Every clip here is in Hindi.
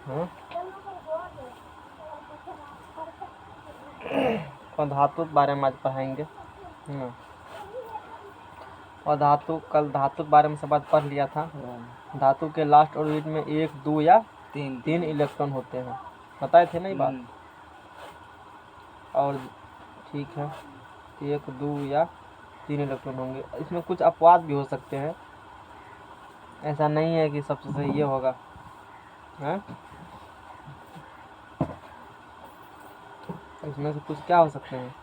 हाँ? और धातु के बारे में आज पढ़ाएंगे। और कल धातु के बारे में सब बात पढ़ लिया था। धातु के लास्ट ऑर्बिट में 1, 2 या 3 इलेक्ट्रॉन होते हैं, बताए थे ना ये बात। और ठीक है, 1, 2 या 3 इलेक्ट्रॉन होंगे। इसमें कुछ अपवाद भी हो सकते हैं, ऐसा नहीं है कि सबसे सही ये होगा है? इसमें से कुछ क्या हो सकते हैं?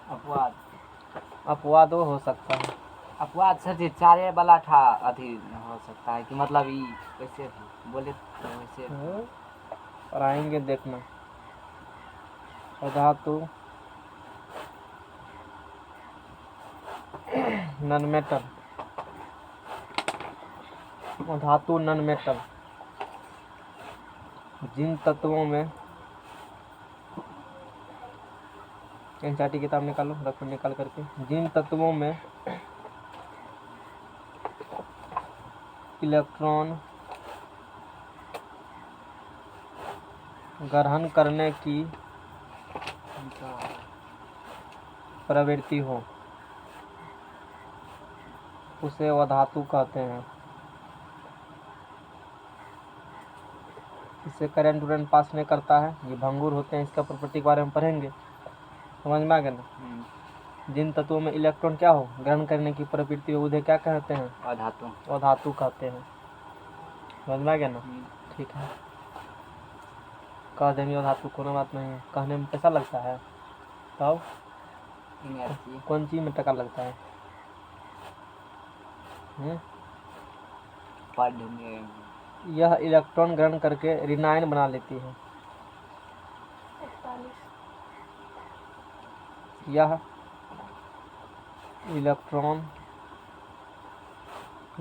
अपवाद वो हो सकता है। अपवाद सर जी 4 वाला था अभी हो सकता है कि मतलब ये कैसे बोले वैसे पढ़ाएंगे, देखना। धातु नॉन मेटल, धातु नॉन मेटल जिन तत्वों में एनसीईआरटी किताब निकालो, रखो निकाल करके। जिन तत्वों में इलेक्ट्रॉन ग्रहण करने की प्रवृत्ति हो उसे वह धातु कहते हैं। इससे करंट पास नहीं करता है, ये भंगुर होते हैं। इसका प्रॉपर्टी के बारे में पढ़ेंगे, समझ में आ गया ना। जिन तत्वों में इलेक्ट्रॉन क्या हो ग्रहण करने की प्रवृत्ति हो उन्हें क्या कहते हैं? अधातु कहते हैं। समझ में आ गया ना। ठीक है, कह देंगे अधातु, कोनो बात नहीं है, कहने में पैसा लगता है। तब कौन चीज में टका लगता है? यह इलेक्ट्रॉन ग्रहण करके ऋणायन बना लेती है। यह इलेक्ट्रॉन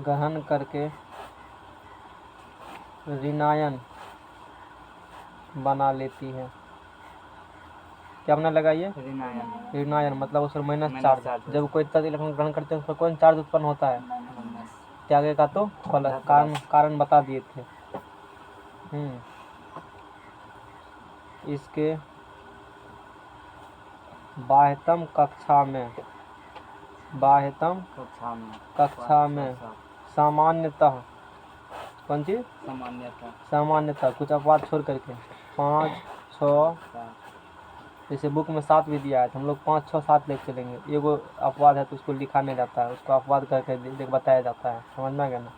ग्रहण करके ऋणायन बना लेती है। क्या बना लगा ये? ऋणायन मतलब उस पर माइनस चार्ज। जब कोई तत्व इलेक्ट्रॉन ग्रहण करते हैं उस पर कौन चार्ज उत्पन्न होता है? त्यागे का तो प्लस। कारण बता दिए थे। इसके बाह्यतम कक्षा में सामान्यतः कौन चीज? सामान्यतः कुछ अपवाद छोड़ करके 5, 6, जैसे बुक में 7 भी दिया है तो हम लोग 5, 6, 7 लेके चलेंगे। एगो अपवाद है तो उसको लिखा नहीं जाता है, उसको अपवाद करके बताया जाता है। समझ में आ गया ना।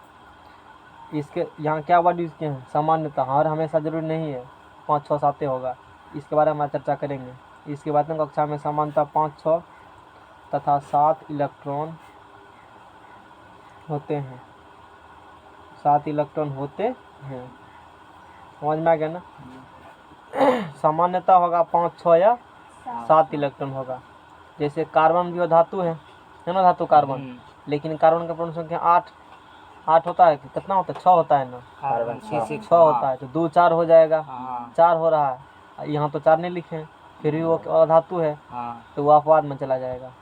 इसके यहाँ क्या वर्ड यूज किए हैं? सामान्यतः। हर हमेशा जरूरी नहीं है 5, 6, 7 होगा, इसके बारे में चर्चा करेंगे। इसके बाद में कक्षा में सामान्यतः 5, 6 तथा 7 इलेक्ट्रॉन होते हैं। 7 इलेक्ट्रॉन होते हैं। समझ में आ गया ना। सामान्यतः होगा 5, 6 या 7 इलेक्ट्रॉन होगा। जैसे कार्बन भी धातु है ना, धातु कार्बन, लेकिन कार्बन का पूर्ण संख्या 8 होता है कि कितना होता है? 6 होता है ना। कार्बन 6 होता है तो 2 4 हो जाएगा। 4 हो रहा है, यहाँ तो 4 नहीं लिखे, फिर भी वो अधातु है तो वो अपवाद में चला जाएगा।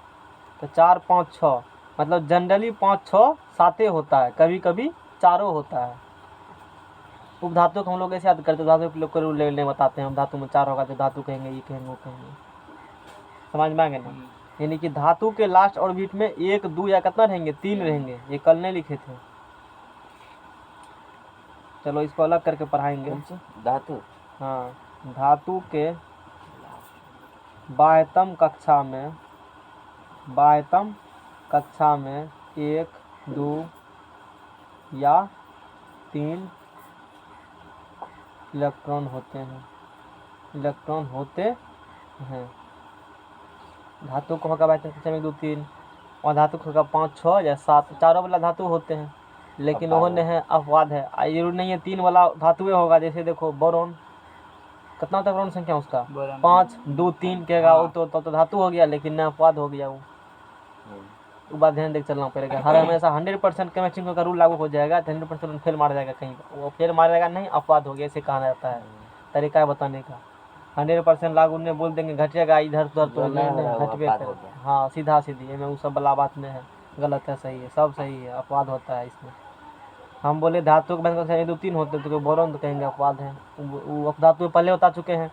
तो 4, 5, 6 मतलब जनरली 5, 6, 7 होता है, कभी कभी 4 होता है। उपधातु को हम लोग ऐसे याद करते हैं, धातु के लोग को रूल नहीं बताते हैं। हम धातु में 4 होगा तो धातु कहेंगे, ये कहेंगे, वो कहेंगे। समझ में आ गया ना। यानी कि धातु के लास्ट ऑर्बिट में 1, 2 या कितना रहेंगे? 3 रहेंगे। ये कल नहीं लिखे थे। चलो इसको अलग करके पढ़ाएंगे। धातु, हाँ, धातु के बाह्यतम कक्षा में 1, 2 या 3 इलेक्ट्रॉन होते हैं। धातु को होगा बाह्यतम कक्षा में 2, 3, और धातु को होगा 5, 6 या 7। चारों वाला धातु होते हैं, लेकिन वो है अपवाद है। जरूर नहीं है 3 वाला धातुएं होगा। जैसे देखो बोरॉन, कितना होता है बोरॉन संख्या उसका? 5, 2, 3 कहेगा वो तो धातु हो गया, लेकिन न अपवाद हो गया वो बात ध्यान देकर चलना पड़ेगा। हर हमेशा 100% केमिस्ट्री का रूल लागू हो जाएगा तो 100% फेल मार जाएगा। कहीं वो फेल मारेगा नहीं, अपवाद हो गया, ऐसे कहा जाता है। तरीका है बताने का। 100% लागू नहीं बोल देंगे घटेगा इधर उधर तो नहीं घटबे करेगा। हाँ, सीधा सीधी में वो सब वाला बात नहीं है। गलत है, सही है, सब सही है, अपवाद होता है इसमें। हम बोले धातु के बाद कक्षा में 2-3 होते तो बोरॉन तो कहेंगे अपवाद है, वो अपधातु पहले बता चुके हैं।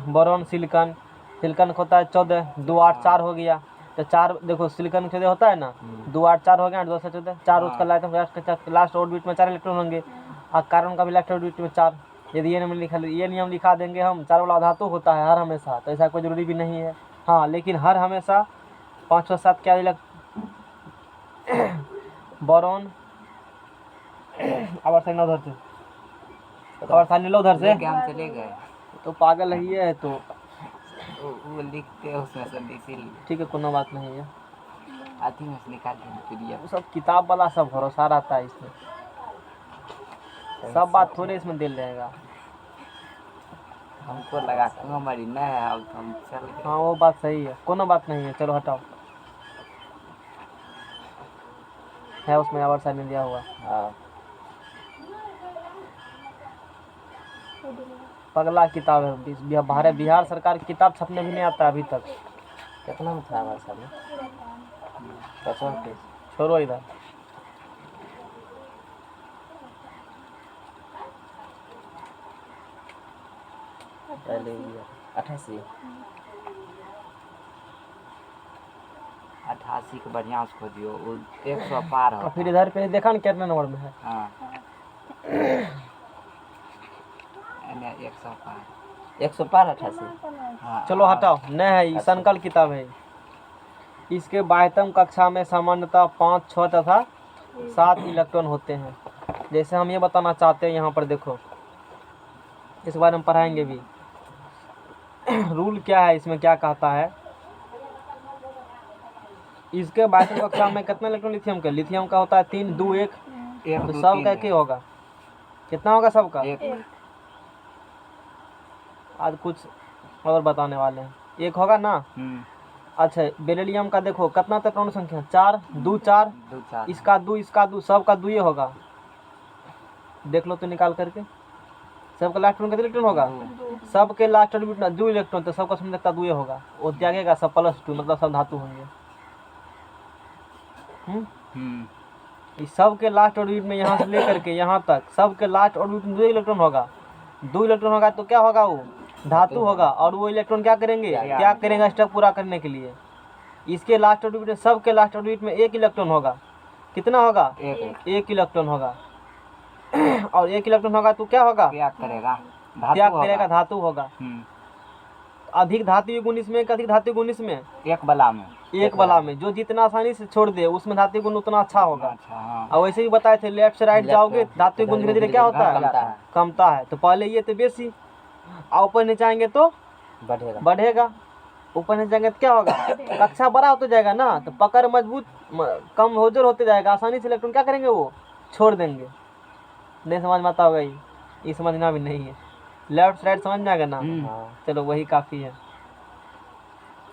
बोरॉन सिलिकॉन, सिलिकॉन होता है 14, 2 8 4 हो गया। तो 4 देखो सिलिकॉन 14 होता है ना, 2 8 4 हो गया, 2 से 14 4 उसका लास्ट ऑर्बिट में 4 इलेक्ट्रॉन होंगे। और कार्बन का भी लास्ट ऑर्बिट में 4। यदि ये नियम लिखा देंगे हम, 4 वाला धातु होता है हर हमेशा, तो ऐसा कोई जरूरी भी नहीं है। हाँ लेकिन हर हमेशा 5 6 7 क्या बोरॉन अब साइन उधर से, और साइन लो उधर से, हम चले गए तो पागल ही है। तो वो लिखते हैं उसमें सब, इसीलिए ठीक है कोनो बात नहीं है, आती में से निकाल के वो सब किताब वाला सब भरोसा रहता है इसमें, सब बात थोड़े इसमें दिल रहेगा। हमको लगा कि हमारी न है, अब तो हम चल गए। हाँ वो बात सही है, कोनो बात नहीं है, चलो हटाओ। है उसमें आवर साइन दिया हुआ। हाँ पगला किताब है, बिहार सरकार की किताब छपने भी नहीं आता अभी तक। कितना में था हमारे सामने 50 पेज। छोड़ो इधर। पहले 88 के बढ़िया से खोजियो, वो 100 पार हो। फिर इधर पे देखा ना कितने नंबर में है। हाँ 100 पार, 100 पार 88। हाँ चलो हटाओ, नहीं है ये संकल किताब है। इसके 22वीं कक्षा में सामान्यतः 5 6 तथा 7 इलेक्ट्रॉन होते हैं। जैसे हम ये बताना चाहते हैं, यहाँ पर देखो इस बारे में पढ़ाएंगे भी। रूल क्या है इसमें, क्या कहता है, इसके 22वीं कक्षा में कितना इलेक्ट्रॉन लिथियम का होता है 3 2 1, तो सब का क्या होगा, कितना होगा सबका? आज कुछ और बताने वाले हैं, 1 होगा ना। अच्छा बेरिलियम का देखो कितना तक परमाणु संख्या 4 2 4, इसका 2 सबका 2 होगा। देख लो तो निकाल करके, सबका लास्ट कितने इलेक्ट्रॉन होगा, सबके लास्ट ऑर्बिट में 2 इलेक्ट्रॉन, तो सबका समय लगता 2 होगा। वो त्यागेगा सब +2, मतलब सब धातु होंगे। इस सब के लास्ट ऑर्बिट में यहाँ से लेकर के यहाँ तक सबके लास्ट ऑर्बिट में 2 इलेक्ट्रॉन होगा। 2 इलेक्ट्रॉन होगा तो क्या होगा, वो धातु होगा। और वो इलेक्ट्रॉन क्या करेंगे, क्या करेंगे स्टेप पूरा करने के लिए। इसके लास्ट ऑर्बिट में, सबके लास्ट ऑर्बिट में 1 इलेक्ट्रॉन होगा। कितना होगा, 1 इलेक्ट्रॉन होगा। और 1 इलेक्ट्रॉन होगा तो क्या होगा, त्याग करेगा, धातु होगा। अधिक धातु गुण इसमें, अधिक धातु गुण इसमें, एक बला में जो जितना आसानी से छोड़ दे उसमें धातु गुण उतना अच्छा होगा। हाँ। और वैसे ही बताए थे, लेफ्ट से राइट जाओगे धातु गुण धीरे धीरे क्या होता है, कमता है। तो पहले ये तो बेसी, और ऊपर नीचे आएंगे तो बढ़ेगा। ऊपर नीचे जाएंगे तो क्या होगा, कक्षा बड़ा होते जाएगा ना, तो पकड़ मजबूत कम होजर होते जाएगा। आसानी से इलेक्ट्रॉन क्या करेंगे, वो छोड़ देंगे। नहीं समझ में आता होगा, ये समझना भी नहीं है। लेफ्ट राइट समझ में आएगा ना, चलो वही काफ़ी है।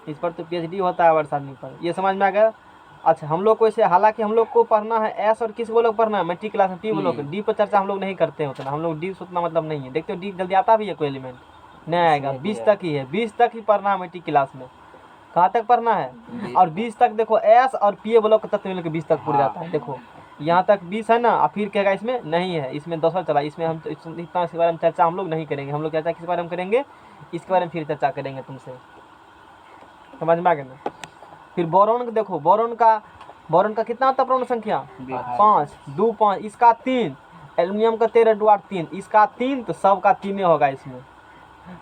इस पर तो PhD होता है वर्ष आदमी पर, ये समझ में आ गया। अच्छा हम लोग को इसे, हालांकि हम लोग को पढ़ना है एस और किस बोलो पढ़ना है, मैट्रिक क्लास में टी बोलो। डी पर चर्चा हम लोग नहीं करते हैं उतना, हम लोग डी से उतना मतलब नहीं है। देखते हो डी जल्दी आता भी है कोई एलिमेंट नहीं आएगा, 20 तक ही है, 20 तक ही पढ़ना है मैट्रिक क्लास में। कहाँ तक पढ़ना है, और 20 तक देखो एस और पी ब्लॉक तत्व मिलकर 20 तक पूरा जाता है। देखो यहाँ तक 20 है ना, और फिर कहेगा इसमें नहीं है, इसमें 200 चला। इसमें हम इतना इसके बारे में चर्चा हम लोग नहीं करेंगे। हम लोग चर्चा किस बारे में करेंगे, इसके बारे में फिर चर्चा करेंगे तुमसे, समझ में आ गया ना। फिर बोरॉन का देखो, बोरॉन का कितना होता है परमाणु संख्या, 5 2 5, इसका 3, एल्युमिनियम का 13 2 8 3, इसका 3, तो सब का 3 होगा इसमें।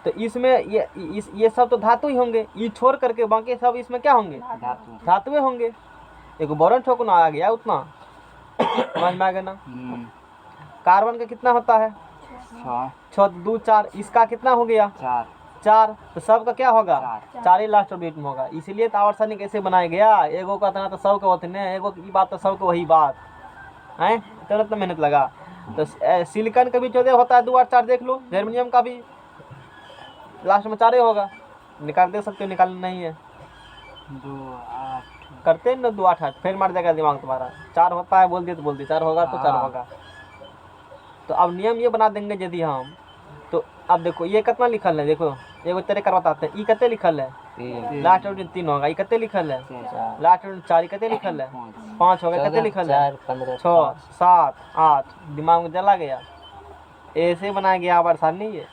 तो इसमें ये सब तो धातु ही होंगे, ये छोड़ करके बाकी सब इसमें क्या होंगे, धातुएं होंगे। देखो बोरॉन ठोकना आ गया उतना, समझ में आ गया ना। कार्बन का कितना होता है, 6 2 4, इसका कितना हो गया, 4, तो सबका क्या होगा, 4 ही लास्ट ऑर्बिट में होगा। इसीलिए तो आवर्तसारणी कैसे बनाया गया, एगो का इतना तो सबका उतने, एगो की बात तो सबको वही बात है, तो मेहनत लगा। तो सिलिकॉन का भी 14 होता है, 2 8 4 देख लो। जर्मेनियम का भी लास्ट में 4 ही होगा, निकाल दे सकते हो, निकालना नहीं है 2 8 करते हैं ना, 2 8 8 फिर मार जाएगा दिमाग तुम्हारा। 4 होता है, बोल दिए तो बोल दिए, 4 होगा तो 4 होगा। तो अब नियम ये बना देंगे यदि हम, तो अब देखो ये कितना लिखल है, देखो एगो तेरे कर बताते हैं, ई कितने लिखल है, लास्ट ऑर्बिट 3 होगा। ई कितने लिखल है, लास्ट ऑर्बिट 4, ई कितने लिखल है, 5 हो गया, कितने 14, लिखल है 4, 15, 6 7 8, दिमाग में चला गया। ऐसे बनाया गया आवर सारणी ये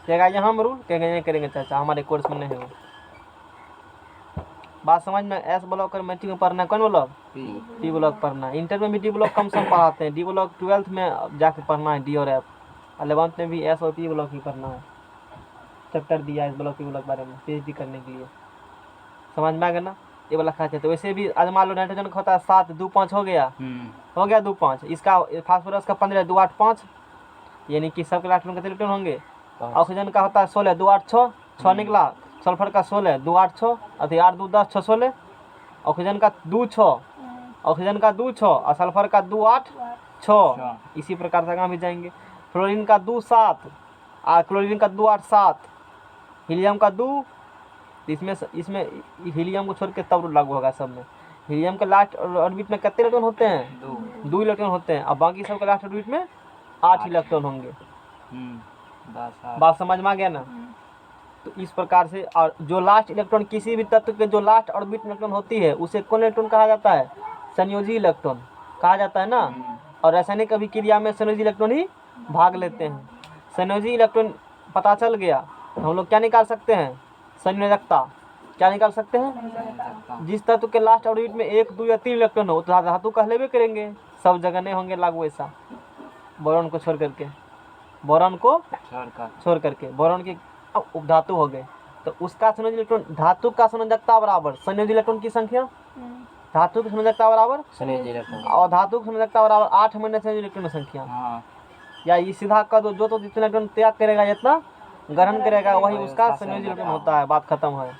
कहेगा यहाँ हम रूल कहेंगे नहीं करेंगे चाचा, हमारे कोर्स में नहीं है वो। बात समझ में? एस ब्लॉक और मैट्रिक में पढ़ना है कौन ब्लॉक? डी ब्लॉक पढ़ना है। इंटर में भी डी ब्लॉक कम से कम पढ़ाते हैं। डी ब्लॉक 12th में जाके पढ़ना है, डी और एफ। 11th में भी एस और पी ब्लॉक ही पढ़ना है। चैप्टर दिया है इस ब्लॉक पी ब्लॉक बारे में पीएचडी करने के लिए। समझ में आ गया ना? ये वाला खाते तो वैसे भी आज मान लो नाइट्रोजन का होता है 7 2 5 हो गया, हो गया 2 5। इसका फास्फोरस का 15 2 8 5, यानी कि सबके इलेक्ट्रॉन कितने इलेक्ट्रॉन होंगे? ऑक्सीजन का होता है 16 2 8 6 6 निकला। सल्फर का 16 2 8 6 अति 8 2 10 6 16। ऑक्सीजन का 2 6, ऑक्सीजन का 2 6 और सल्फर का 2 8 6। इसी प्रकार से आगे भी जाएंगे। फ्लोरीन का 2 7 और क्लोरीन का 2 8 7। हीलियम का 2, इसमें हीलियम को छोड़ के तब लागू होगा सब में। हीलियम के लास्ट ऑर्बिट में कितने इलेक्ट्रॉन होते हैं? 2 इलेक्ट्रॉन होते हैं। और बाकी सब के लास्ट ऑर्बिट में 8 इलेक्ट्रॉन होंगे। बात समझ में आ गया ना? तो इस प्रकार से, और जो लास्ट इलेक्ट्रॉन किसी भी तत्व के जो लास्ट ऑर्बिट इलेक्ट्रॉन होती है उसे कौन इलेक्ट्रॉन कहा जाता है? संयोजी इलेक्ट्रॉन कहा जाता है ना। और रासायनिक अभिक्रिया में संयोजी इलेक्ट्रॉन ही भाग लेते हैं। संयोजी इलेक्ट्रॉन पता चल गया तो हम लोग क्या निकाल सकते हैं? संयोजकता। क्या निकाल सकते हैं? जिस तत्व के लास्ट ऑर्बिट में 1 2 या 3 इलेक्ट्रॉन हो तो धातु कहलेबे करेंगे। सब जगह नहीं होंगे लागू ऐसा, बोरॉन को छोड़ करके। बोरॉन को छोड़ करके बोरॉन के उपधातु हो गए तो उसका संयोजी इलेक्ट्रॉन, धातु का संयोजकता बराबर संयोजी इलेक्ट्रॉन की संख्या, धातु की संयोजकता बराबर संयोजी इलेक्ट्रॉन, और धातु की संयोजकता बराबर 8 महीने संयोजी इलेक्ट्रॉन की संख्या। या ये सीधा कर दो, जो तो जितना इलेक्ट्रॉन त्याग करेगा जितना ग्रहण करेगा वही उसका संयोजी इलेक्ट्रॉन होता है। बात खत्म है।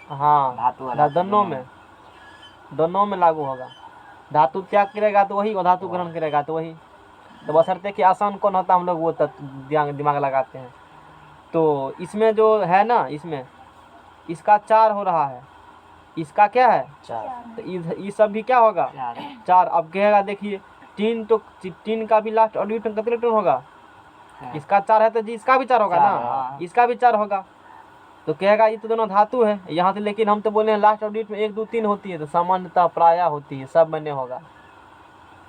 हाँ, दोनों में लागू होगा। धातु त्याग करेगा तो वही, और धातु ग्रहण करेगा तो वही। तो बशर्ते कि आसान कौन होता है हम लोग वो दिमाग लगाते हैं। तो इसमें जो है ना, इसमें इसका 4 हो रहा है, इसका क्या है 4। तो ये सब भी क्या होगा 4। अब कहेगा देखिए 3, तो 3 का भी लास्ट ऑर्बिट में कितने इलेक्ट्रॉन होगा? इसका 4 है तो जी इसका भी 4 होगा ना, इसका भी 4 होगा। तो कहेगा ये तो दोनों धातु है यहाँ से, लेकिन हम तो बोले हैं लास्ट ऑर्बिट में 1 2 3 होती है। तो सामान्यतः प्रायः होती है, सब में नहीं होगा,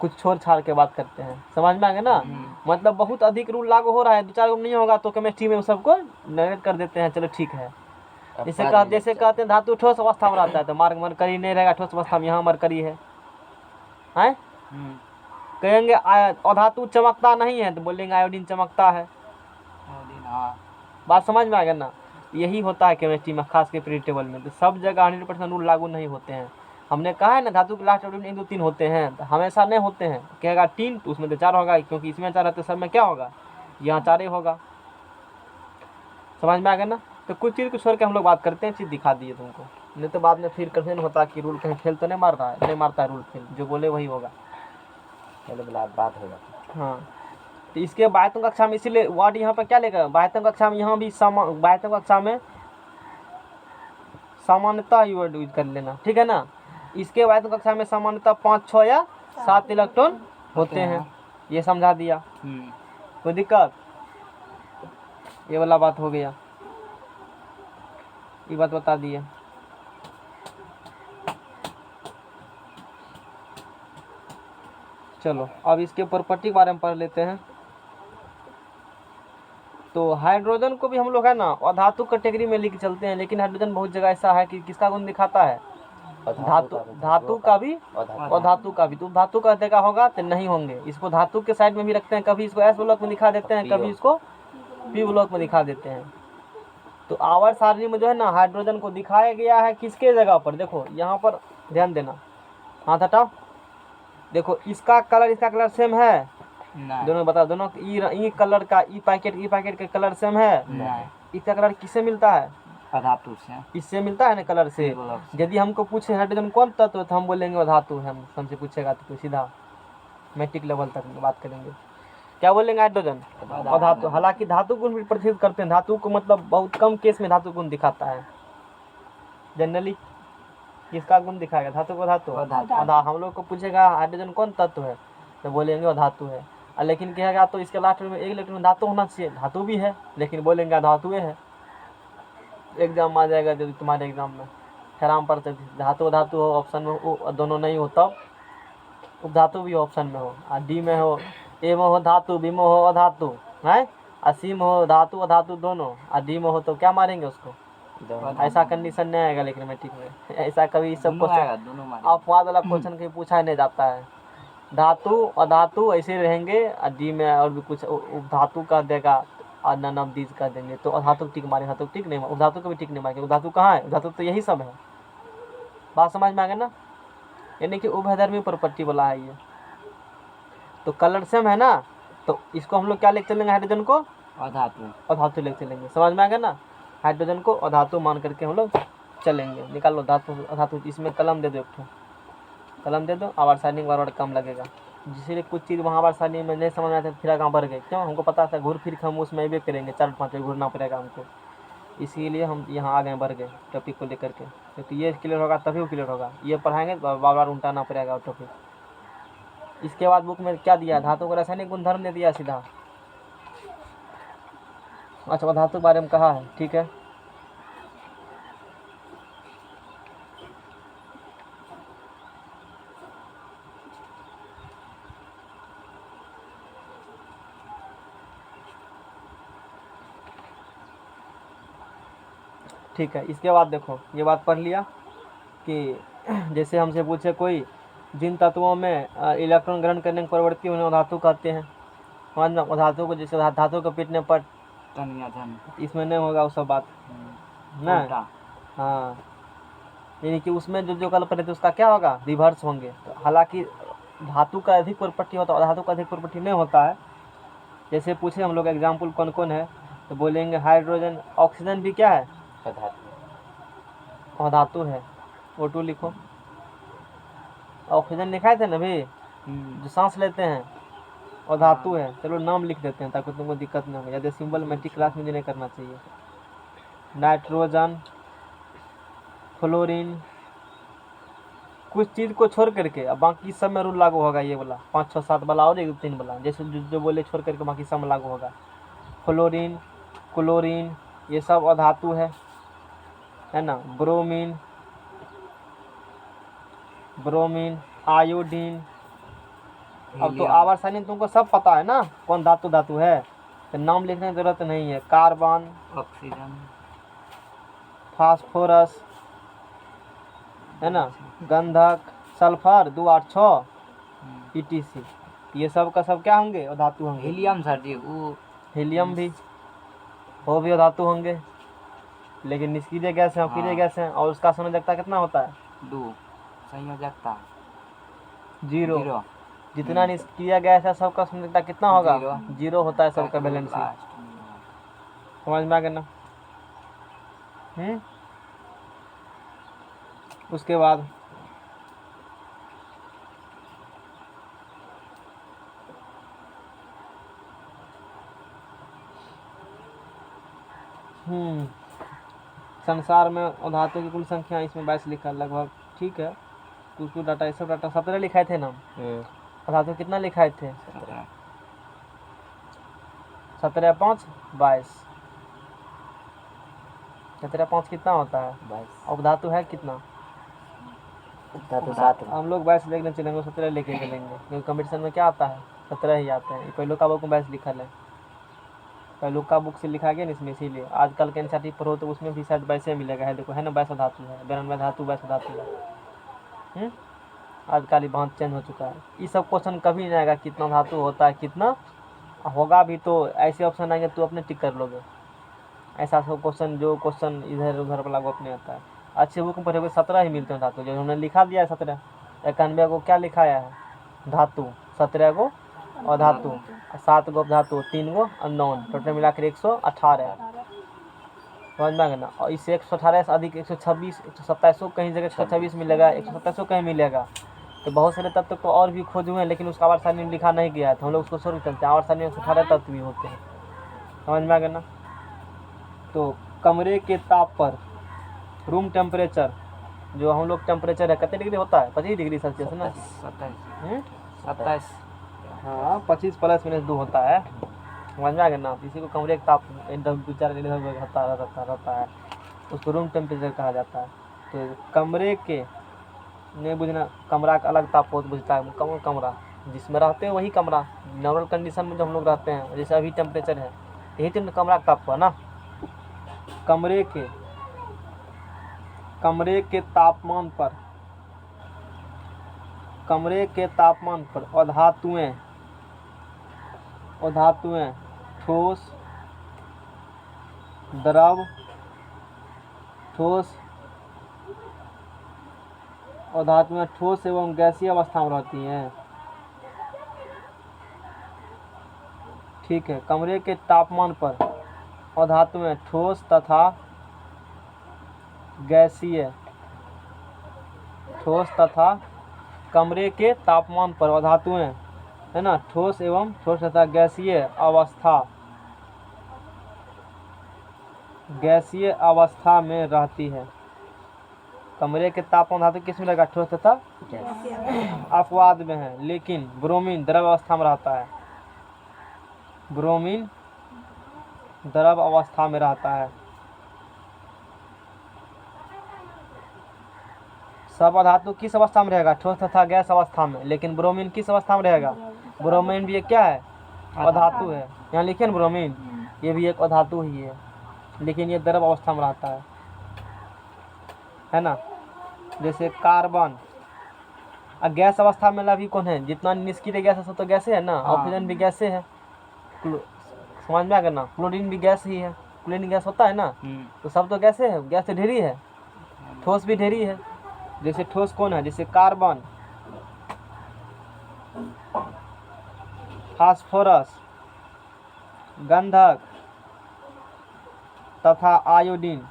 कुछ छोड़ छाड़ के बात करते हैं। समझ में आ गया ना? मतलब बहुत अधिक रूल लागू हो रहा है, 2 4 को नहीं होगा तो केमिस्ट्री में सबको नेगलेक्ट कर देते हैं। चलो ठीक है। जैसे कहते हैं धातु ठोस अवस्था में रहता है तो मरकरी नहीं रहेगा ठोस अवस्था में, यहाँ मरकरी है। कहेंगे अधातु चमकता नहीं है तो बोलेंगे आयोडीन चमकता है। बात समझ में आ गया ना? यही होता है केमिस्ट्री में, खास के पीरियड टेबल में। तो सब जगह 100% रूल लागू नहीं होते हैं। हमने कहा है ना धातु के लास्ट ऑर्बिट में 1 2 3 होते हैं, तो हमेशा नहीं होते हैं। कहेगा 3 तो उसमें तो 4 होगा, क्योंकि इसमें 4 है तो सब में क्या होगा? यहाँ 4 ही होगा। समझ में आ गया ना? तो कुछ चीज़ को छोड़ के हम लोग बात करते हैं, चीज़ दिखा दिए तुमको, नहीं तो बाद में फिर कंफ्यूजन होता कि रूल कहीं फेल तो नहीं मार रहा है। नहीं मारता है रूल फेल, जो बोले वही होगा। बात होगा। हाँ, तो इसके बाह्यतम कक्षा में इसीलिए वर्ड यहाँ पर क्या लेगा? बाह्यतम कक्षा में यहाँ भी बाह्यतम कक्षा में सामान्यतः वर्ड यूज कर लेना, ठीक है ना? इसके बाह्यतम कक्षा में सामान्यतः 5 6 या 7 इलेक्ट्रॉन होते हैं। ये समझा दिया, कोई दिक्कत? ये वाला बात हो गया, ये बात बता दिए। चलो अब इसके प्रॉपर्टी के बारे में पढ़ लेते हैं। तो हाइड्रोजन को भी हम लोग है ना अधातु कैटेगरी में लेके चलते हैं, लेकिन हाइड्रोजन बहुत जगह ऐसा है कि किसका गुण दिखाता है? धातु का भी और धातु का भी। तो धातु का देखा होगा तो नहीं होंगे, इसको धातु के साइड में भी रखते हैं, कभी इसको एस ब्लॉक में दिखा देते हैं, कभी इसको पी ब्लॉक में दिखा देते हैं। तो आवर्त सारणी में जो है ना हाइड्रोजन को दिखाया गया है किसके जगह पर? देखो यहाँ पर ध्यान देना, हाथ हटाओ। देखो इसका कलर सेम है, दोनों बता, दोनों ई कलर का ई पैकेट के कलर सेम है। इसका कलर किससे मिलता है? धातु से। इससे मिलता है ना कलर से। यदि हमको पूछे हाइड्रोजन कौन तत्व है तो हम बोलेंगे वो धातु है। हमसे पूछेगा तो सीधा मैट्रिक लेवल तक बात करेंगे, क्या बोलेंगे? हाइड्रोजन और धातु। हालांकि धातु गुण भी प्रदर्शित करते हैं, धातु को मतलब बहुत कम केस में धातु गुण दिखाता है। जनरली किसका गुण दिखाएगा? धातु को धातु। हम लोग को पूछेगा हाइड्रोजन कौन तत्व है तो बोलेंगे वो धातु है। लेकिन कहेगा तो इसके लास्ट में 1 इलेक्ट्रॉन धातु होना चाहिए, धातु भी है, लेकिन बोलेंगे धातु है। एग्जाम आ जाएगा जो तुम्हारे एग्जाम में, अक्षराम पर धातु अधातु हो ऑप्शन में दोनों नहीं हो तब उपधातु भी ऑप्शन में हो, और डी में हो, ए में हो धातु, बी में हो अधातु है, और सी में हो धातु अधातु दोनों, और डी में हो तो क्या मारेंगे उसको? ऐसा कंडीशन नहीं आएगा लेकिन मैट्रिक में, ऐसा कभी सब दोनों आएगा, क्वेश्चन दोनों मारेंगे। अपवाद वाला क्वेश्चन कहीं पूछा ही नहीं जाता है। धातु अधातु ऐसे रहेंगे, और डी में और भी कुछ उपधातु का देगा और ननवदीज का देंगे तो अधातु टिक मारे, धातु टिक नहीं, उपधातु को भी टिक नहीं मारेंगे। उपधातु कहाँ है? उपधातु तो यही सब है। बात समझ में आ गया ना? यानी कि उभयधर्मी प्रॉपर्टी वाला है ये। तो कलर सेम है ना, तो इसको हम लोग क्या लिख चलेंगे? हाइड्रोजन को अधातु लिख चलेंगे। समझ में आ गया ना? हाइड्रोजन को अधातु मान करके हम लोग चलेंगे। निकाल लो धातु अधातु। इसमें कलम दे दो, एक ठो कलम दे दो, आवर साइनिंग बार कम लगेगा। जिसलिए कुछ चीज़ वहाँ आवर साइनिंग में नहीं समझ में आते फिर आगे बढ़ गए। क्यों? हमको पता था घूर फिर हम उसमें भी करेंगे, 4-5 घूरना पड़ेगा हमको, इसीलिए हम यहाँ आगे बढ़ गए टॉपिक को लेकर के। क्योंकि ये क्लियर होगा तभी वो क्लियर होगा, ये पढ़ाएंगे तो बार बार उल्टाना पड़ेगा टॉपिक। इसके बाद बुक में क्या दिया? धातु को रासायनिक गुणधर्म दे दिया सीधा। अच्छा, धातु के बारे में कहा है, ठीक है। ठीक है, इसके बाद देखो ये बात पढ़ लिया कि जैसे हमसे पूछे कोई, जिन तत्वों में इलेक्ट्रॉन ग्रहण करने की प्रवृत्ति उन्हें धातु कहते हैं। समझ में? धातु को जैसे धातु को पीटने पर इसमें नहीं होगा वो सब बात ना। हाँ, यानी कि उसमें जो जो कल पढ़े थे उसका क्या होगा? रिवर्स होंगे। तो हालांकि धातु का अधिक प्रॉपर्टी होता है, धातु का अधिक प्रॉपर्टी नहीं होता है। जैसे पूछे हम लोग एग्जाम्पल कौन कौन है, तो बोलेंगे हाइड्रोजन, ऑक्सीजन भी क्या है? अधातु है। O2 लिखो। ऑक्सीजन लिखाए थे ना भी, जो सांस लेते हैं और धातु है। चलो नाम लिख देते हैं ताकि तुमको दिक्कत नहीं होगी। ज़्यादा सिंबल मैट्रिक क्लास में नहीं करना चाहिए। नाइट्रोजन, फ्लोरीन, कुछ चीज़ को छोड़ करके अब बाकी सब में रूल लागू होगा। ये वाला 5, 6, 7 वाला और 1, 2, 3 वाला, जैसे जो बोले छोड़ करके बाकी सब में लागू होगा। फ्लोरीन, क्लोरीन, ये सब अधातु है ना। Bromine, iodine. अब तो आवर साइनिंग तुमको सब पता है ना कौन धातु है, तो नाम लिखने की जरूरत नहीं है। कार्बन, ऑक्सीजन, फास्फोरस, है ना, गंधक, सल्फर 2, 8, 6 ETC, ये सब का सब क्या होंगे? अधातु होंगे। हीलियम सर जी, वो हीलियम भी वो भी अधातु होंगे, लेकिन निष्क्रिय गैस है, अक्रिय गैस है। और उसका संयोजकता कितना होता है? 2 संयोजकता 0। जितना निष्क्रिय गैस है सबका संयोजकता कितना होगा? 0 होता है सबका बैलेंस। समझ में आ गया ना? उसके बाद संसार में अधातु की कुल संख्या इसमें 22 लिखा लगभग, ठीक है। कुछ डाटा, ये सब डाटा 17 लिखाए थे ना। अधातु कितना लिखाए थे? 17, 5, 22। 17, 5 कितना होता है? 22। उपधातु है कितना? हम लोग 22 लेके चलेंगे, 17 लेके चलेंगे, क्योंकि कंपटीशन में क्या आता है? 17 ही आते हैं। पहले का बुक में 22 लिखा है, पहले का बुक से लिखा गया ना इसमें, इसीलिए आजकल के एनसीईआरटी पढ़ो तो उसमें भी शायद 22 मिलेगा। है देखो, है ना, 22 धातु है, 92 धातु, 22 धातु है। आजकल भांत चेंज हो चुका है। ये सब क्वेश्चन कभी नहीं आएगा कितना धातु होता है, कितना होगा भी तो ऐसे ऑप्शन आएंगे तो अपने टिक कर लोगे। ऐसा सब क्वेश्चन, जो क्वेश्चन इधर उधर वाला वो अपने आता है। अच्छे बुक में पढ़े हुए 17 ही मिलते हैं धातु, जो उन्होंने लिखा दिया है 17। 91 को क्या लिखाया है? धातु। 17 को अधातु, 7 गो धातु, 3 गो अननोन, टोटल मिलाकर 118। समझ में आ गया ना? और इससे 118 से अधिक 126, 127 कहीं जगह 126 मिलेगा, 127 कहीं मिलेगा। तो बहुत सारे तत्व को और भी खोज हुए हैं, लेकिन उसका आवर सारणी में लिखा नहीं गया है, तो हम लोग उसको छोड़ चलते हैं। आवर सारणी में 118 तत्व भी होते हैं। समझ में आ गया ना? तो कमरे के ताप पर, रूम टेम्परेचर, जो हम लोग टेम्परेचर है कितने डिग्री होता है? 25 डिग्री सेल्सियस ना। 27। हाँ, 25 + -2 होता है। समझ में आ गया ना? इसी को कमरे का ताप टेम्परेचर रहता है, उसको रूम टेम्परेचर कहा जाता है। तो कमरे के नहीं बुझना, कमरा का अलग तापमान बुझता है, कमरा जिसमें रहते हैं वही कमरा, नॉर्मल कंडीशन में जो हम लोग रहते हैं, जैसे अभी टेम्परेचर है यही तो कमरा का तापमान ना। कमरे के तापमान पर अधातुएं ठोस, द्रव, अधातुएं ठोस एवं गैसीय अवस्था में रहती हैं। ठीक है, कमरे के तापमान पर अधातुएं ठोस तथा कमरे के तापमान पर अधातुएं, है ना, ठोस तथा गैसीय अवस्था में रहती है। कमरे के तापमान धातु किस में रहेगा? ठोस तथा अपवाद में है। लेकिन ब्रोमीन द्रव अवस्था में रहता है। ब्रोमीन द्रव अवस्था में रहता है। सब अधातु किस अवस्था में रहेगा? ठोस तथा गैस अवस्था में। लेकिन ब्रोमीन किस अवस्था में रहेगा? ब्रोमीन भी एक क्या है? अधातु है। यहाँ लिखे ना ब्रोमीन, ये भी एक अधातु ही है, लेकिन ये द्रव अवस्था में रहता है ना। जैसे कार्बन गैस अवस्था में अभी कौन है? जितना निष्क्रिय गैस है सब तो गैसे है ना। ऑक्सीजन भी गैसे है, समझ में आ गया ना। क्लोरीन भी गैस ही है, क्लोरीन गैस होता है ना। तो सब तो गैसे है, गैस तो ढेरी है, ठोस भी ढेरी है। जैसे ठोस कौन है? जैसे कार्बन, फास्फोरस, गंधक तथा आयोडीन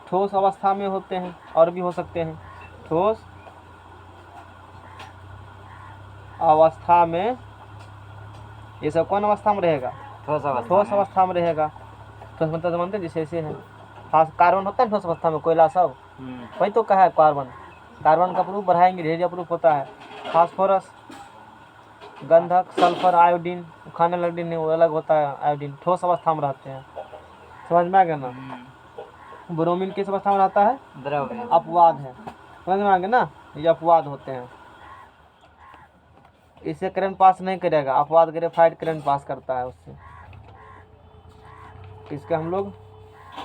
ठोस अवस्था में होते हैं, और भी हो सकते हैं। ठोस अवस्था में ये सब कौन अवस्था में रहेगा? ठोस अवस्था में रहेगा। ठोस मतलब मानते हैं जैसे ऐसे है। कार्बन होता है ठोस अवस्था में, कोयला सब, वही तो कहा है कार्बन का प्रूफ बढ़ाएंगे, ढेर प्रूफ होता है। फास्फोरस, गंधक, सल्फर, आयोडीन, खाने लगे नहीं, वो अलग होता है। आयोडीन ठोस अवस्था में रहते हैं, समझ में आ गया ना। ब्रोमीन किस अवस्था में रहता है? द्रव, अपवाद है, समझ में आ गया ना। ये अपवाद होते हैं, इससे करंट पास नहीं करेगा। अपवाद ग्रेफाइट करंट पास करता है उससे। इसके हम लोग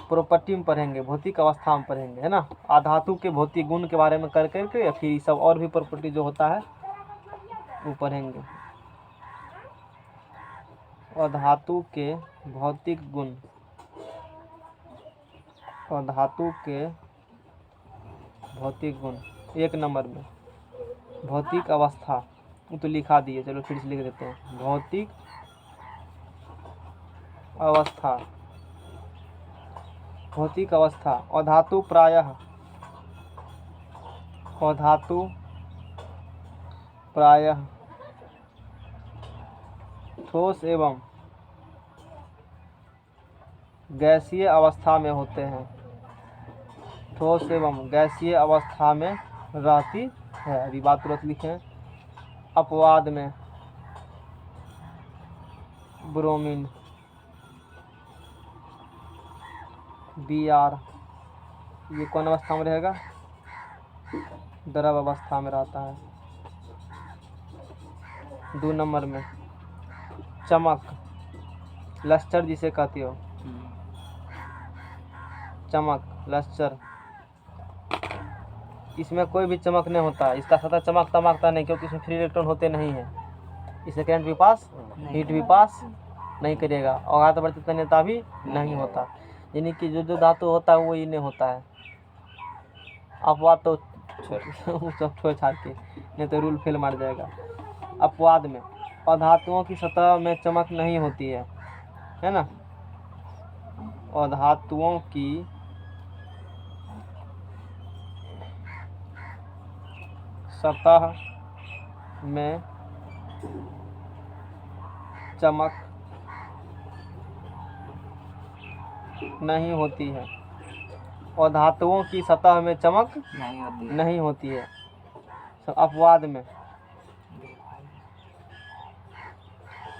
प्रॉपर्टी में पढ़ेंगे, भौतिक अवस्था में पढ़ेंगे, है ना। अधातु के भौतिक गुण के बारे में कर करके, या फिर सब और भी प्रॉपर्टी जो होता है वो पढ़ेंगे। अधातु के भौतिक गुण, अधातु के भौतिक गुण 1 नंबर में भौतिक अवस्था, वो तो लिखा दिए, चलो फिर से लिख देते हैं। भौतिक अवस्था अधातु प्रायः ठोस एवं गैसीय अवस्था में होते हैं। ठोस एवं गैसीय अवस्था में रहती है। अभी बात तुरंत लिखें। अपवाद में ब्रोमीन Br ये कौन अवस्था में रहेगा? द्रव अवस्था में रहता है। 2 नंबर में चमक, लस्टर जिसे कहती हो, चमक, लस्टर, इसमें कोई भी चमक नहीं होता। इसका सतह चमकता नहीं, क्योंकि इसमें फ्री इलेक्ट्रॉन होते नहीं है। इससे करंट भी पास, हीट भी पास नहीं करेगा, और आवर्त तन्यता भी नहीं होता। यानी कि जो धातु होता है वो ही नहीं होता है। अपवाद तो सब छोड़ छाड़ के, नहीं तो रूल फेल मार जाएगा। अपवाद में अधातुओं की सतह में चमक नहीं होती है ना। अधातुओं की सतह में चमक नहीं होती है। अधातुओं की सतह में चमक नहीं होती है। अपवाद में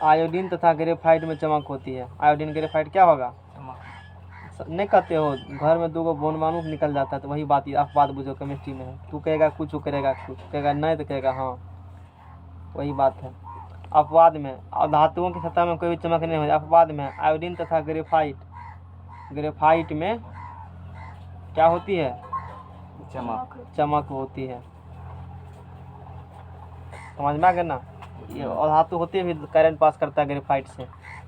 आयोडीन तथा ग्रेफाइट में चमक होती है। आयोडीन ग्रेफाइट क्या होगा? नहीं कहते हो घर में 2 बोनमानू निकल जाता है, तो वही बात, आप बात बुझो केमिस्ट्री में है। तू कहेगा कुछ, वो करेगा कुछ, कहेगा नहीं तो कहेगा हाँ, वही बात है। अपवाद में धातुओं की सतह में कोई भी चमक नहीं होती। अपवाद में आयोडीन तथा ग्रेफाइट में क्या होती है? चमक होती है। समझ में आ गया ना? ये धातु होती है, फिर करंट पास करता है ग्रेफाइट से।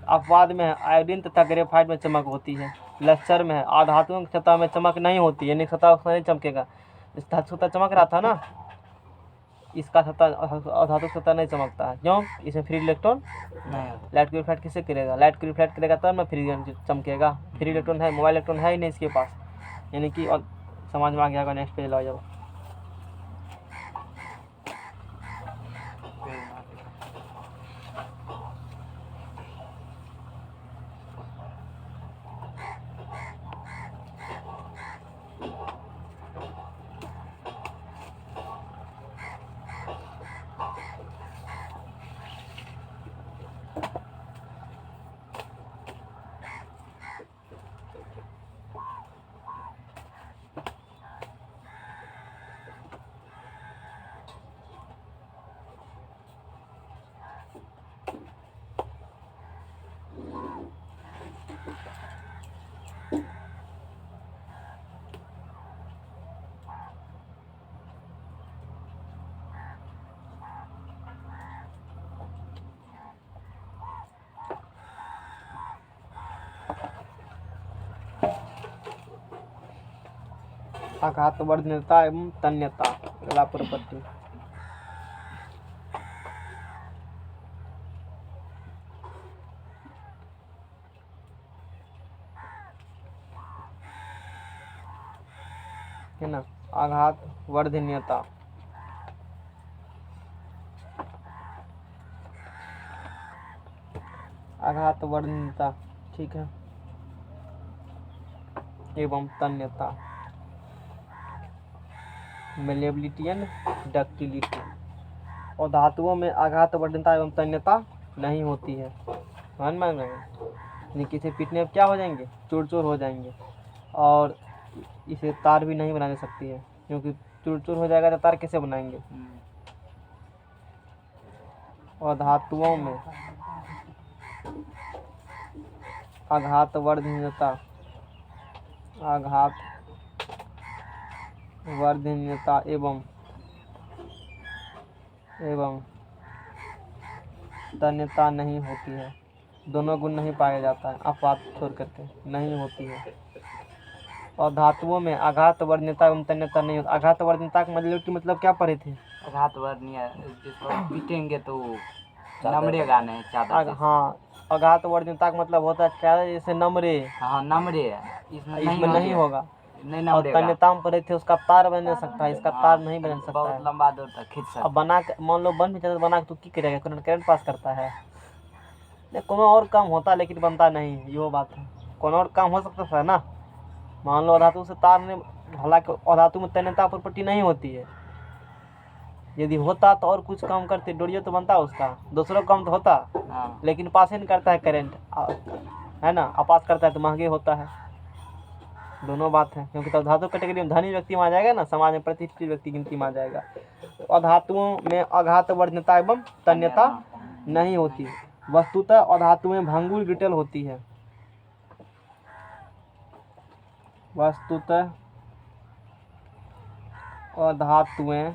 अपवाद में आयोडीन तथा ग्रेफाइट में चमक होती है। लक्षण में है अधातुओं की सतह में चमक नहीं होती, यानी सतह उसमें नहीं चमकेगा। इस धातु सतह चमक रहा था ना, इसका सतह अधातु सतह नहीं चमकता है। क्यों? इसमें फ्री इलेक्ट्रॉन नहीं। लाइट को रिफ्लेक्ट किससे करेगा? लाइट को रिफ्लेक्ट करेगा तब ना फ्री चमकेगा। फ्री इलेक्ट्रॉन है, मोबाइल इलेक्ट्रॉन है ही नहीं इसके पास, यानी कि समझ में आ गया। नेक्स्ट पेज लाओ जब। आघातवर्धनता एवं तन्यता, अगला प्रपत्ति। है ना? आघातवर्धनीयता, आघातवर्धनीयता, ठीक है, एवं तन्यता, मेलेबिलिटी एंड डक्टिलिटी। और धातुओं में आघातवर्धनता एवं तन्यता नहीं होती है। समझ में आ रहा है? यानी किसी पीटने में क्या हो जाएंगे? चूर चूर हो जाएंगे। और इसे तार भी नहीं बना सकती है, क्योंकि चूर चूर हो जाएगा तो तार कैसे बनाएंगे? और धातुओं में आघातवर्धनीयता, आघातवर्धनीयता एवं तन्यता नहीं होती है। दोनों गुण नहीं पाया जाता है, अपवाद छोड़ करके नहीं होती है। और धातुओं में आघातवर्धनीयता एवं तन्यता नहीं होती। आघातवर्धनीयता का मतलब क्या पढ़े थे? आघातवर्धनीय, जिसको पीटेंगे तो नमरेगा नहीं चादर से। हाँ, आघातवर्धनीयता का मतलब होता है क्या? जैसे नमरे। हाँ, नमरे, इसमें नहीं होगा। नहीं और नमरेगा। तन्यता में पढ़े थे उसका तार बन सकता है, इसका तार नहीं बन सकता बहुत है। लंबा दूर तक खींच सकता है। अब बना के मान लो बन भी जाता, बना के तो की करेगा? करंट पास करता है। नहीं, कोनो और काम होता लेकिन बनता नहीं, यो बात है। कोनो और काम हो सकता था ना। मान लो अधातु से तार ने, हालांकि अधातु में तन्यता प्रॉपर्टी नहीं होती है। यदि होता तो और कुछ काम करते, डोरियो तो बनता उसका, दूसरा काम तो होता। हाँ। लेकिन पास ही नहीं करता है करंट, है ना? पास करता है तो महंगे होता है। दोनों बात है, क्योंकि तब धातु कैटेगरी में धनी व्यक्ति में आ जाएगा ना, समाज में प्रतिष्ठित व्यक्ति गिनती में आ जाएगा। अधातुओं में आघातवर्धनता एवं तन्यता नहीं होती। वस्तुतः अधातुएं भंगुर ब्रिटल होती है। वस्तुतः अधातुएं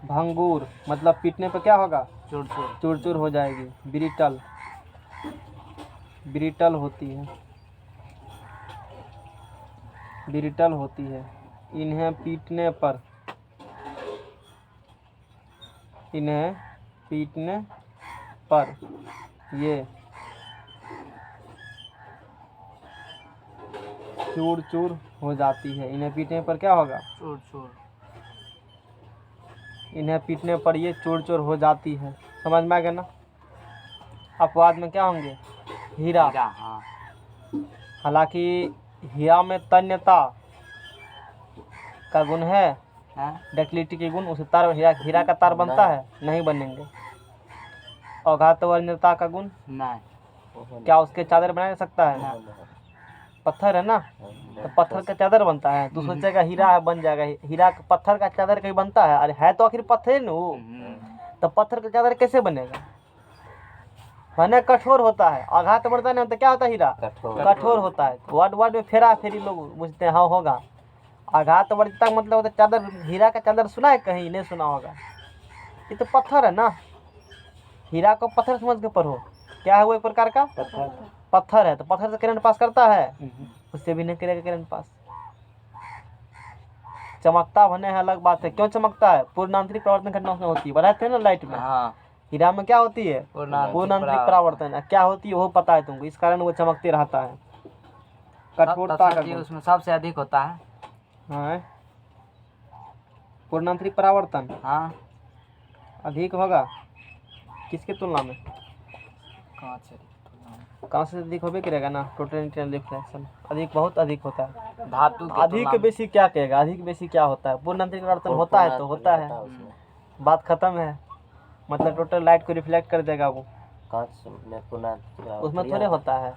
भंगुर मतलब पीटने पर क्या होगा? चूर चूर हो जाएगी। ब्रिटल होती है, ब्रिटल होती है। इन्हें पीटने पर ये चूर चूर हो जाती है। इन्हें पीटने पर क्या होगा? इन्हें पीटने पर ये चूर चूर हो जाती है। समझ में आ गया ना? अपवाद में क्या होंगे? हीरा। हाँ। हालांकि हीरा में तन्यता का गुण है, डक्टिलिटी के गुण, उसे तार हीरा का तार बनता है? नहीं बनेंगे। अघात वरीयता का गुण नहीं। क्या उसके चादर बना सकता है? पत्थर है ना, तो पत्थर का चादर बनता है। तू सोचेगा हीरा है बन जाएगा, हीरा का पत्थर का चादर कहीं बनता है? अरे है तो आखिर पत्थर ही ना वो, तो पत्थर का चादर कैसे बनेगा? बने कठोर होता है। आघात बढ़ता नहीं तो क्या होता है? हीरा कठोर होता है। वर्ड वर्ड में फेरा फेरी लोग बुझते हैं, हाँ होगा। आघात वर्जता मतलब होता है चादर। हीरा का चादर सुना है कहीं? नहीं सुना होगा। ये तो पत्थर है ना, हीरा को पत्थर समझ के पढ़ो। क्या है वो? एक प्रकार का पत्थर है। तो पत्थर से करंट पास करता है? उससे भी नहीं करेगा करंट पास। चमकता बने है अलग बात है। क्यों चमकता है? पूर्ण आंतरिक परावर्तन घटना उसमें होती है। बताते हैं ना लाइट में। हाँ, हीरा में क्या होती है? पूर्ण पूर्ण आंतरिक परावर्तन। क्या होती है वो पता है तुमको, इस कारण वो चमकते रहता है। कठोरता का गुण। उसमें सबसे अधिक होता है। हाँ, पूर्ण आंतरिक परावर्तन हाँ, अधिक होगा किसके तुलना में? कांच से कहाँ से अधिक होबे करेगा ना। टोटल इंटरनल रिफ्लेक्शन अधिक, बहुत अधिक होता है। धातु के अधिक तुलना बेसी क्या कहेगा? अधिक बेसी क्या होता है? पूर्ण आंतरिक परावर्तन होता है तो होता है, बात खत्म है। मतलब टोटल लाइट को रिफ्लेक्ट कर देगा वो। कांच में पुनः उसमें थोड़े होता है।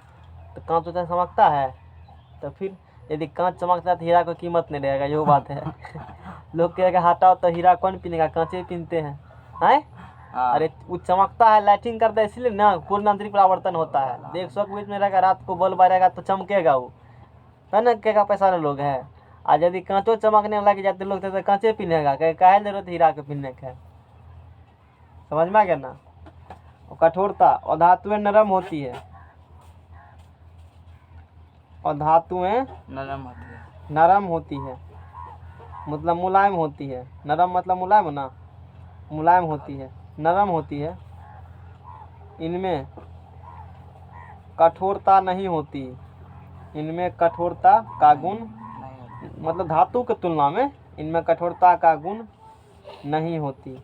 तो कांच होता है, चमकता है। तो फिर यदि कांच चमकता है तो हीरा को कीमत नहीं रहेगा, यो बात है। लोग कहेगा हटाओ तो हीरा कौन पीनेगा, कांचे पीनते हैं। हैं? हाँ। अरे वो चमकता है, लाइटिंग करता है, इसलिए ना पूर्ण आंतरिक परावर्तन होता है। देख सौ के बीच में रहेगा, रात को बल्ब आएगा तो चमकेगा वो, है ना। कहेगा पैसा वाले लोग हैं। आज यदि कांचो चमकने लग जाते लोग तो कांचे पीनेगा, कहे काहे जरूरत हीरा के पीने का? समझ में आ गया ना। कठोरता, और धातुएं नरम होती है, और धातुएं नरम होती है। नरम होती है मतलब मुलायम होती है। नरम मतलब मुलायम हो ना, मुलायम होती है, नरम होती है। इनमें कठोरता नहीं होती। इनमें कठोरता का गुण नहीं होती। मतलब धातु के तुलना में इनमें कठोरता का गुण नहीं होती।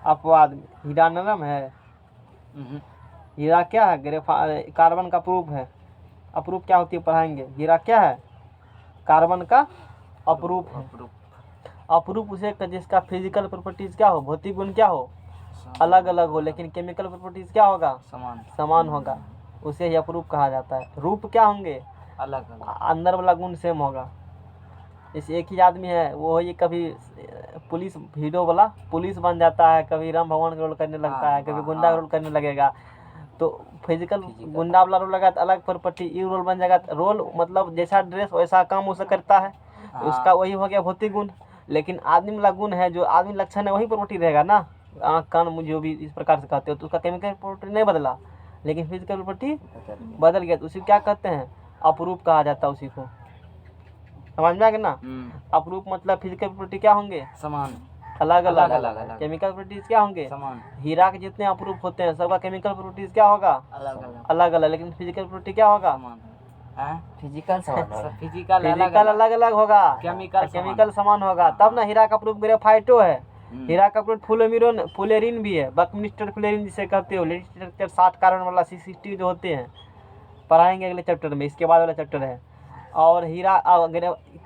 अपवाद में हीरा नरम है। हीरा क्या है? कार्बन का अपरूप है। अपरूप क्या होती है पढ़ाएंगे। हीरा क्या है? कार्बन का अपरूप है। अपरूप उसे जिसका फिजिकल प्रॉपर्टीज क्या हो, भौतिक गुण क्या हो, अलग अलग हो, लेकिन केमिकल प्रॉपर्टीज क्या होगा, समान होगा, उसे ही अपरूप कहा जाता है। रूप क्या होंगे, अलग अलग, अंदर वाला गुण सेम होगा। जैसे एक ही आदमी है, वो ये कभी पुलिस हीरो वाला पुलिस बन जाता है, कभी राम भगवान का रोल करने लगता है, कभी गुंडा का रोल करने लगेगा। तो फिजिकल गुंडा वाला रोल लगा तो अलग प्रॉपर्टी, ये रोल बन जाएगा। रोल मतलब जैसा ड्रेस वैसा काम उसे करता है, उसका वही हो गया भौतिक गुण। लेकिन आदमी वाला गुण है, जो आदमी लक्षण है वही प्रॉपर्टी रहेगा ना। आँख कान मुझे भी इस प्रकार से कहते हो, तो उसका केमिकल प्रॉपर्टी नहीं बदला, लेकिन फिजिकल प्रॉपर्टी बदल गया। तो उसी क्या कहते हैं, अपरूप कहा जाता है उसी को। समझ में आ गया ना। अपरूप मतलब फिजिकल प्रॉपर्टी क्या होंगे, समान, अलग अलग। अलग। केमिकल प्रॉपर्टीज क्या होंगे, समान। हीरा के जितने अपरूप होते हैं सबका केमिकल प्रॉपर्टीज क्या होगा, अलग अलग, अलग अलग। लेकिन फिजिकल प्रॉपर्टी क्या होगा, समान। फिजिकल समान होगा। फिजिकल अलग अलग होगा, केमिकल समान होगा। तब ना हीरा का प्रूफ ग्रेफाइटो है, हीरा का प्रूफ फुलेरिन भी है। बकमिस्टर फुलेरिन जिसे कहते हो। लिटरेचर 60 कार्बन वाला C60 जो होते हैं, पढ़ाएंगे अगले चैप्टर में, इसके बाद वाला चैप्टर है। और हीरा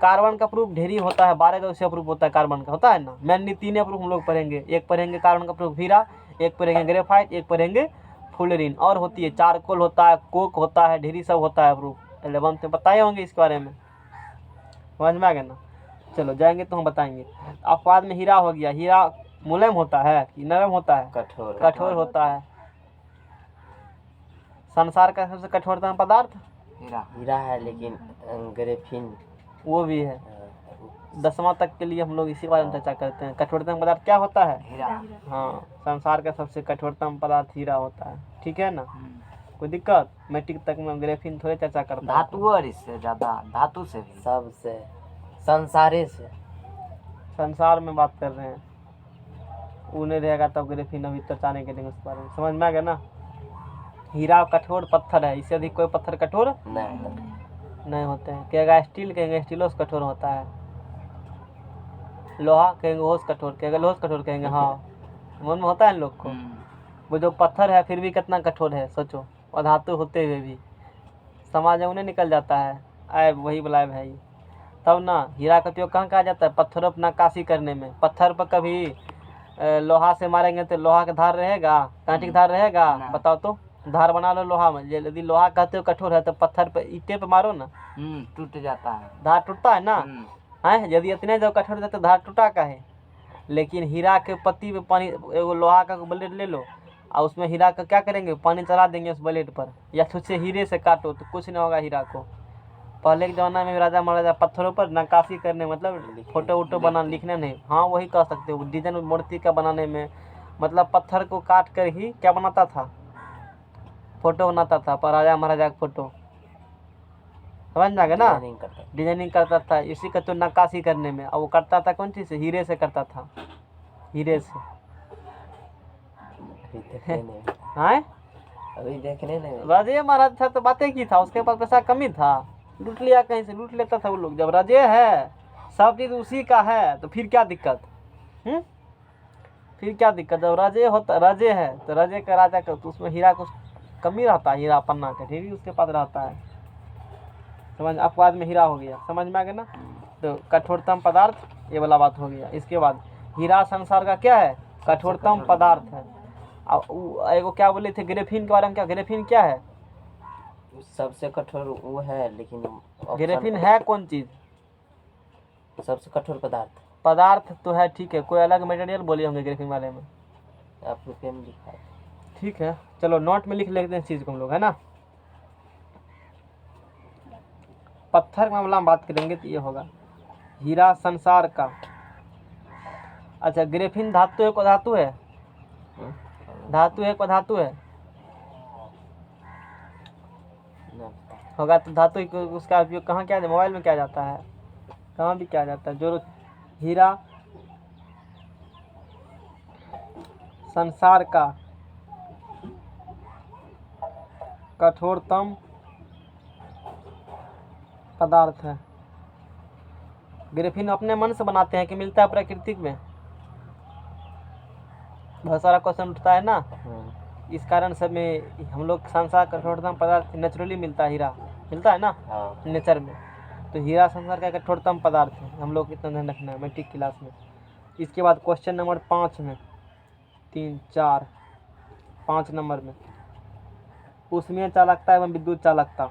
कार्बन का प्रूफ ढेरी होता है, 12 का उससे प्रूफ होता है कार्बन का, होता है ना। मेनली 3 प्रूफ हम लोग पढ़ेंगे। एक पढ़ेंगे कार्बन का प्रूफ हीरा, एक पढ़ेंगे ग्रेफाइट, एक पढ़ेंगे फुलेरिन। और होती है चारकोल होता है, कोक होता है, ढेरी सब होता है प्रूफ। 11th में बताए होंगे इसके बारे में, समझ में आ गया ना। चलो जाएंगे तो हम बताएंगे। अपवाद में हीरा हो गया। हीरा मुलायम होता है कि नरम होता है, कठोर होता है। संसार का सबसे कठोरतम पदार्थ हीरा है, लेकिन ग्रेफिन वो भी है। 10वां तक के लिए हम लोग इसी बारे में चर्चा करते हैं। कठोरतम पदार्थ क्या होता है, हीरा। हाँ, संसार का सबसे कठोरतम पदार्थ हीरा होता है। ठीक है ना, कोई दिक्कत। मैट्रिक तक में ग्रेफिन थोड़े चर्चा करता है। धातु और इससे ज्यादा, धातु से भी, सबसे संसारे से, संसार में बात कर रहे हैं। वो नहीं रहेगा तब ग्रेफिन अभी चर्चा नहीं करेंगे उस बारे में, समझ में आ गया ना। हीरा कठोर पत्थर है, इससे अधिक कोई पत्थर कठोर नहीं होते हैं। कहेगा स्टील, कहेंगे स्टीलो से कठोर होता है। लोहा कहेंगे वो से कठोर, कहेगा लोहा से कठोर, कहेंगे हाँ। मन में होता है इन लोग को। वो जो पत्थर है फिर भी कितना कठोर है सोचो, और धातु होते हुए भी समाज में उन्हें निकल जाता है, ऐब वही बुलाए भाई। तब ना हीरा का उपयोग कहाँ कहा जाता है, पत्थरों पर नक्काशी करने में। पत्थर पर कभी लोहा से मारेंगे तो लोहा का धार रहेगा, कांटे का धार रहेगा? ना। बताओ तो। धार बना लो लोहा में, यदि लोहा कहते हो कठोर है तो पत्थर पे ईंटे पे मारो ना, टूट जाता है। धार टूटता है ना। हम्म, है यदि इतने जो कठोर है तो धार टूटा का है। लेकिन हीरा के पत्ती पे पानी, एगो लोहा का ब्लेड ले लो और उसमें हीरा का क्या करेंगे, पानी चला देंगे उस ब्लेड पर, या खुद से हीरे से काटो तो कुछ नहीं होगा हीरा को। पहले के ज़माना में राजा महाराजा पत्थरों पर नक्काशी करने, मतलब फोटो वोटो बना, लिखने नहीं, हाँ वही कह सकते हो, डिजाइन मूर्ति का बनाने में, मतलब पत्थर को काट कर ही क्या बनाता था, फोटो बनाता था, पर राजा महाराजा का फोटो, समझ जाएगा ना, डिजाइनिंग करता है। डिजाइनिंग करता था। इसी का तो नक्काशी करने में, और वो करता था कौन चीज़ से, हीरे से करता था, हीरे से। अभी देखने नहीं मिलता। हाँ अभी देखने नहीं मिलता। राजे महाराज था तो बातें की था, उसके पास पैसा कमी था, लूट लिया कहीं से, लूट लेता था वो लोग। जब राजे है, सब चीज़ उसी का है, तो फिर क्या दिक्कत? फिर क्या दिक्कत? जब राजे होता, राजे है तो राजे का राजा का, तो उसमें हीरा कुछ कमी रहता है, हीरा पन्ना का ढेरी उसके पास रहता है, समझ, अपवाद में हीरा हो गया, समझ में आ गया ना। तो कठोरतम पदार्थ, ये वाला बात हो गया। इसके बाद हीरा संसार का क्या है, कठोरतम पदार्थ है। अब एगो क्या बोले थे ग्रेफीन के बारे में, क्या ग्रेफीन क्या है? सबसे कठोर वो है, लेकिन option- ग्रेफीन है कौन चीज़? सबसे कठोर पदार्थ पदार्थ तो है, ठीक है, कोई अलग मटेरियल बोले होंगे ग्रेफीन वाले में? आप रुपये में लिखा है। ठीक है, चलो नोट में लिख लेते हैं इस चीज़ को हम लोग, है ना। पत्थर का मामला में बात करेंगे तो ये होगा हीरा संसार का। अच्छा, ग्रेफीन धातु एक धातु है, धातु एक धातु है ना पता। होगा तो धातु उसका उपयोग कहाँ किया जाता है? मोबाइल में किया जाता है, कहाँ भी किया जाता है। जो हीरा संसार का कठोरतम पदार्थ है। ग्रेफीन अपने मन से बनाते हैं कि मिलता है प्राकृतिक में? बहुत सारा क्वेश्चन उठता है ना, इस कारण सब में हम लोग संसार कठोरतम पदार्थ नेचुरली मिलता है, हीरा मिलता है ना हाँ, नेचर में। तो हीरा संसार का कठोरतम पदार्थ है, हम लोग इतना ध्यान रखना है मैट्रिक क्लास में। इसके बाद क्वेश्चन नंबर 5 में, 3, 4, 5 नंबर में, उसमें चालकता एवं विद्युत चालकता।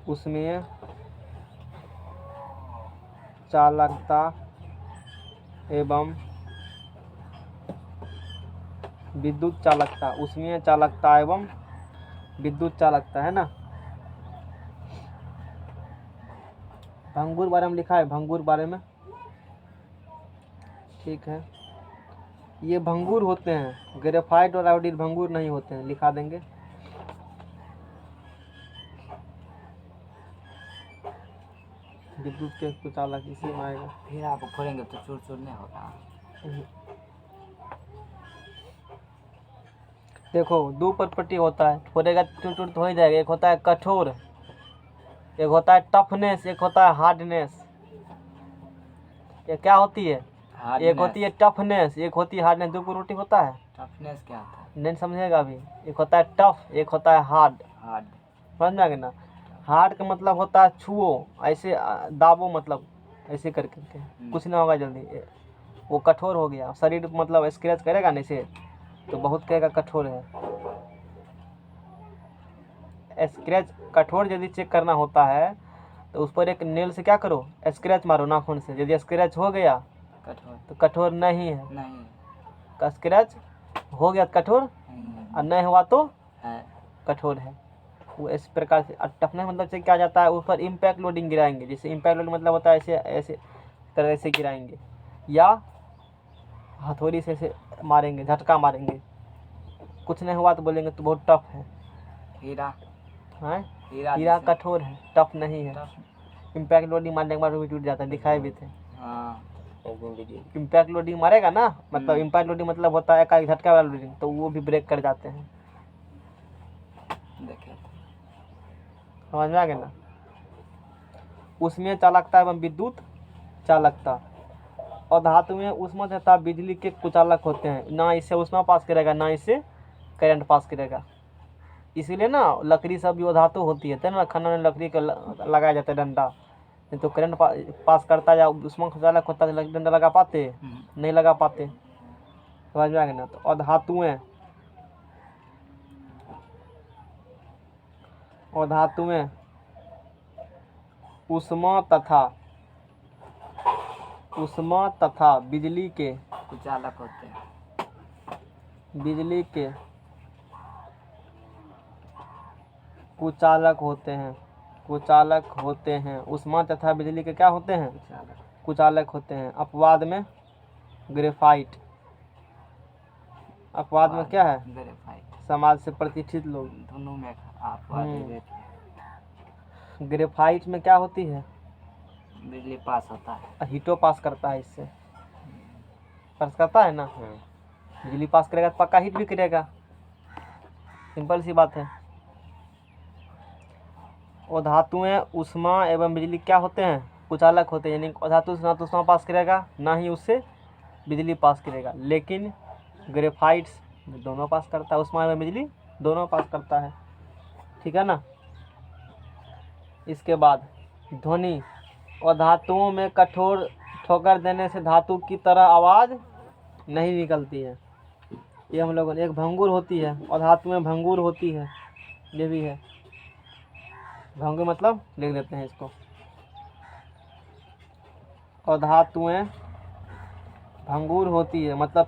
उसमें चालकता एवं विद्युत चालकता, उसमें चालकता एवं विद्युत चालकता, है ना। भंगुर बारे में लिखा है, भंगुर बारे में, ठीक है। ये भंगुर होते हैं, ग्रेफाइट और आयोडीन भंगुर नहीं होते हैं, लिखा देंगे। विद्युत के कुछ अलग इसी में आएगा। हीरा को फोड़ेंगे तो चूर चूर नहीं होगा। देखो, दो प्रॉपर्टी होता है, फोड़ेगा टूट टूट तो हो ही जाएगा। एक होता है कठोर, एक होता है टफनेस, एक होता है हार्डनेस। ये क्या होती है? एक होती है टफनेस, एक होती है हार्डनेस। दो प्रॉपर्टी होता है, टफनेस क्या होता है? नहीं समझेगा अभी। एक होता है टफ, एक होता है हार्ड, हार्ड। समझ में आ गया ना। हार्ड का मतलब होता है छुओ, ऐसे दाबो, मतलब ऐसे करके कुछ ना होगा जल्दी। वो कठोर हो गया, शरीर मतलब स्क्रैच करेगा ना इसे तो बहुत कहेगा कठोर है। स्क्रैच कठोर यदि चेक करना होता है तो उस पर एक नेल से क्या करो, स्क्रैच मारो नाखून से। यदि स्क्रैच हो गया कठोर तो कठोर नहीं है, नहीं, स्क्रैच हो गया तो कठोर, नहीं और नहीं हुआ तो है। कठोर है। वो इस प्रकार से टफनेस मतलब से क्या जाता है, उस पर इम्पैक्ट लोडिंग गिराएंगे। जैसे इम्पैक्ट लोडिंग मतलब होता है ऐसे ऐसे तरह से गिराएंगे, या हथौड़ी से ऐसे मारेंगे, झटका मारेंगे, कुछ नहीं हुआ तो बोलेंगे तो बहुत टफ है। हीरा, हाँ, हीरा हीरा जैसे- कठोर है, टफ नहीं है। टफ- इम्पैक्ट लोडिंग मारने के बाद वो भी टूट जाता है, दिखाए भी थे। हाँ, एक दिन वीडियो इम्पैक्ट लोडिंग मारेगा ना, मतलब इम्पैक्ट लोडिंग मतलब होता है एक झटका वाला लोडिंग, तो वो भी ब्रेक कर जाते हैं, देखे थे। समझ में आ गया ना। उसमें चालकता एवं विद्युत चालकता। और धातु में ऊष्मा तथा बिजली के कुचालक होते हैं, ना इससे ऊष्मा पास करेगा ना इससे करंट पास करेगा। इसीलिए ना लकड़ी सब जो धातु होती है ना, खाना में लकड़ी का लगाया जाता है डंडा, नहीं तो करंट पास करता है या उष्मा चालक होता है, डंडा लगा पाते, नहीं लगा पाते। समझ में आ गया ना। तो अधातुएं उष्मा तथा बिजली के कुचालक होते हैं। कुचालक होते हैं। उष्मा तथा बिजली के क्या होते हैं? कुचालक होते हैं। अपवाद में ग्रेफाइट। अपवाद में क्या है? ग्रेफाइट। समाज से प्रतिष्ठित लोग। दोनों में आप देते हैं। ग्रेफाइट में क्या होती है? बिजली पास होता है। हीटो पास करता है, इससे पास करता है ना। बिजली पास करेगा तो पक्का हीट भी करेगा, सिंपल सी बात है। और धातुएं उष्मा एवं बिजली क्या होते हैं? कुचालक होते हैं। यानी धातु ना तो उष्मा पास करेगा ना ही उससे बिजली पास करेगा। लेकिन ग्रेफाइट्स दोनों पास करता है, उष्मा एवं बिजली दोनों पास करता है। ठीक है ना। इसके बाद ध्वनि और धातुओं में कठोर ठोकर देने से धातु की तरह आवाज़ नहीं निकलती है। ये हम लोगों ने एक भंगुर होती है और धातु में भंगुर होती है, ये भी है। भंगुर मतलब लिख देते हैं इसको। और धातुएं भंगुर होती है, मतलब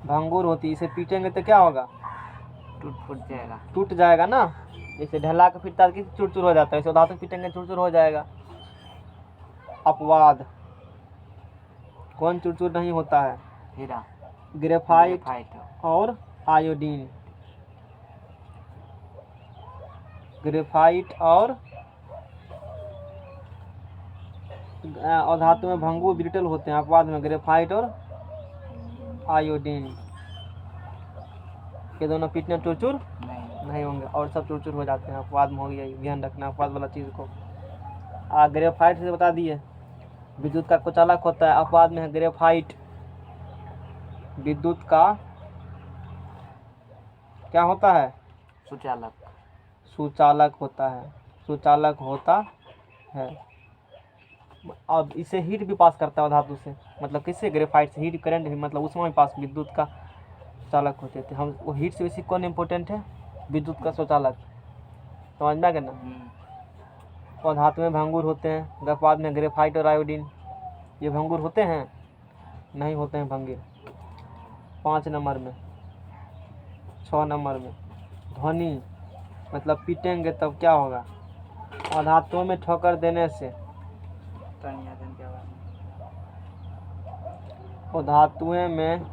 भंगुर होती है। इसे पीटेंगे तो क्या होगा? टूट जाएगा ना। जैसे ढला के पीटता है चूर हो जाता है, इसे धातु पीटेंगे चूर हो जाएगा। अपवाद कौन चूर नहीं होता है? हीरा, ग्रेफाइट और आयोडीन। और धातु में भंगुर ब्रिटल होते हैं। अपवाद में ग्रेफाइट और आयोडीन, ये दोनों पीटने चूर नहीं होंगे और सब चूर हो जाते हैं। अपवाद में हो गया, ध्यान रखना अपवाद वाला चीज़ को। ग्रेफाइट से बता दिए विद्युत का कुचालक होता है। अपवाद में है ग्रेफाइट विद्युत का क्या होता है? सुचालक होता है। अब इसे हीट भी पास करता है धातु से, मतलब किससे? ग्रेफाइट से हीट करंट भी, मतलब उसमें भी पास विद्युत का चालक होते थे हम। वो हीट से बेसी कौन इम्पोर्टेंट है? विद्युत का सुचालक। समझ में आ गया ना। और धातु में भंगुर होते हैं। अपवाद में ग्रेफाइट और आयोडीन, ये भंगुर होते हैं? नहीं होते हैं भंगुर। 5 नंबर में 6 नंबर में ध्वनि, मतलब पीटेंगे तब क्या होगा? और धातुओं में ठोकर देने से, और धातुएं में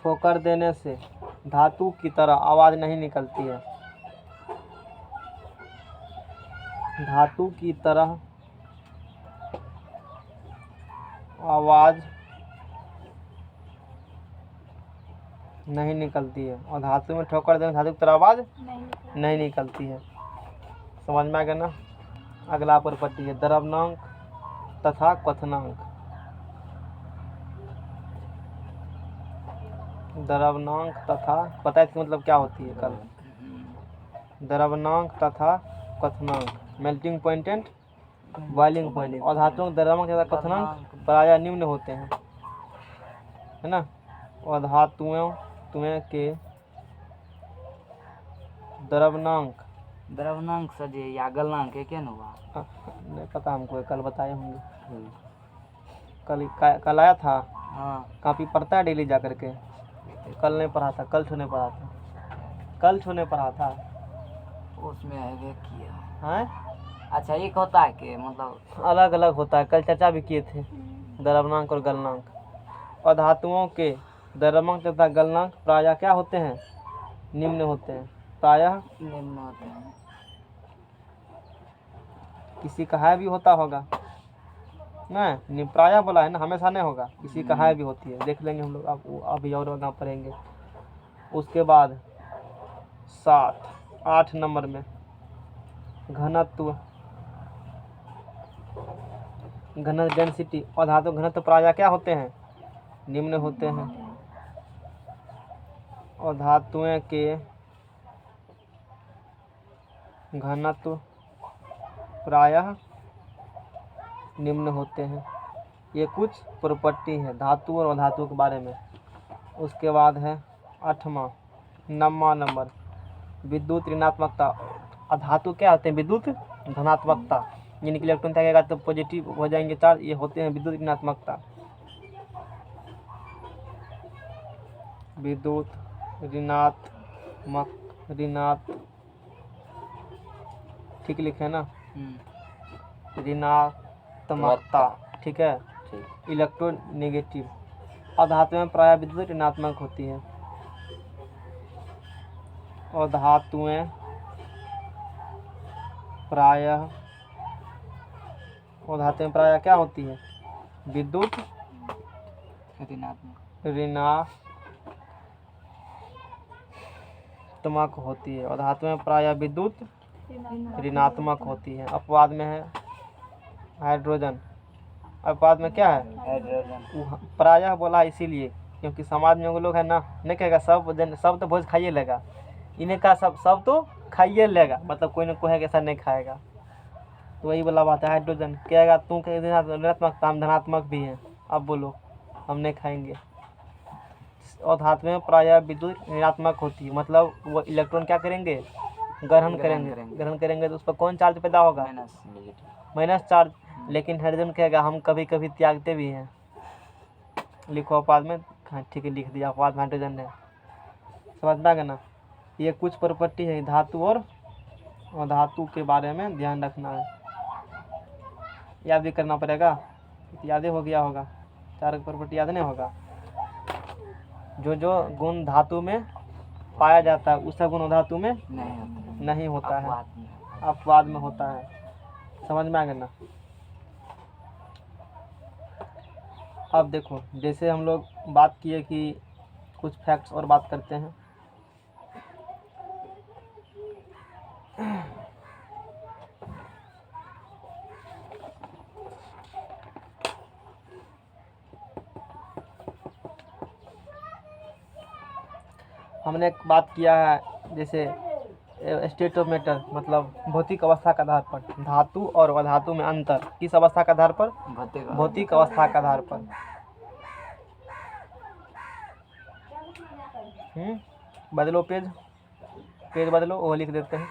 ठोकर देने से धातु की तरह आवाज़ नहीं निकलती है। धातु की तरह आवाज़ नहीं निकलती है। और धातु में ठोकर देने धातु की तरह आवाज़ नहीं निकलती है। समझ में आ गया ना। अगला पर पट्टी है द्रव्यनांक तथा क्वथनांक। द्रव्यनांक तथा, पता है इसका मतलब क्या होती है कल? द्रव्यनांक तथा क्वथनांक, melting point and boiling point. और धातुओं के द्रव्यनांक तथा क्वथनांक प्रायः निम्न होते हैं, है ना। और धातुओं के द्रव्यनांक सजे या गलनांक क्या हुआ? नहीं पता हमको, कल बताए होंगे। कल आया था। हाँ, कापी पढ़ता है डेली जा करके? कल नहीं पढ़ा था, कल छूने पढ़ा था। उसमें है किया हैं? अच्छा, एक होता है कि मतलब अलग अलग होता है, कल चर्चा भी किए थे द्रव्यनांक और गलनांक। और धातुओं के द्रव्यनांक तथा गलनांक प्रायः क्या होते हैं? निम्न होते हैं। प्रायः निम्न होते हैं। किसी का है भी होता होगा नहीं, प्रायः बोला है ना, हमेशा नहीं होगा। किसी का है भी होती है, देख लेंगे हम लोग। अब अभी और वहाँ पढ़ेंगे। उसके बाद 8 नंबर में घनत्व डेंसिटी। और धातु घनत्व प्रायः क्या होते हैं? निम्न होते हैं। और धातुएं के घनत्व प्रायः निम्न होते हैं। ये कुछ प्रॉपर्टी है धातु और अधातु के बारे में। उसके बाद है 8वां 9वां नंबर विद्युत ऋणात्मकता। अधातु क्या होते हैं? विद्युत धनात्मकता, यानी कि इलेक्ट्रॉन त्यागेगा तो पॉजिटिव हो जाएंगे चार्ज, ये होते हैं विद्युत ऋणात्मकता। विद्युत ठीक लिखे ना, ऋणात्मकता, ठीक है। ठीक। Electron negative. अधातु में प्रायः विद्युत ऋणात्मक होती है। और धातुएं प्रायः क्या होती है? विद्युत ऋणात्मक होती है। और धातुएं प्रायः विद्युत ऋणात्मक होती है। अपवाद में है हाइड्रोजन। अपवाद में क्या है? हाइड्रोजन। प्रायः बोला इसीलिए क्योंकि समाज में वो लोग है ना, नहीं कहेगा सब तो भोज खाइए लेगा, इन्हें का सब तो खाइए लेगा, मतलब कोई ना कोई है कि ऐसा नहीं खाएगा। तो वही बोला बात है। हाइड्रोजन कहेगा तू ऋणात्मक, हम धनात्मक भी हैं, अब बोलो हम नहीं खाएंगे। और धातु में प्रायः विद्युत ऋणात्मक होती है, मतलब वो इलेक्ट्रॉन क्या करेंगे? ग्रहण करेंगे तो उस पर कौन चार्ज पैदा होगा? Minus charge. लेकिन हाइड्रोजन कहेगा हम कभी कभी त्यागते भी हैं। लिखो अपवाद में, हाँ ठीक है लिख दिया, अपवाद में हाइड्रोजन है। समझ में आ गया ना? ये कुछ प्रॉपर्टी है धातु और अधातु के बारे में ध्यान रखना है, याद भी करना पड़ेगा। याद हो गया होगा, 4 प्रॉपर्टी याद नहीं होगा। जो गुण धातु में पाया जाता है उसका गुण धातु में नहीं होता है, अपवाद में होता है। समझ में आ गया ना? अब देखो, जैसे हम लोग बात किए कि कुछ फैक्ट्स और बात करते हैं। हमने एक बात किया है जैसे स्टेट ऑफ मैटर, मतलब भौतिक अवस्था के आधार पर धातु और अधातु में अंतर। किस अवस्था के आधार पर? भौतिक अवस्था के आधार पर। बदलो पेज बदलो, वो लिख देते हैं।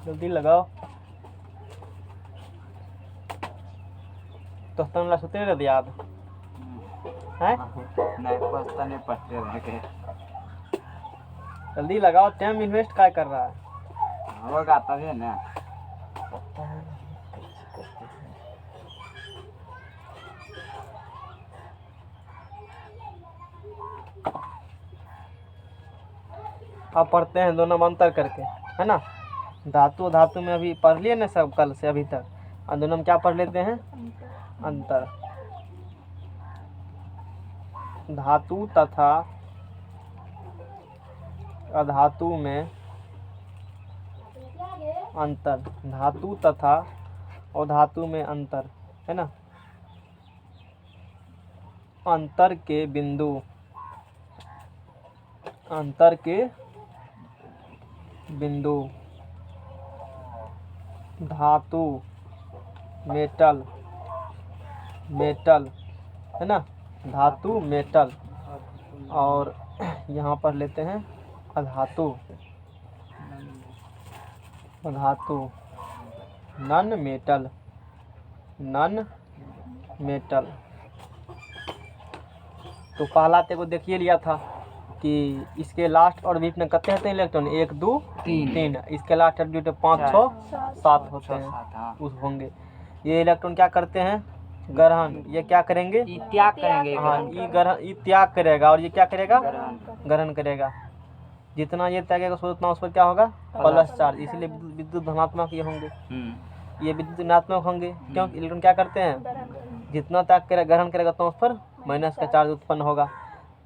जल्दी लगाओ तो तनला सुते रह याद है? नहीं पता नहीं पढ़ते रह गए। जल्दी लगाओ, टाइम इन्वेस्ट क्या कर रहा है? होगा तभी ना। अब पढ़ते हैं दोनों में अंतर करके, है ना। धातु धातु में अभी पढ़ लिए ना सब कल से अभी तक, और दोनों में क्या पढ़ लेते हैं? अंतर। धातु तथा अधातु में अंतर। धातु तथा अधातु में अंतर, है ना। अंतर के बिंदु धातु मेटल, है ना, धातु मेटल। और यहाँ पर लेते हैं अधातु नॉन मेटल। तो पहला को देखिए लिया था कि इसके लास्ट और बीच में कितने होते हैं इलेक्ट्रॉन? 1 2 3। इसके लास्ट और बीच में 5 6 7 होते हैं, उस होंगे। ये इलेक्ट्रॉन क्या करते हैं? ग्रहण। ये क्या करेंगे? त्याग करेंगे। हाँ, ये त्याग करेगा और ये क्या करेगा? ग्रहण करेगा। जितना ये त्यागेगा उतना उस पर क्या होगा? प्लस चार्ज, इसलिए विद्युत धनात्मक ये होंगे। ये विद्युत ऋणात्मक होंगे, क्यों? इलेक्ट्रॉन क्या करते हैं, जितना त्याग ग्रहण करेगा तो उस पर माइनस का चार्ज उत्पन्न होगा।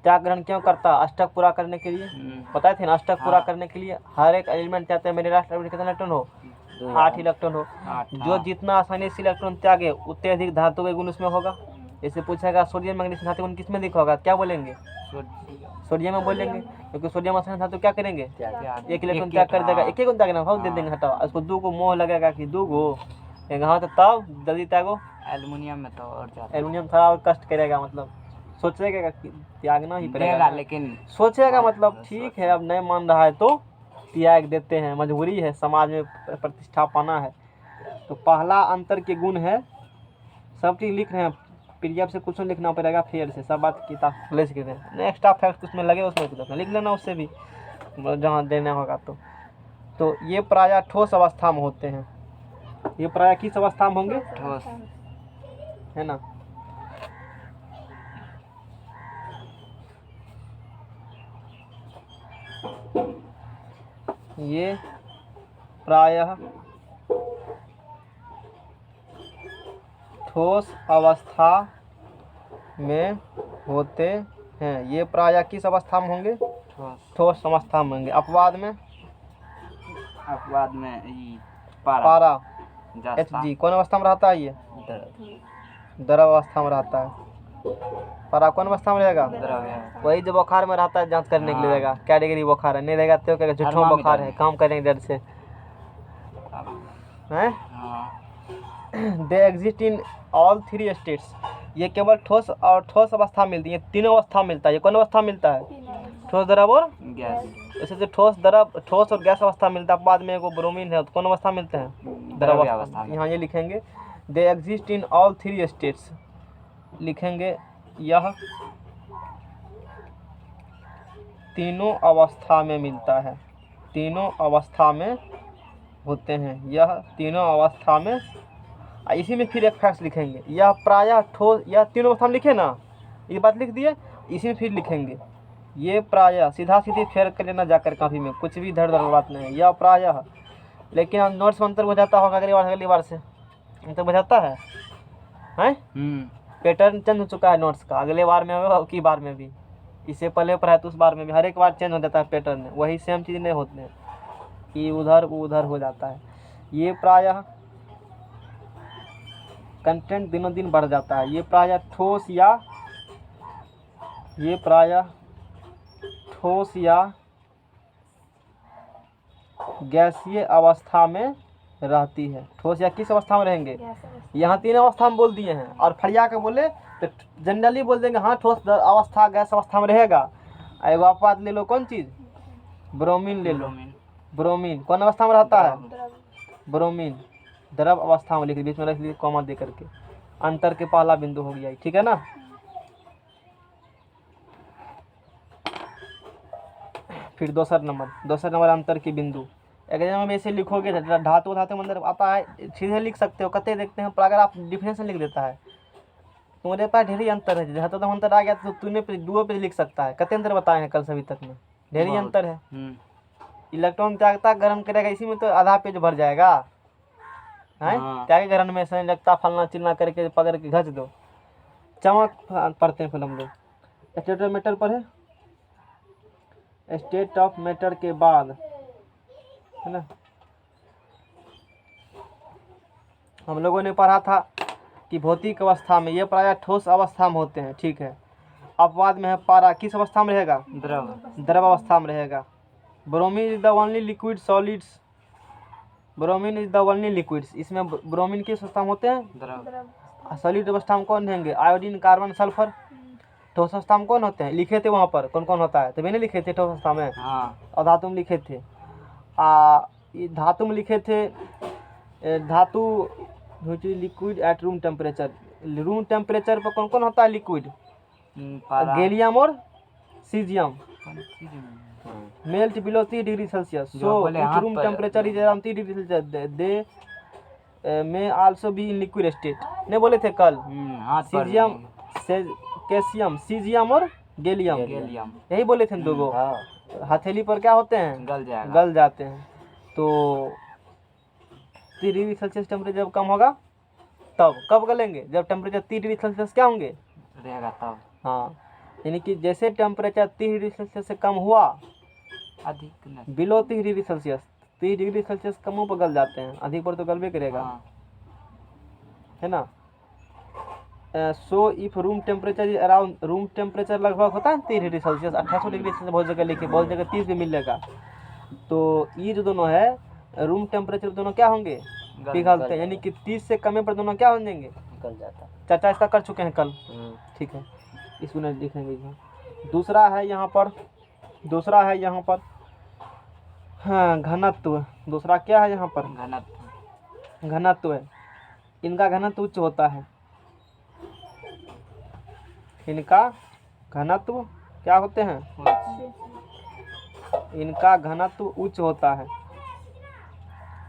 त्याग ग्रहण क्यों करता है, अष्टक पूरा करने के लिए, पता थे ना, अष्टक पूरा करने के लिए हर एक एलिमेंट चाहते हैं मेरे राष्ट्र कितना इलेक्ट्रॉन हो, 8 इलेक्ट्रॉन हो। जो जितना आसानी से इलेक्ट्रॉन त्यागे उतने अधिक धातु के गुण उसमें होगा। जैसे पूछेगा सोडियम मैग्नीशियम धातु गुण किस में अधिक होगा, क्या बोलेंगे, सोडियम में बोलेंगे, क्योंकि सोडियम आसानी धातु क्या करेंगे, एक इलेक्ट्रॉन त्याग कर देगा, एक एक त्याग ना दे देंगे, हटाओ उसको 2 को मोह लगेगा कि 2 को हाँ, तो तब जल्दी त्यागो। एल्युमिनियम में तो और ज्यादा, एल्युमिनियम थोड़ा और कष्ट करेगा, मतलब सोचेगा कि त्यागना ही पड़ेगा, देगा, लेकिन सोचेगा मतलब ठीक है अब नहीं मान रहा है तो त्याग देते हैं, मजबूरी है, समाज में प्रतिष्ठा पाना है। तो पहला अंतर के गुण है, सब चीज़ लिख रहे हैं, पीडीएफ से कुछ लिखना पड़ेगा, फिर से सब बात किताब ले सकते हैं, एक्स्ट्रा फैक्ट उसमें लगे उसमें लिख लेना, उससे भी जहाँ देना होगा। तो ये प्रायः ठोस अवस्था में होते हैं, ये प्रायः किस अवस्था में होंगे, ठोस, है ना। ये प्रायः ठोस अवस्था में होते हैं, ये प्रायः किस अवस्था में होंगे, ठोस अवस्था में होंगे। अपवाद में, अपवाद में ये पारा, पारा जास्ता, Hg कौन अवस्था में रहता है, ये द्रव अवस्था में रहता है। पारा कौन अवस्था में रहेगा, द्रव्य, वही जो बुखार में रहता है, जांच करने के लिए रहेगा क्या डिग्री बुखार है, नहीं रहेगा तो क्या झूठों बुखार है, काम करेंगे डर से, हैं। They exist in all 3 states, ये केवल ठोस और ठोस अवस्था मिलती है, तीनों अवस्था मिलता है। ये कौन अवस्था मिलता है, ठोस, द्रव और गैस, जैसे जो ठोस, द्रव, ठोस और गैस अवस्था मिलता है, बाद में एगो ब्रोमीन है, तो कौन अवस्था मिलते हैं, द्रव अवस्था। यहाँ ये लिखेंगे they exist in all 3 states, लिखेंगे यह तीनों अवस्था में मिलता है, तीनों अवस्था में होते हैं, यह तीनों अवस्था में। इसी में फिर एक फैक्ट लिखेंगे, यह प्रायः ठोस, यह तीनों अवस्था में लिखे ना, ये बात लिख दिए, इसी में फिर लिखेंगे ये प्रायः, सीधा सीधी फेर कर लेना जाकर काफ़ी में, कुछ भी धड़ धड़ बात नहीं है, यह प्रायः। लेकिन हम नोट्स में अंतर बुझाता होगा अगली बार से, अंतर बुझाता है, पैटर्न चेंज हो चुका है नोट्स का, अगले बार में होगा की बार में भी, इससे पहले पढ़ाया तो उस बार में भी, हर एक बार चेंज हो जाता है पैटर्न, वही सेम चीज़ नहीं होते हैं कि उधर उधर हो जाता है। ये प्रायः कंटेंट दिनों दिन बढ़ जाता है, ये प्रायः ठोस या, ये प्रायः ठोस या गैसीय अवस्था में रहती है। ठोस या किस अवस्था में रहेंगे, यहाँ 3 अवस्था में बोल दिए हैं, और फरिया के बोले तो जनरली बोल देंगे हाँ ठोस अवस्था गैस अवस्था में रहेगा। एगो अपवाद ले लो, कौन चीज़, ब्रोमीन ले लो, ब्रोमीन कौन अवस्था में रहता है, ब्रोमीन द्रव अवस्था में, लिख बीच में रख लीजिए कॉमा दे करके, अंतर के पहला बिंदु हो गया, ठीक है ना। फिर दूसरा नंबर अंतर के बिंदु, एग्जाम में ऐसे लिखोगे, धातु अंदर आता है, सीधे लिख सकते हो, कते देखते हैं, पर अगर आप डिफरेंस लिख देता है तुम्हारे पास ढेरी अंतर है, धातु अंतर आ गया तो तूने 2 पेज लिख सकता है, कते अंतर बताए हैं कल सभी तक में, ढेरी अंतर है। इलेक्ट्रॉन त्यागता ग्रहण करेगा, इसी में तो आधा पेज भर जाएगा, है त्यागे ग्रहण में संयोजकता फलना चिलना करके पकड़ के घच दो। चमक पढ़ते हैं फिर हम लोग, स्टेट ऑफ मैटर पर है, स्टेट ऑफ मैटर के बाद है ना, हम लोगों ने पढ़ा था कि भौतिक अवस्था में ये प्रायः ठोस अवस्था में होते हैं, ठीक है। अपवाद में है पारा, किस अवस्था में रहेगा, द्रव अवस्था में रहेगा। Bromine is the only liquid solids, bromine is the only liquids, इसमें ब्रोमीन किस अवस्था में होते हैं, द्रव। सॉलिड अवस्था में कौन रहेंगे, आयोडीन, कार्बन, सल्फर। ठोस अवस्था में कौन होते हैं, लिखे थे वहाँ पर कौन कौन होता है, तभी नहीं लिखे थे ठोस अवस्था में, और धातु में लिखे थे, धातु में लिखे थे, धातु liquid at room temperature, room temperature पर कौन कौन होता है लिक्विड, गैलियम और caesium, melt below 3 degree Celsius, so room temperature is around 3 degree Celsius, they may also be in liquid state, नहीं बोले थे कल, सीजियम कैल्शियम, सीजियम और गैलियम, यही बोले थे 2 हथेली पर क्या होते हैं, गल जाते हैं। तो 3 डिग्री सेल्सियस टेम्परेचर जब कम होगा तब कब गलेंगे, जब टेम्परेचर 30 डिग्री सेल्सियस क्या होंगे, रहेगा तब हाँ, यानी कि जैसे टेम्परेचर 30 डिग्री सेल्सियस से कम हुआ, अधिक नहीं। Below 30 degree Celsius, 30 degree Celsius कमों पर गल जाते हैं, अधिक पर तो गलबे करेगा, हाँ, है ना। So if room temperature is around, room temperature लगभग होता है 30 डिग्री सेल्सियस, 2800 डिग्री सेल्सियस बहुत जगह लिखे, बहुत जगह 30 भी मिलेगा। तो ये जो दोनों है रूम टेम्परेचर दोनों क्या होंगे, पिघलते हैं, यानी कि 30 से कम पर दोनों क्या हो जाएंगे, निकल जाता। चर्चा इसका कर चुके हैं कल, ठीक है, इसको नहीं लिखेंगे यहाँ। दूसरा है यहाँ पर, दूसरा है यहाँ पर, हाँ घनत्व, दूसरा क्या है यहाँ पर, घनत्व। घनत्व है, इनका घनत्व उच्च होता है, इनका घनत्व क्या होते हैं, इनका घनत्व उच्च होता है,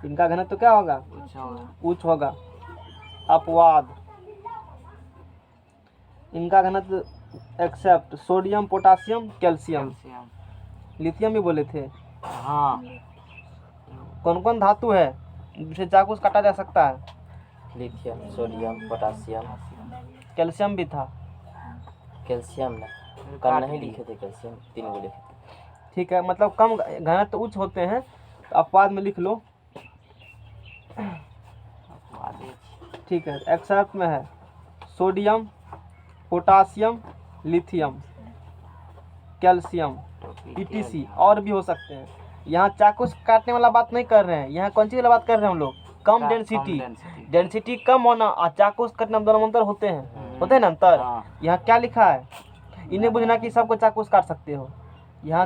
इनका घनत्व क्या होगा, उच्च होगा। अपवाद, इनका घनत्व except sodium, potassium, calcium, calcium. Lithium भी बोले थे। हाँ, कौन कौन धातु है जिसे चाकू से काटा जा सकता है, लिथियम, सोडियम, पोटासियम, कैल्शियम भी था, कैल्शियम नहीं, कल नहीं लिखे थे कैल्शियम, 3 गो लिखे थे। ठीक है, मतलब कम घनत्व उच्च होते हैं, तो अपवाद में लिख लो, ठीक है। एक्सेप्ट में है sodium, potassium, lithium, calcium, etc, और भी हो सकते हैं। यहाँ चाकू से काटने वाला बात नहीं कर रहे हैं, यहाँ कौन सी वाला बात कर रहे हैं हम लोग, कम डेंसिटी, डेंसिटी कम होना और चाकू से काटना दोनों में अंतर होते हैं, होते हैं ना अंतर। यहाँ क्या लिखा है, इन्हें बुझना कि सबको चाकू से काट सकते हो, यहाँ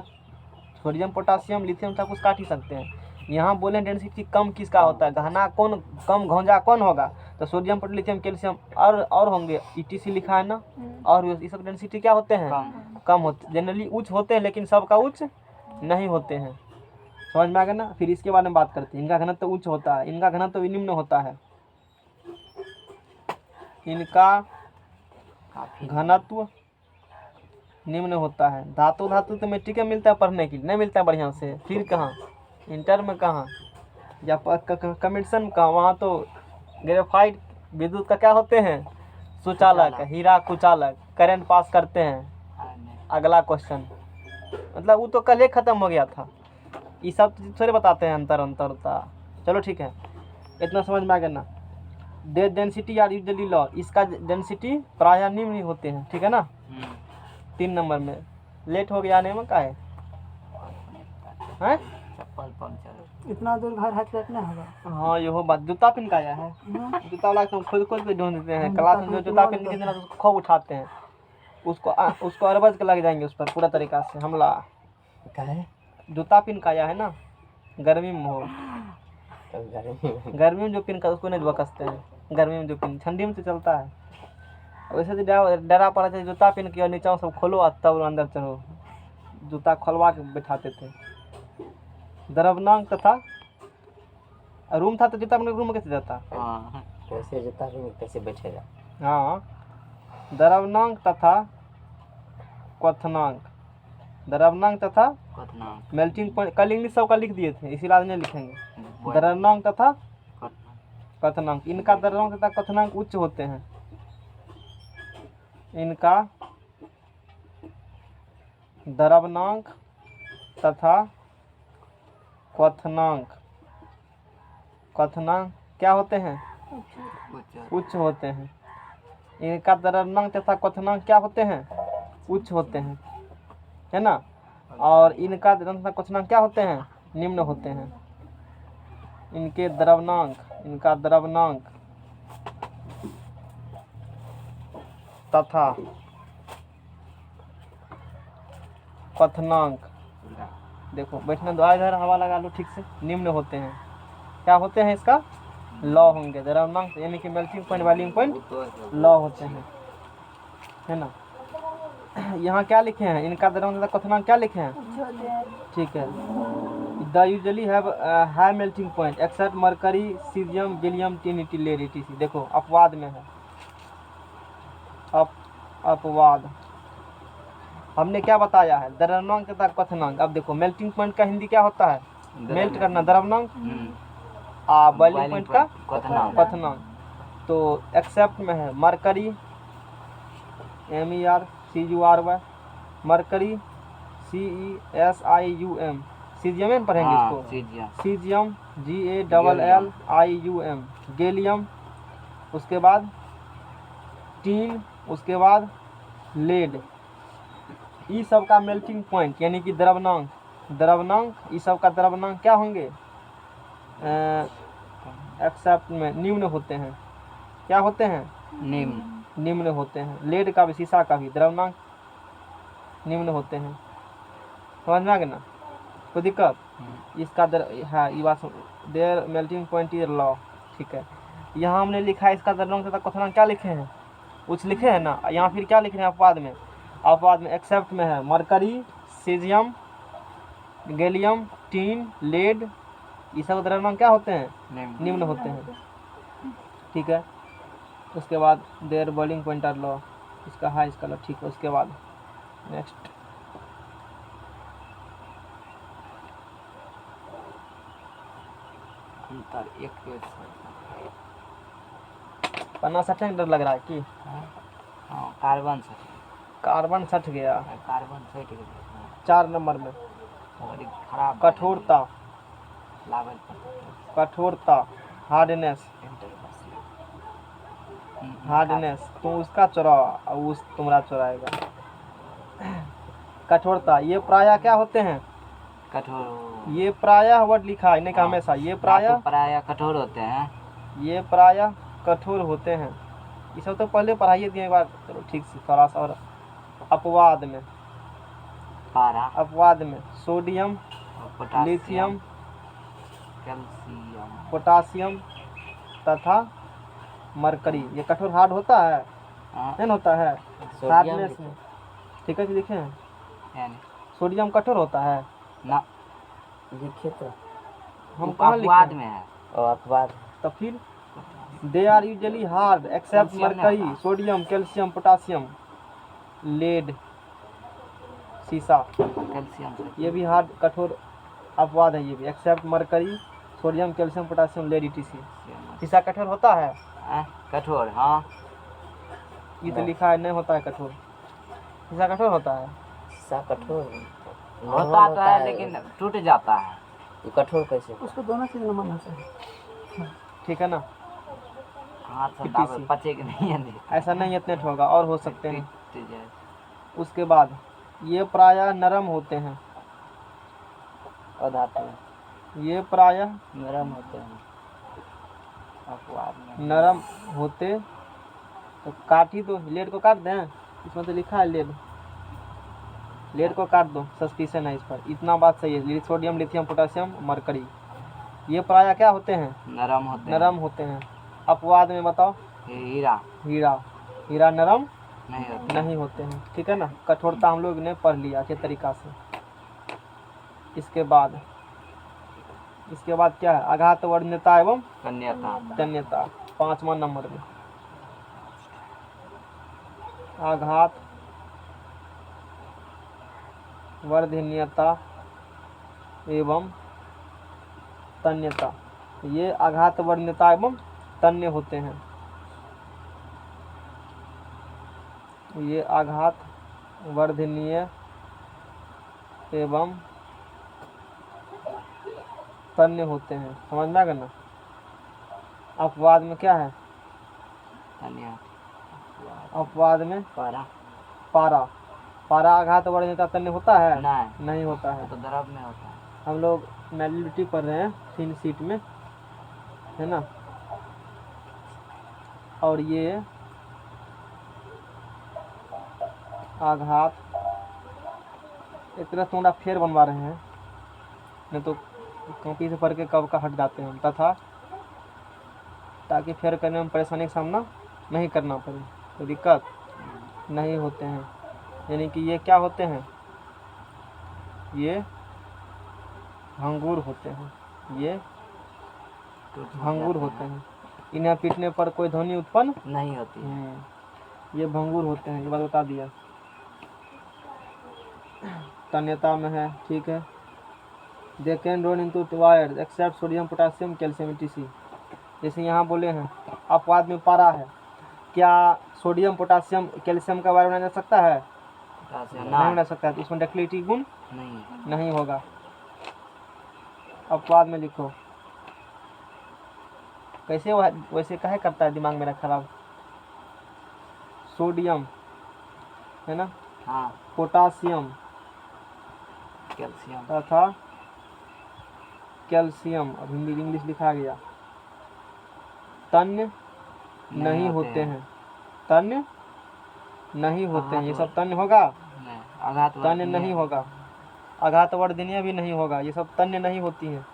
सोडियम, पोटासियम, लिथियम चाकू से काट ही सकते हैं। यहाँ बोले डेंसिटी कम किसका होता है, घना कौन, कम घौंजा कौन होगा, तो सोडियम, पोटेशियम, लिथियम, कैल्शियम और होंगे, ईटीसी लिखा है ना, और ये सब डेंसिटी क्या होते हैं, कम होते, जनरली उच्च होते हैं, लेकिन सबका उच्च नहीं होते हैं, समझ में आ गया ना। फिर इसके बारे में बात करते हैं, इनका घनत्व तो उच्च होता है, इनका घनत्व तो निम्न होता है, इनका घनत्व निम्न होता है। धातु धातु तो मिट्टी का मिलता है पढ़ने के लिए, नहीं मिलता है बढ़िया से, फिर कहाँ इंटर में कहाँ या कमीशन का, वहाँ तो ग्रेफाइट विद्युत का क्या होते हैं, सुचालक, हीरा कुचालक, करंट पास करते हैं। अगला क्वेश्चन, मतलब वो तो कल ही खत्म हो गया था, ये सब थोड़े बताते हैं अंतर अंतर होता। चलो ठीक है, इतना समझ में आ गया ना। डेंसिटी आर यूजुअली लॉ, इसका डेंसिटी प्रायः निम्न होते हैं, ठीक है ना। 3 नंबर में लेट हो गया आने में, का है चप्पल पंचर, इतना दूर घर है तो इतना होगा। हाँ यो बात, जूता पिन का आया है, जूता वाला तो खुद खुद पे ढूंढ देते हैं, क्लास में जो जूता पिन के दिन उसको खूब उठाते हैं, उसको अरबज के लग जाएंगे उस पर पूरा तरीका से हमला। जूता पिन का आया है ना, गर्मी में हो, गर्मी में जो पिन का उसको नहीं कसते हैं, गर्मी में जो पिन, ठंडी में तो चलता है। वैसे तो डरा पड़ा था, जूता पिन के और नीचा सब खोलो और तब अंदर चढ़ो, जूता खोलवा के बैठाते थे। द्रव्यनांक तथा रूम था तो जूता पिन रूम में कैसे जाता, कैसे जूता पिन कैसे बैठेगा। हाँ, द्रव्यनांक तथा क्वथनांक, द्रव्यनांक तथा मेल्टिंग पॉइंट, कल इंग्लिश सबका लिख दिए थे, इसीलिए आज नहीं लिखेंगे। द्रव्यनांक तथा क्वथनांक, इनका द्रव्यनांक तथा क्वथनांक उच्च होते हैं, इनका द्रव्यनांक तथा क्वथनांक, क्वथनांक क्या होते हैं, उच्च होते हैं। इनका द्रव्यनांक तथा क्वथनांक क्या होते हैं, उच्च होते हैं, है ना। और इनका द्रव्यनांक तथा क्वथनांक क्या होते हैं, निम्न होते हैं। इनके द्रव्यनांक, इनका द्रव्यनांक तथा क्वथनांक, देखो बैठना दो, इधर हवा लगा लो ठीक से, निम्न होते हैं। क्या होते हैं, इसका लॉ होंगे, द्रव्यनांक यानी कि melting point, boiling point law होते हैं, है ना। यहाँ क्या लिखे हैं, इनका द्रव्यनांक तथा क्वथनांक क्या लिखे हैं, ठीक है। They usually have high melting point except mercury, caesium, gallium, tin, lead, ETC. देखो अपवाद में है, अपवाद हमने क्या बताया है, द्रव्यनांक तथा क्वथनांक। अब देखो मेल्टिंग पॉइंट का हिंदी क्या होता है, मेल्ट करना, द्रव्यनांक बॉइलिंग पॉइंट का क्वथनांक। क्वथनांक। तो एक्सेप्ट में है mercury, MERCURY, mercury CESIUM, caesium पढ़ेंगे हाँ, इसको, सीजियम। सीजियम GALLIUM, गैलियम, उसके बाद टीन, उसके बाद लेड। ई सब का मेल्टिंग पॉइंट यानी कि द्रवनांक, ई सब का द्रवनांक क्या होंगे, एक्सेप्ट में निम्न होते हैं। क्या होते हैं? निम्न होते हैं। लेड का भी, शीशा का भी द्रवनांक निम्न होते हैं। समझ में आ गया ना? कोई दिक्कत? इसका हाँ ये बात their melting point is low. ठीक है, यहाँ हमने लिखा है इसका द्रवनांक तथा क्वथनांक क्या लिखे हैं, कुछ लिखे हैं ना। यहाँ फिर क्या लिख रहे हैं अपवाद में? अपवाद में एक्सेप्ट में है mercury, caesium, gallium, tin, lead, ये सब द्रव्यमान क्या होते हैं? निम्न होते हैं। ठीक है, उसके बाद देयर बॉइलिंग पॉइंट आर लो, इसका हाई, इसका लो। ठीक है, उसके बाद नेक्स्ट अंतर एक पेज पन्ना सटने का डर लग रहा है कि हाँ, कार्बन से कार्बन सट गया। कार्बन सट गया 4 नंबर में बड़ी खराब कठोरता, लागल कठोरता, हार्डनेस, हार्डनेस तुम उसका चुराओ और उस तुम्हारा चुराएगा। कठोरता, ये प्रायः क्या होते हैं? कठोर, ये प्रायः वर्ड लिखा है, नहीं का हमेशा। ये प्रायः कठोर होते हैं। ये प्रायः कठोर होते हैं। ये सब तो पहले पढ़ाइए दिए एक बार, चलो ठीक से थोड़ा सा। और अपवाद में, पारा, अपवाद में sodium, potassium, lithium, calcium, potassium तथा मरकरी। ये कठोर हार्ड होता है, नहीं होता है हार्डनेस में। ठीक है जी, देखें यानी सोडियम कठोर होता है ना, लिखे तो हम कहाँ अपवाद लिखे? में है। और अपवाद तो फिर they are usually hard except calcium नहीं मरकरी, होता। सोडियम, कैल्शियम, पोटासियम, लेड, शीशा, कैल्शियम से ये भी हार्ड कठोर अपवाद है। ये भी except mercury, sodium, calcium, potassium, lead, ETC। शीशा कठोर होता है? कठोर, हाँ ये तो लिखा है नहीं होता है कठोर। शीशा कठोर होता है? सा कठोर होता तो है लेकिन टूट जाता है। ये कठोर कैसे? उसको दोनों चीज नमन होता है। ठीक है ना, हाथ से PTC। दाबे पचेगा नहीं है। ऐसा नहीं इतने होगा, और हो सकते हैं। टूट जाए। उसके बाद ये प्रायः नरम होते हैं। अधातु ये प्रायः नरम होते हैं। अपवाद में नरम होते, तो काट ही दो, लेड को काट दें, इसमें तो लिखा है लेड, लेड को काट दो, सस्पिशन है इस पर। इतना बात सही है। सोडियम, लिथियम, पोटासियम, मरकरी, ये प्रायः क्या होते हैं? नरम होते नरम होते हैं। अपवाद में बताओ? हीरा हीरा, हीरा नरम नहीं होता। नहीं होते हैं। ठीक है ना, कठोरता हम लोग ने पढ़ लिया अच्छे तरीका से। इसके बाद क्या है? आघात वर्णनीयता एवं कन्याता, तन्यता, 5वां नंबर में। आघात वर्धनीयता एवं तन्यता, ये आघात वर्णनीयता एवं तन्य होते हैं। ये आघात वर्धनीय एवं तन्य होते हैं। समझ में आ गया ना? अपवाद में क्या है? कन्या, अपवाद में पारा पारा, पारा आघात वर्णनीयता तन्य होता है? नहीं, नहीं होता है। तो द्रव में होता है। हम लोग मैलिटी पढ़ रहे हैं 3 सीट में, है ना। और ये आघात, एक तरह थोड़ा फेर बनवा रहे हैं, नहीं तो कॉपी से पढ़ के कब का हट जाते हैं हम। तथा, ताकि फेर करने में परेशानी का सामना नहीं करना पड़े, तो दिक्कत नहीं होते हैं। यानी कि ये क्या होते हैं? ये भंगुर होते हैं। ये भंगुर होते हैं। इन्हें पीटने पर कोई ध्वनि उत्पन्न नहीं होती है। ये भंगुर होते हैं, ये बात बता दिया। तन्यता में है, ठीक है। They can run into wire except sodium potassium calcium etc। जैसे यहाँ बोले हैं अपवाद में पारा है, क्या सोडियम पोटासियम कैल्शियम का वायर बनाया जा सकता है? पोटासियम नहीं बना सकता है। तो इसमें डक्टिलिटी गुण नहीं। नहीं होगा। अपवाद में लिखो। कैसे वैसे काहे करता है दिमाग मेरा खराब। सोडियम है ना, हाँ पोटासियम कैल्शियम तथा कैल्शियम, अब हिंदी इंग्लिश लिखा गया, तन्य नहीं होते हैं। तन्य नहीं होते हैं। ये सब तन्य होगा? नहीं, आघात तन्य नहीं होगा। आघातवर्धनीय भी नहीं होगा। ये सब तन्य नहीं होती हैं।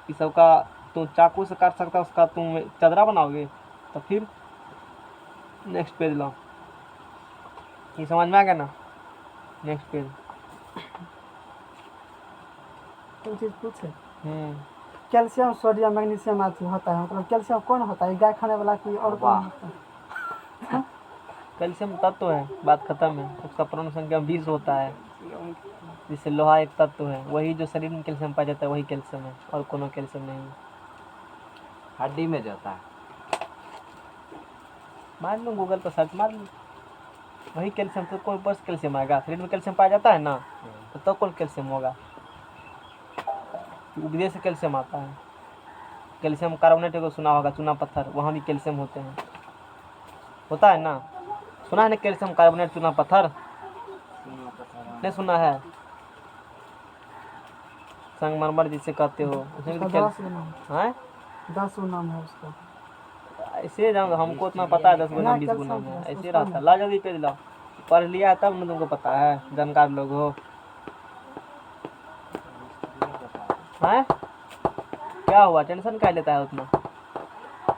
इस सब का तुम चाकू से काट सकता, उसका तुम चदरा बनाओगे? तो फिर नेक्स्ट पेज लाओ। ये समझ में आ गया ना? Next page. कोई चीज़ पूछे। कैल्शियम सोडियम मैग्नीशियम आदि होता है, मतलब कैल्शियम कौन होता है? गाय खाने वाला की और कौन होता है? कैल्शियम तत्व है, बात खत्म है। उसका परमाणु संख्या 20 होता है। जिससे लोहा एक तत्व है, वही जो शरीर में कैल्शियम पाया जाता है वही कैल्शियम है, और कोनो कैल्शियम नहीं है। हड्डी में जाता है। मार लो, गूगल पर सर्च मार लो, वही कैल्शियम। तो कौन पर कैल्शियम आएगा? शरीर में कैल्शियम पाया जाता है ना, तो कौन कैल्शियम होगा? विदेश से कैल्शियम आता है। कैल्शियम कार्बोनेट को सुना होगा, चूना पत्थर, वहाँ भी कैल्शियम होते हैं। होता है ना? सुना है ना कैल्शियम कार्बोनेट चूना पत्थर? नहीं सुना है? संगमरमर जिसे कहते हो, उसमें भी उसका 10 नाम है। 10 नाम है उसका। ऐसे जान, हमको इतना पता है 10 गुना 20 गुना में ऐसे रहता है। ला जल्दी पेज लाओ, पढ़ लिया तब ना तुमको पता है, जानकार लोग हो। हैं? क्या हुआ? टेंशन क्या लेता है उतना?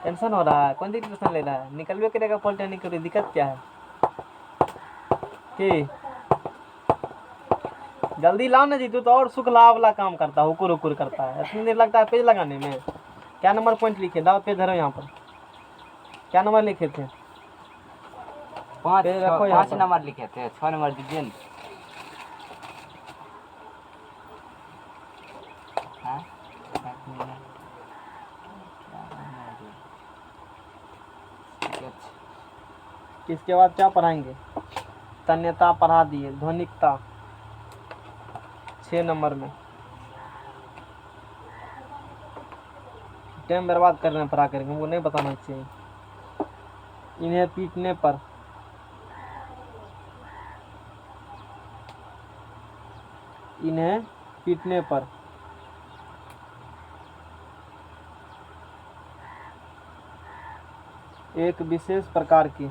टेंशन हो रहा है? कौन सी टेंशन ले रहा है? निकलवे करेगा पॉलिटेक्निक की, दिक्कत क्या है? कि जल्दी लाओ ना जी, तू तो और सुख लाभ वाला काम करता है, हुकुर हुकुर करता है। इतनी देर लगता है पेज लगाने में? क्या नंबर पॉइंट लिखे? दाओ पेज धरो यहाँ पर। क्या नंबर लिखे थे? 5 रखो यहाँ पर। नंबर लिखे थे, 6 नंबर दीजिए ना। हाँ? इसके बाद क्या पढ़ाएंगे? तन्यता पढ़ा दिए, ध्वनिकता 6 नंबर में। टाइम बर्बाद कर रहे हैं पढ़ा करके, हमको नहीं बताना चाहिए। इन्हें पीटने पर एक विशेष प्रकार की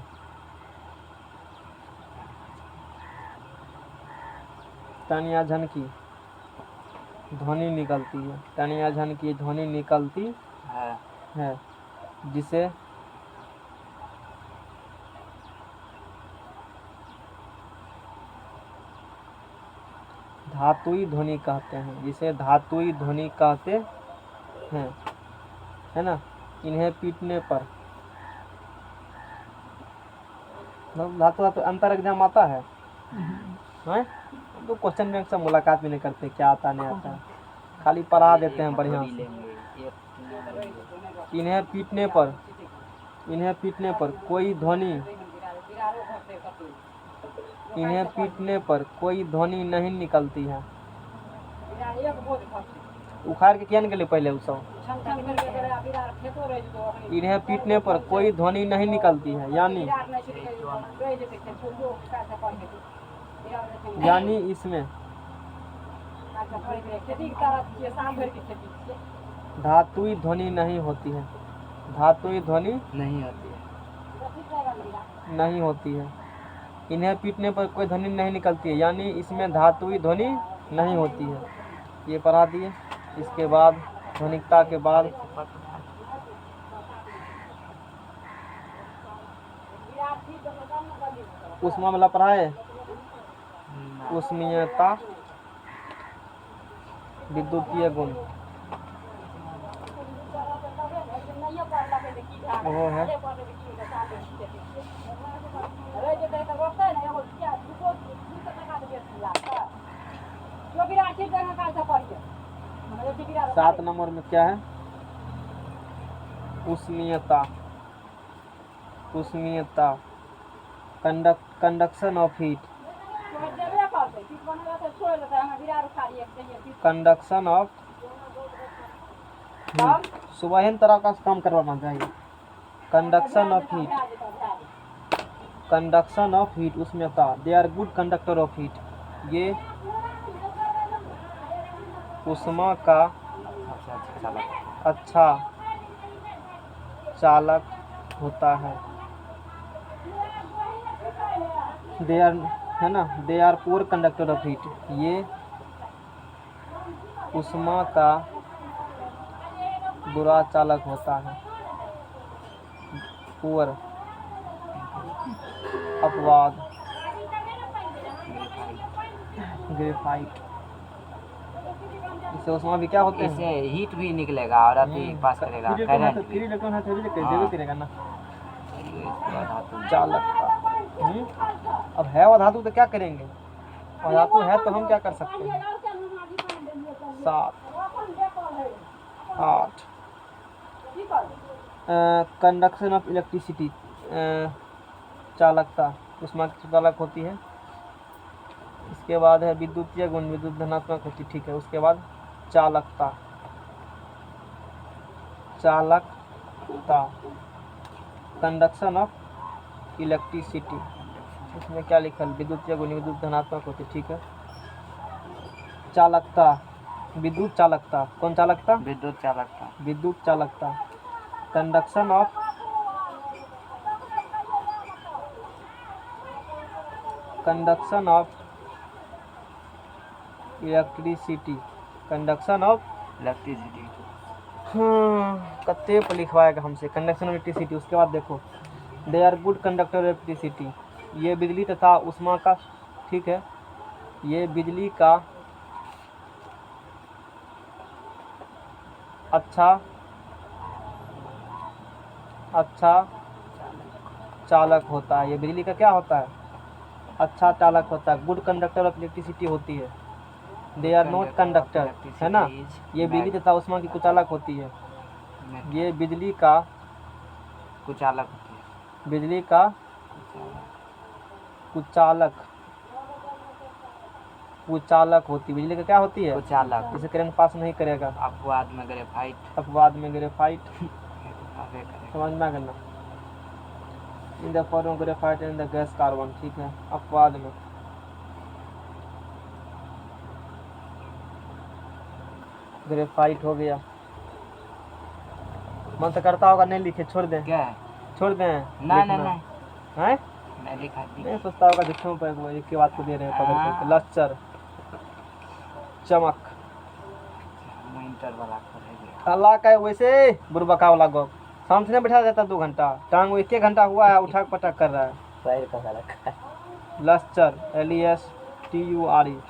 टन या झन की ध्वनि निकलती है। टन या झन की ध्वनि निकलती है, जिसे धातुई ध्वनि कहते हैं। जिसे धातुई ध्वनि कहते हैं, है ना? इन्हें पीटने पर धातु अंतर एग्जाम आता है? हैं? तो क्वेश्चन बैंक से मुलाकात भी नहीं करते, क्या आता नहीं आता, खाली पढ़ा देते हैं बढ़िया से। इन्हें पीटने पर कोई ध्वनि नहीं निकलती है। उखाड़ के क्या निकले पहले उस सब। इन्हें पीटने पर कोई ध्वनि नहीं निकलती है, यानी इसमें धातुई ध्वनि नहीं होती है। धातुई ध्वनि नहीं होती है। इन्हें पीटने पर कोई ध्वनि नहीं निकलती है, यानी इसमें धातुई ध्वनि नहीं होती है। ये पढ़ा दिए। इसके बाद ध्वनिकता के बाद उष्मा वाला पढ़ाए। उष्मीयता, विद्युतीय गुण, वो है 7 नंबर में क्या है? उष्मीयता। उष्मीयता, conduction of heat. Conduction of सुबह तरह का काम करवाना चाहिए। Conduction of heat, conduction of heat, उष्मीयता। They are good conductor of heat. ये उष्मा का अच्छा चालक होता है। दे आर, है ना, they are poor conductor of heat. ये उष्मा का बुरा चालक होता है। पुअर, अपवाद, ग्रेफाइट। इससे उष्मा भी क्या होते इससे हैं? हीट भी निकलेगा और अति पास करेगा करंट भी। धातु चालकता। अब है वो धातु तो क्या करेंगे? और धातु है तो हम क्या कर सकते हैं? 7 8 कंडक्शन ऑफ इलेक्ट्रिसिटी, चालकता, उष्मा की चालक होती है। इसके बाद है विद्युतीय गुण, विद्युत धनात्मक होती, ठीक है। उसके बाद चालकता, चालकता, कंडक्शन ऑफ इलेक्ट्रिसिटी। इसमें क्या लिखा है? विद्युतीय गुण, विद्युत धनात्मक होती, ठीक है। चालकता, विद्युत चालकता। कौन चालकता? विद्युत चालकता। विद्युत चालकता, conduction of electricity, conduction of electricity. कत्ते पर लिखवाएगा हमसे कंडक्शन ऑफ इलेक्ट्रिसिटी। उसके बाद देखो, they are good conductor of electricity. ये बिजली तथा उष्मा का, ठीक है, ये बिजली का अच्छा चालक होता है। ये बिजली का क्या होता है? अच्छा चालक होता है। गुड कंडक्टर ऑफ इलेक्ट्रिसिटी होती है। दे आर नॉट कंडक्टर, है ना। ये बिजली तथा उष्मा की कुचालक होती है। ये बिजली का कुचालक होती है। बिजली का कुचालक, कुचालक होती है। बिजली का क्या होती है? कुचालक। इसे करंट पास नहीं करेगा। अपवाद में ग्रेफाइट। अपवाद में ग्रेफाइट। अबे करेगा। समझ में आ गया? In the form graphite in the gas carbon, ठीक है। अपवाद में ग्रेफाइट हो गया। मन तो करता होगा नहीं लिखे, छोड़ दें, क्या है? छोड़ दें। नहीं नहीं नहीं हैं? मैं लिखा दी। नहीं सोचता होगा जिसमें पर एक के बात को दे रहे हैं पकड़ के। लश्चर, चमक। मैं इंटर वाला कर अल्लाह का वैसे बुरबका वाला गो शाम से नहीं बैठा जाता 2 घंटा, टांग 1 घंटा हुआ है उठा पटक कर रहा है। पैर का रखा है। Lustre, LESTURE।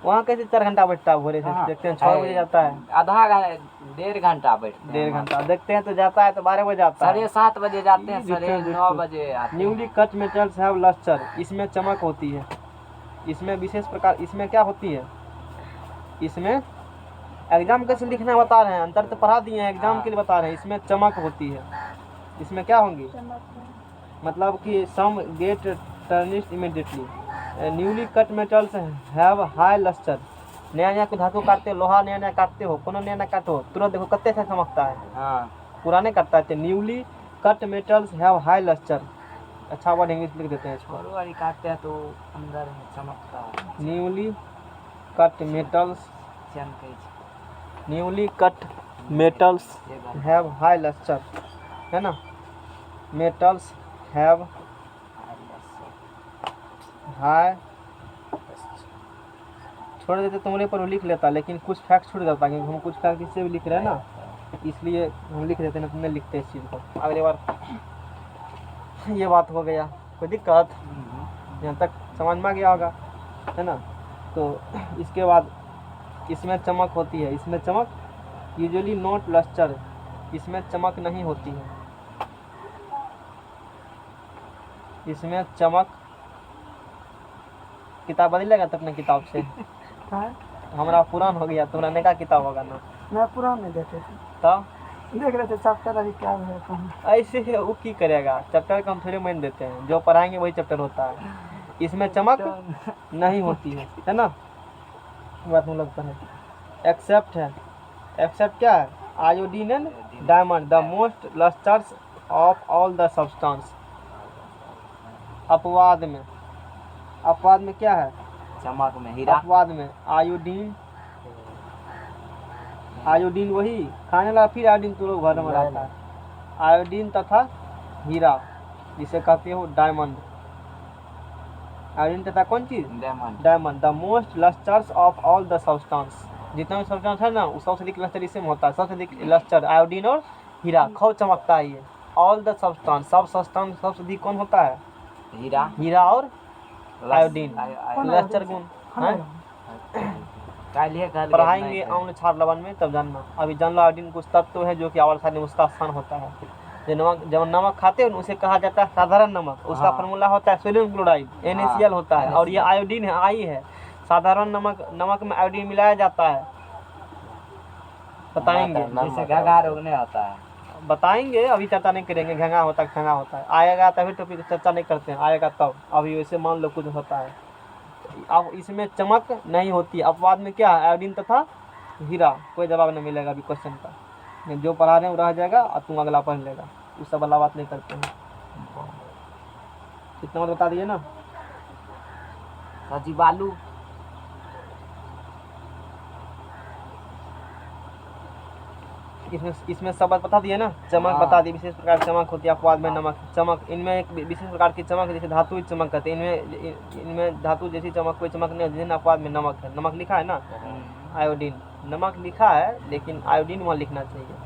वहाँ कैसे 4 घंटा बैठता है भोरे से? हाँ। देखते हैं 6 बजे जाता है। आधा घंटा 1.5 घंटा बैठते हैं। 1.5 घंटा देखते हैं तो जाता है तो 12 बजे आता है। 7:30 बजे जाते हैं, ये 9:30 बजे आते हैं। Newly cut metals have lustre. इसमें चमक होती है। इसमें विशेष प्रकार, इसमें क्या होती है? इसमें एग्जाम कैसे लिखना बता रहे हैं, अंतर तो पढ़ा दिए हैं, एग्जाम के लिए बता रहे हैं। इसमें चमक होती है। इसमें क्या होंगी? मतलब कि some get tarnished immediately. Newly cut metals have high lustre. नया नया को धातु काटते हो, लोहा नया नया काटते हो, कोनो नया नया काटो तुरंत देखो कत्ते से चमकता है। हाँ पुराने काटता है। Newly cut metals have high lustre. अच्छा वर्ड इंग्लिश लिख देते हैं इसको। और वाली काटते हैं तो अंदर में चमकता है। न्यूली कट मेटल्स, चमके छै। Newly cut metals have high lustre, है ना। मेटल्स हैव हाई, छोड़ देते तुम्हारे पर लिख लेता, लेकिन कुछ फैक्ट छूट जाता क्योंकि हम कुछ फैक्ट इससे भी लिख रहे हैं ना, इसलिए हम लिख देते हैं, तुमने लिखते हैं इस चीज़ को। अगली बार ये बात हो गया, कोई दिक्कत यहाँ तक समझ में आ गया होगा, है ना। तो इसके बाद इसमें चमक होती है। इसमें चमक यूजुअली नॉट लस्टर, इसमें चमक नहीं होती है। इसमें चमक, किताब बदलेगा तो अपने किताब से। हाँ हमारा पुरान हो गया, तुम्हारा नया किताब होगा ना। मैं पुरान नहीं देखे थे, तब देख रहे थे चैप्टर अभी क्या है कहाँ। ऐसे वो की करेगा, चैप्टर का हम थोड़े मान देते हैं, जो पढ़ाएंगे वही चैप्टर होता है, इसमें चमक नहीं होती है ना, बात में लगता है। एक्सेप्ट है, एक्सेप्ट क्या है, iodine and diamond the most lustrous of all the substance. अपवाद में, अपवाद में क्या है, चमक में हीरा। अपवाद में आयोडीन, आयोडीन वही खाने वाला, फिर आयोडीन तो लोग घर में रहता है, आयोडीन तथा हीरा जिसे कहते हो डायमंड, आयोडीन तथा कौन चीज, diamond. Diamond the most lustrous of all the substance, जितना भी सब्सटेंस है ना उस सबसे अधिक लस्टर इसे में होता है, सबसे अधिक लस्टर आयोडीन और हीरा, खूब चमकता है ये। ऑल द सब्सटेंस, सब सब्सटेंस सबसे अधिक कौन होता है, हीरा, हीरा और आयोडीन, कौन लस्टर गुण हैं? कालिए घर पढ़ाएंगे आम्ल क्षार लवण में, तब जानना। अभी जान लो आयोडीन कुछ तत्व है जो कि आवर्त में उसका स्थान होता है। जो नमक, जब नमक खाते हो उसे कहा जाता है साधारण नमक, उसका हाँ। फॉर्मूला होता है सोडियम क्लोराइड, NaCl होता है, और ये आयोडीन है, आई है। साधारण नमक, नमक में आयोडीन मिलाया जाता है, बताएंगे जैसे घाघा रोग नहीं होता है। बताएंगे, अभी चर्चा नहीं करेंगे, घंगा होता है खंगा होता है, आएगा तभी टॉपिक चर्चा नहीं करते हैं, आएगा तब। अभी वैसे मान लो कुछ होता है। अब इसमें चमक नहीं होती, अपवाद में क्या है, आयोडीन तथा हीरा। कोई जवाब नहीं मिलेगा अभी क्वेश्चन का, जो पढ़ा रहे हैं वो रह जाएगा और तुम अगला पढ़ लेगा, उस सब वाला बात नहीं करते हैं। इतना मत बता दिए ना। सजी बालू, इसमें सब बात बता दिए ना। चमक हाँ। बता दी, विशेष प्रकार की चमक होती है, अपवाद में नमक, चमक इनमें एक विशेष प्रकार की चमक जैसे धातु चमक कहते हैं, इनमें धातु जैसी चमक कोई चमक नहीं होती है ना। अपवाद में नमक है, नमक लिखा है ना, आयोडीन, नमक लिखा है लेकिन आयोडीन वहाँ लिखना चाहिए,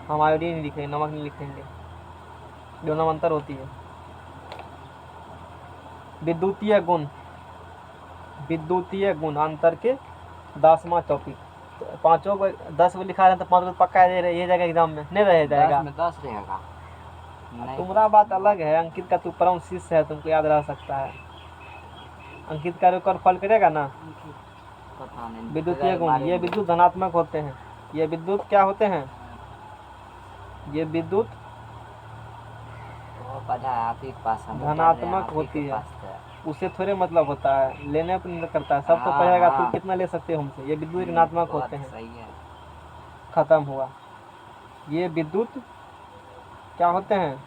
हम आयोडीन लिखेंगे, नमक नहीं लिखेंगे, दोनों में अंतर होती है। विद्युतीय गुण, विद्युतीय गुण अंतर के 10वां टॉपिक। तो पाँचों को 10 को लिखा है तो 5 को पक्का दे रहे, ये जाएगा एग्जाम में, नहीं रह जाएगा। 10 में 10 रहेगा। नहीं, तुम्हारा बात अलग है, अंकित का तू परम शिष्य है, तुमको याद रह सकता है। अंकित का रिकॉर्ड फॉल करेगा ना। पता नहीं। विद्युतीय गुण, ये विद्युत धनात्मक होते हैं, ये विद्युत क्या होते हैं, ये विद्युत वो पढ़ा है आप ही के पास, हम धनात्मक होती है, उससे थोड़े मतलब होता है, लेने पर निर्भर करता है। सब तो हाँ, पढ़ेगा, तू हाँ। कितना ले सकते हो हमसे। ये विद्युत ऋणात्मक होते हैं, सही है। खत्म हुआ। ये विद्युत क्या होते हैं,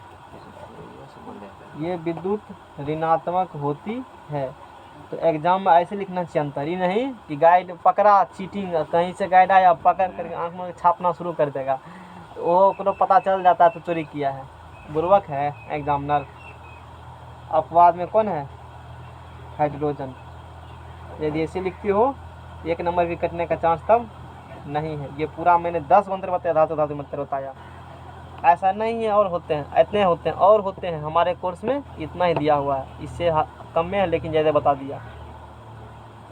ये विद्युत ऋणात्मक होती है। तो एग्जाम में ऐसे लिखना चाहिए, अंतर ही नहीं कि गाइड पकड़ा, चीटिंग कहीं से गाइड आया पकड़ करके आँख में छापना शुरू कर देगा, वो को पता चल जाता है तो चोरी किया है, बुर्बक है एग्जामिनर। अपवाद में कौन है, हाइड्रोजन। यदि ऐसे लिखती हो 1 नंबर भी कटने का चांस तब नहीं है। ये पूरा मैंने 10 मंत्र बताया, धातु धातु मंत्र बताया, ऐसा नहीं है और होते हैं, इतने होते हैं और होते हैं। हमारे कोर्स में इतना ही दिया हुआ है, इससे कम में है लेकिन ज़्यादा बता दिया।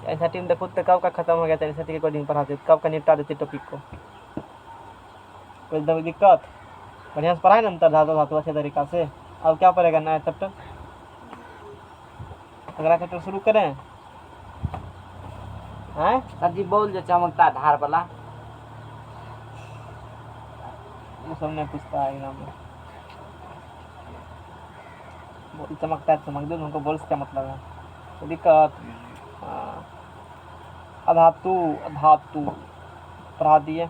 ऐसा टीम देखो तो कब का खत्म हो गया था, ऐसा रिकॉर्डिंग पढ़ा देते, कब का निपटा देते टॉपिक को। कोई दिक्कत, बढ़िया से पढ़ाए ना अंतर धातु धातु अच्छे तरीका से। अब क्या पड़ेगा, नया चैप्टर, अगला चैप्टर शुरू करें हैं। सर जी बोल जो चमकता धार वाला, वो सब नहीं पूछता है एग्जाम में। बोल चमकता है, चमक दो, उनको बोल से क्या मतलब है, तो दिक्कत। हाँ, अधातु, धातु पढ़ा दिए।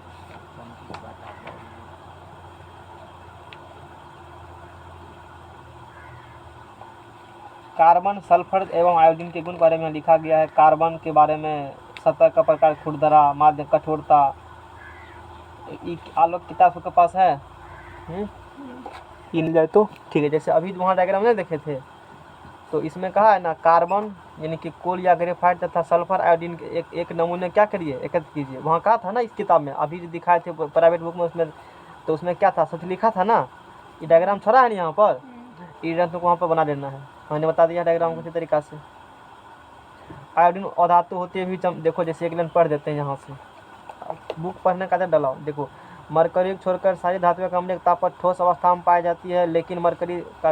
कार्बन, सल्फर एवं आयोडीन के गुण के बारे में लिखा गया है। कार्बन के बारे में सतह का प्रकार, खुरदरा, माध्य, कठोरता। आलोक किताब सबके पास है, मिल जाए तो ठीक है। जैसे अभी वहाँ डायग्राम नहीं देखे थे, तो इसमें कहा है ना, कार्बन यानी कि कोल या ग्रेफाइट तथा सल्फर आयोडीन के एक नमूने क्या करिए, एकत्र कीजिए। वहाँ कहा था ना इस किताब में, अभी जो दिखाए थे प्राइवेट बुक में, उसमें तो उसमें क्या था, सच लिखा था ना। ये डायग्राम छोड़ा है ना यहाँ पर, ये डायग्राम तुमको वहाँ पर बना देना है, मैंने बता दिया डायग्राम को इसी तरीका से। आयोडीन अधातु होती है भी, देखो जैसे एक लाइन पढ़ देते हैं यहाँ से, बुक पढ़ने का डलाओ। देखो, मरकरी को छोड़कर सारी धातुएं अम्लीय ताप पर ठोस अवस्था में पाई जाती है, लेकिन मरकरी का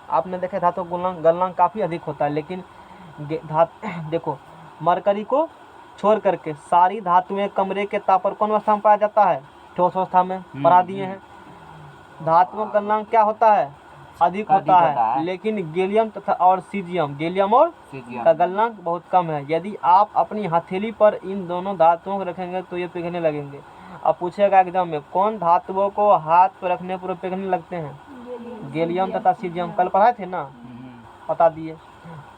आपने देखा धातु गलनांक काफ़ी अधिक होता है, लेकिन देखो मरकरी को छोड़ करके सारी धातुएं कमरे के ताप पर कौन अवस्था में पाया जाता है? ठोस अवस्था में। पढ़ा दिए हैं। धातुओं का गलनांक क्या होता है? अधिक होता है, लेकिन गैलियम तथा और सीजियम, गैलियम और का गलनांक बहुत कम है। यदि आप अपनी हथेली पर इन दोनों धातुओं को रखेंगे तो ये पिघलने लगेंगे। अब पूछेगा एग्जाम में कौन धातुओं को हाथ पर रखने पर पिघलने लगते हैं? गैलियम तथा सीजियम। कल पढ़ाए थे ना, बता दिए।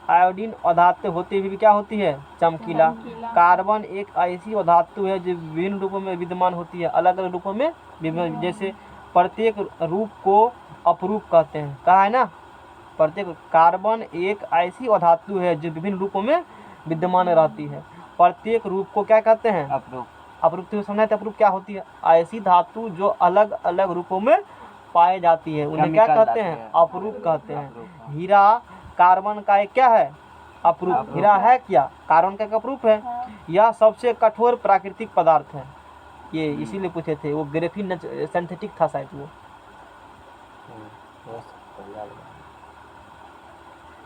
आयोडीन अधातु होती हुई क्या होती है? चमकीला। कार्बन एक ऐसी अधातु है जो विभिन्न रूपों में विद्यमान होती है, अलग अलग रूपों में विभिन्न, जैसे प्रत्येक रूप को अपरूप कहते हैं। कहा है ना, प्रत्येक। कार्बन एक ऐसी अधातु है जो विभिन्न रूपों में विद्यमान रहती है, प्रत्येक रूप को क्या कहते हैं? अपरूप। अपरूप तो समझना है। अपरूप क्या होती है? ऐसी धातु जो अलग अलग रूपों में पाई जाती है, उन्हें क्या कहते हैं? अपरूप कहते हैं। हीरा कार्बन का एक क्या है? अपरूप। हीरा है क्या? कार्बन का एक अपरूप है। यह सबसे कठोर प्राकृतिक पदार्थ है। ये इसीलिए पूछे थे, वो ग्रेफीन सिंथेटिक था शायद वो।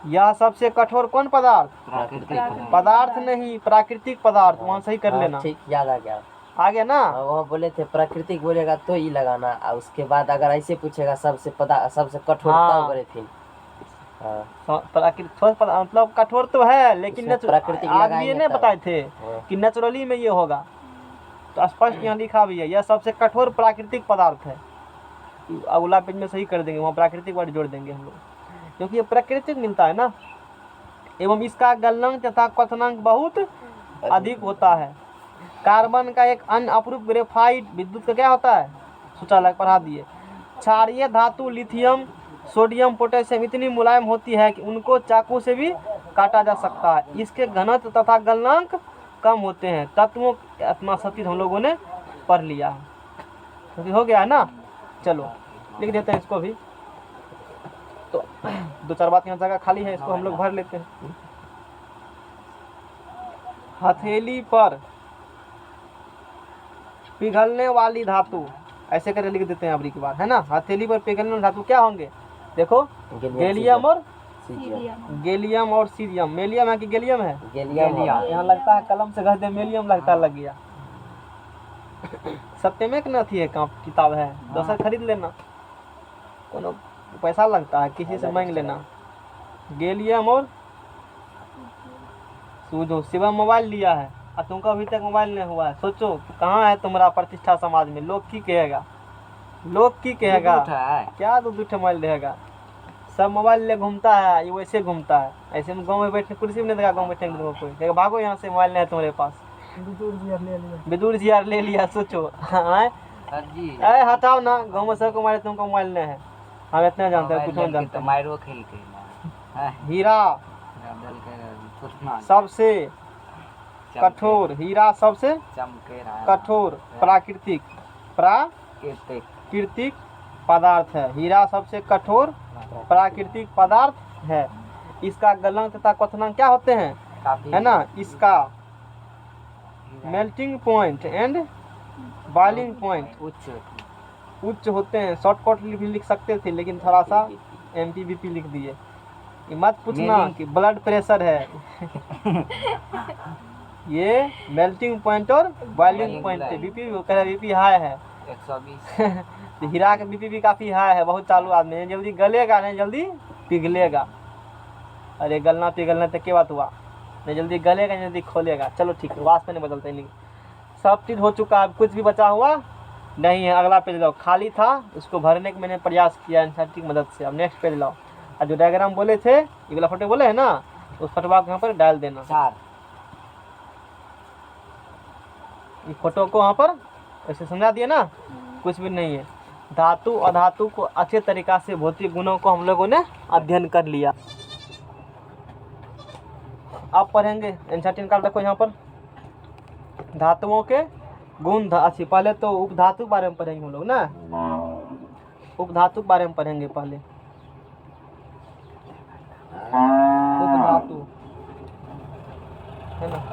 यह सबसे कठोर कौन पदार्थ? प्राकृतिक पदार्थ नहीं, प्राकृतिक पदार्थ। वहाँ सही कर लेना। ठीक, याद आ गया। आ गया ना? वहाँ बोले थे प्राकृतिक बोलेगा तो ई लगाना, और उसके बाद अगर ऐसे पूछेगा सबसे सबसे कठोर हाँ। तब ग्रेफीन। हाँ, प्राकृतिक ठोस पदार्थ मतलब कठोर तो है, लेकिन उसमें प्राकृतिक आज ये लगाएंगे नहीं तब। बताए थे हाँ। कि नेचुरली में ये होगा, तो स्पष्ट यहाँ लिखा भी है, यह सबसे कठोर प्राकृतिक पदार्थ है। अगला पेज में सही कर देंगे, वहाँ प्राकृतिक वर्ड जोड़ देंगे हम लोग, क्योंकि ये प्राकृतिक मिलता है ना। एवं इसका गलनांक तथा क्वथनांक बहुत अधिक होता है। कार्बन का एक अन्य अपरूप ग्रेफाइट विद्युत का क्या होता है? सूचालक। पढ़ा दिए। क्षारीय धातु लिथियम, सोडियम, पोटेशियम इतनी मुलायम होती है कि उनको चाकू से भी काटा जा सकता है। इसके घनत्व तथा गलनांक कम होते हैं। तत्वों इतना सब चीज हम लोगों ने पढ़ लिया है, तो हो गया है ना। चलो लिख देते हैं इसको भी, तो दो चार बात यहाँ जगह खाली है, इसको हम लोग भर लेते हैं। हथेली पर पिघलने वाली धातु, ऐसे करके लिख देते हैं अबरी की बात, है ना। हथेली पर पिघलने वाली धातु क्या होंगे? देखो, गैलियम और गैलियम और सीरियम। मेलियम है कि गैलियम है? गैलियम। यहाँ लगता है कलम से घस दे मेलियम, लगता है लग गया। सत्य में कि नहीं है, किताब है, दोसर खरीद लेना, कोनो पैसा लगता है, किसी से मांग लेना। गैलियम और सूझो। शिवम मोबाइल लिया है और तुमको अभी तक मोबाइल नहीं हुआ है, सोचो कहाँ है तुम्हारा प्रतिष्ठा समाज में? लोग की कहेगा, लोग की कहेगा, क्या दो मोबाइल रहेगा? सब मोबाइल ले घूमता है, ये वैसे घूमता है, ऐसे में गाँव में बैठने कुर्सी में नहीं देगा, गाँव में बैठने को कोई कहेगा भागो यहाँ से, मोबाइल नहीं है तुम्हारे पास। विदुर जी यार ले लिया, सोचो। अरे हटाओ ना, गाँव में सबको मोबाइल, तुमको मोबाइल नहीं है, हम इतना जानते हैं, कुछ नहीं जानते। मायरो खेल के हीरा सबसे कठोर, हीरा सबसे कठोर प्राकृतिक पदार्थ है। हीरा सबसे कठोर प्राकृतिक पदार्थ है। इसका गलनांक तथा क्वथनांक क्या होते हैं? है ना। इसका melting point and boiling point उच्च होते हैं। शॉर्टकट भी लिख सकते थे, लेकिन थोड़ा सा MPBP लिख दिए। मत पूछना कि ब्लड प्रेशर है। ये मेल्टिंग पॉइंट और बॉइलिंग पॉइंट है। बीपी हाई है 120। तो हीरा का बीपी भी काफ़ी हाई है, बहुत चालू आदमी है, जल्दी गलेगा नहीं जल्दी पिघलेगा। अरे गलना पिघलना तो क्या बात हुआ, नहीं जल्दी गलेगा नहीं जल्दी खोलेगा। चलो ठीक है, वास्तव नहीं बदलते नहीं, सब चीज़ हो चुका है, अब कुछ भी बचा हुआ नहीं है। अगला पेज लाओ, खाली था उसको भरने का मैंने प्रयास किया एनसीईआरटी की मदद से। अब नेक्स्ट पेज लाओ, और जो डायग्राम बोले थे, ये वाला फोटो बोले है ना, उस फोटो को यहाँ पर डाल देना। 4 ये फोटो को वहाँ पर ऐसे समझा दिया ना, कुछ भी नहीं है। धातु अधातु को अच्छे तरीका से भौतिक गुणों को हम लोगों ने अध्ययन कर लिया। अब पढ़ेंगे एनसीईआरटी निकाल रखो यहाँ पर, धातुओं के गुण। अच्छी पहले तो उपधातु के बारे में पढ़ेंगे हम लोग ना, उपधातु के बारे में पढ़ेंगे पहले। उपधातु है ना,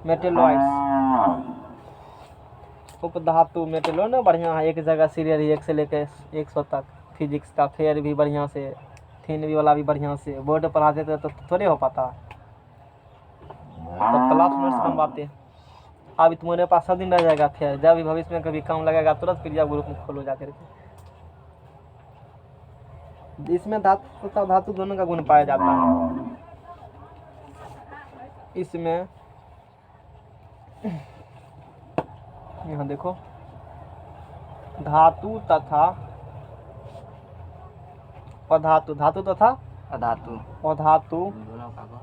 मेटेलॉइड्स। उपधातु मेटेलो ना बढ़िया है, एक जगह सीरियल 1 से लेकर 100 तक। फिजिक्स का फेयर भी बढ़िया से, थीनवी वाला भी बढ़िया से, बोर्ड पढ़ाते थे तो थोड़े हो पाता। तो क्लास नोट्स बनवाते हैं। अभी तुम्हारे पास सब दिन रह जाएगा, फिर जब भी भविष्य में कभी काम लगेगा तुरंत फिर जब ग्रुप में खोलो जा करके। इसमें धातु तथा धातु दोनों का गुण पाया जाता है। इसमें यहाँ देखो, धातु तथा अधातु, धातु तथा अधातु अधातु दोनों का गुण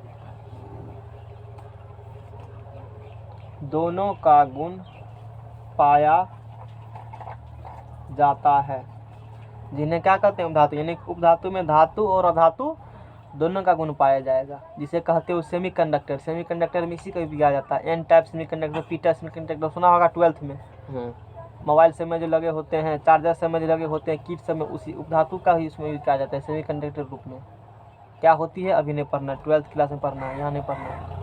दोनों का गुण पाया जाता है, जिन्हें क्या कहते हैं उपधातु। यानी उपधातु में धातु और अधातु दोनों का गुण पाया जाएगा, जिसे कहते हो सेमीकंडक्टर। सेमीकंडक्टर में इसी का भी दिया जाता है, N type semiconductor, P type semiconductor सुना होगा 12th में। मोबाइल से में जो लगे होते हैं, चार्जर से में जो लगे होते हैं, किट सब में उसी उपधातु का ही उसमें यूज किया जाता है सेमीकंडक्टर रूप में। क्या होती है अभी नहीं पढ़ना, 12th क्लास में पढ़ना है, यहाँ नहीं पढ़ना है।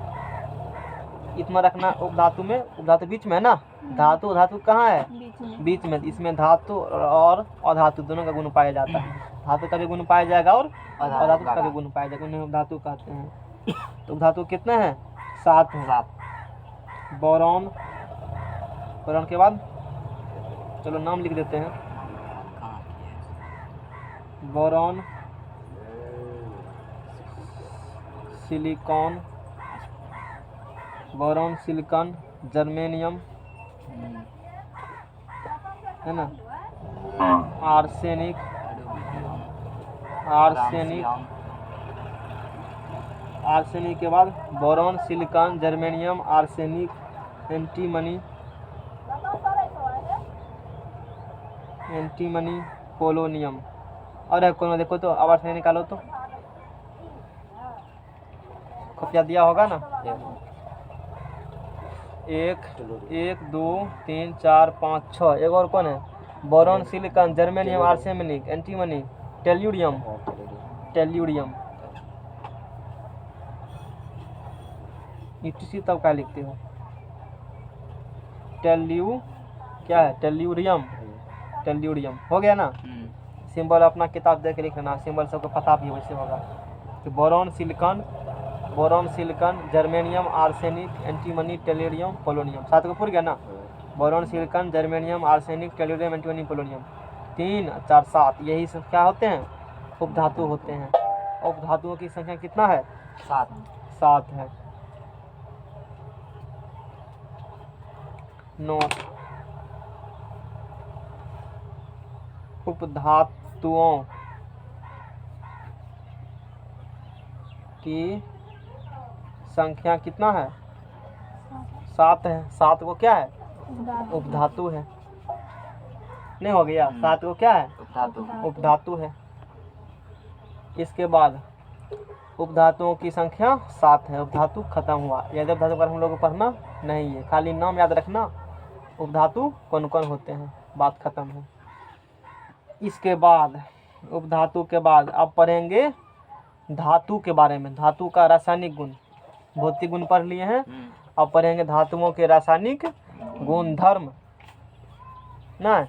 इतना रखना, उपधातु में, उपधातु बीच में है ना, धातु धातु कहाँ है, बीच में। इसमें धातु और अधातु दोनों का गुण पाया जाता है। धातु का भी गुण पाया जाएगा और अधातु का भी गुण पाया जाएगा, उन्हें उपधातु कहते हैं। तो उपधातु कितने हैं, 7 हैं। 7 बोरॉन, बोरॉन के बाद चलो नाम लिख देते हैं। कहाँ किया boron, silicon, boron, silicon, germanium है ना, आर्सेनिक, आर्सेनिक, आर्सेनिक के बाद boron, silicon, germanium, arsenic, antimony, antimony, polonium. और है कौन, देखो तो आवाज नहीं निकालो तो, खुफिया दिया होगा ना। 1 2 3 4 5 6। एक और कौन है, boron, silicon, germanium, arsenic, antimony, tellurium, tellurium. Etc तब क्या लिखते हो, टेल्यू क्या है, टेल्यूरियम, टेल्यूरियम हो गया ना। सिंबल अपना किताब देख के लिख लेना, सिंबल सबको पता भी वैसे होगा। तो boron, silicon, boron, silicon, germanium, arsenic, antimony, tellurium, polonium. 7 को पूर गया ना, boron, silicon, germanium, arsenic, tellurium, antimony, polonium. 3 4 7 यही सब क्या होते हैं, उपधातु होते हैं। उपधातुओं की संख्या कितना है, 7 है। 9 उपधातुओं की संख्या कितना है, 7 है। 7 को क्या है, उपधातु है। नहीं हो गया, 7 को क्या है, उपधातु है। इसके बाद उपधातुओं की संख्या 7 है, उपधातु खत्म हुआ। यदि उपधातु पर हम लोग को पढ़ना नहीं है, खाली नाम याद रखना, उपधातु कौन कौन होते हैं, बात खत्म है। इसके बाद उपधातु के बाद अब पढ़ेंगे धातु के बारे में। धातु का रासायनिक गुण, भौतिक गुण पढ़ लिए हैं, अब पढ़ेंगे धातुओं के रासायनिक गुणधर्म ना।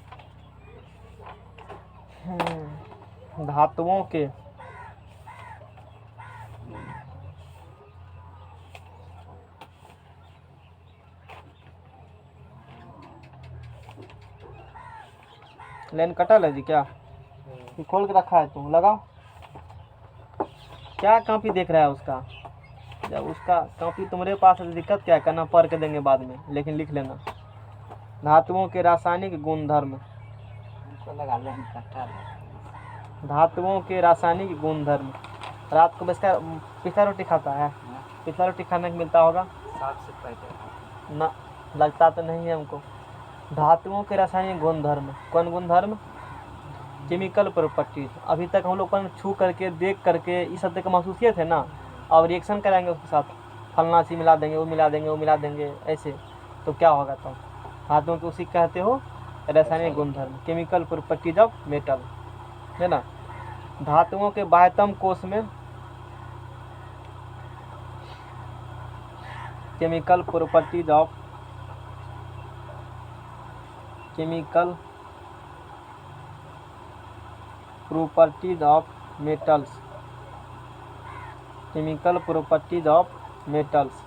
धातुओं के लाइन कटल है जी क्या, ये खोल के रखा है, तुम लगाओ। क्या कॉपी देख रहा है उसका, जब उसका कॉपी तुम्हारे पास है तो दिक्कत क्या करना, पढ़ के देंगे बाद में, लेकिन लिख लेना। धातुओं के रासायनिक गुणधर्म, धातुओं के रासायनिक गुणधर्म। रात को पिस्ता रोटी खाता है, पिस्ता रोटी खाने को मिलता होगा ना, लगता तो नहीं है हमको। धातुओं के रासायनिक गुणधर्म, कौन गुणधर्म, केमिकल प्रॉपर्टीज। अभी तक हम लोग पर छू करके देख करके इस सब तक महसूस किए थे ना, अब रिएक्शन कराएंगे उसके साथ, फलना चीज मिला देंगे, वो मिला देंगे, वो मिला देंगे, ऐसे तो क्या होगा। तो धातुओं के उसी कहते हो रासायनिक गुणधर्म, केमिकल प्रॉपर्टीज ऑफ मेटल, है ना। धातुओं के बाह्यतम कोश में chemical properties of, chemical properties of metals, chemical properties of metals.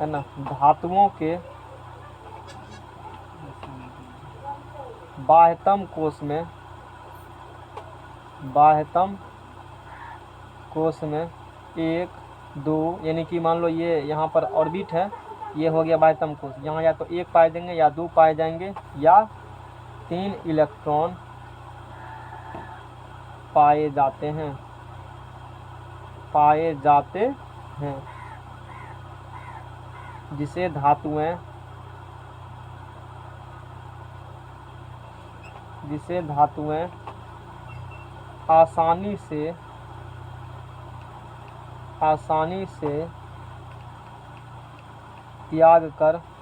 है ना, धातुओं के बाह्यतम कोश में 1 2 यानी कि मान लो ये यहाँ पर ऑर्बिट है, ये हो गया बाह्यतम कोश। यहाँ या तो 1 पाए देंगे या 2 पाए जाएंगे या 3 इलेक्ट्रॉन पाए जाते हैं जिसे धातुएं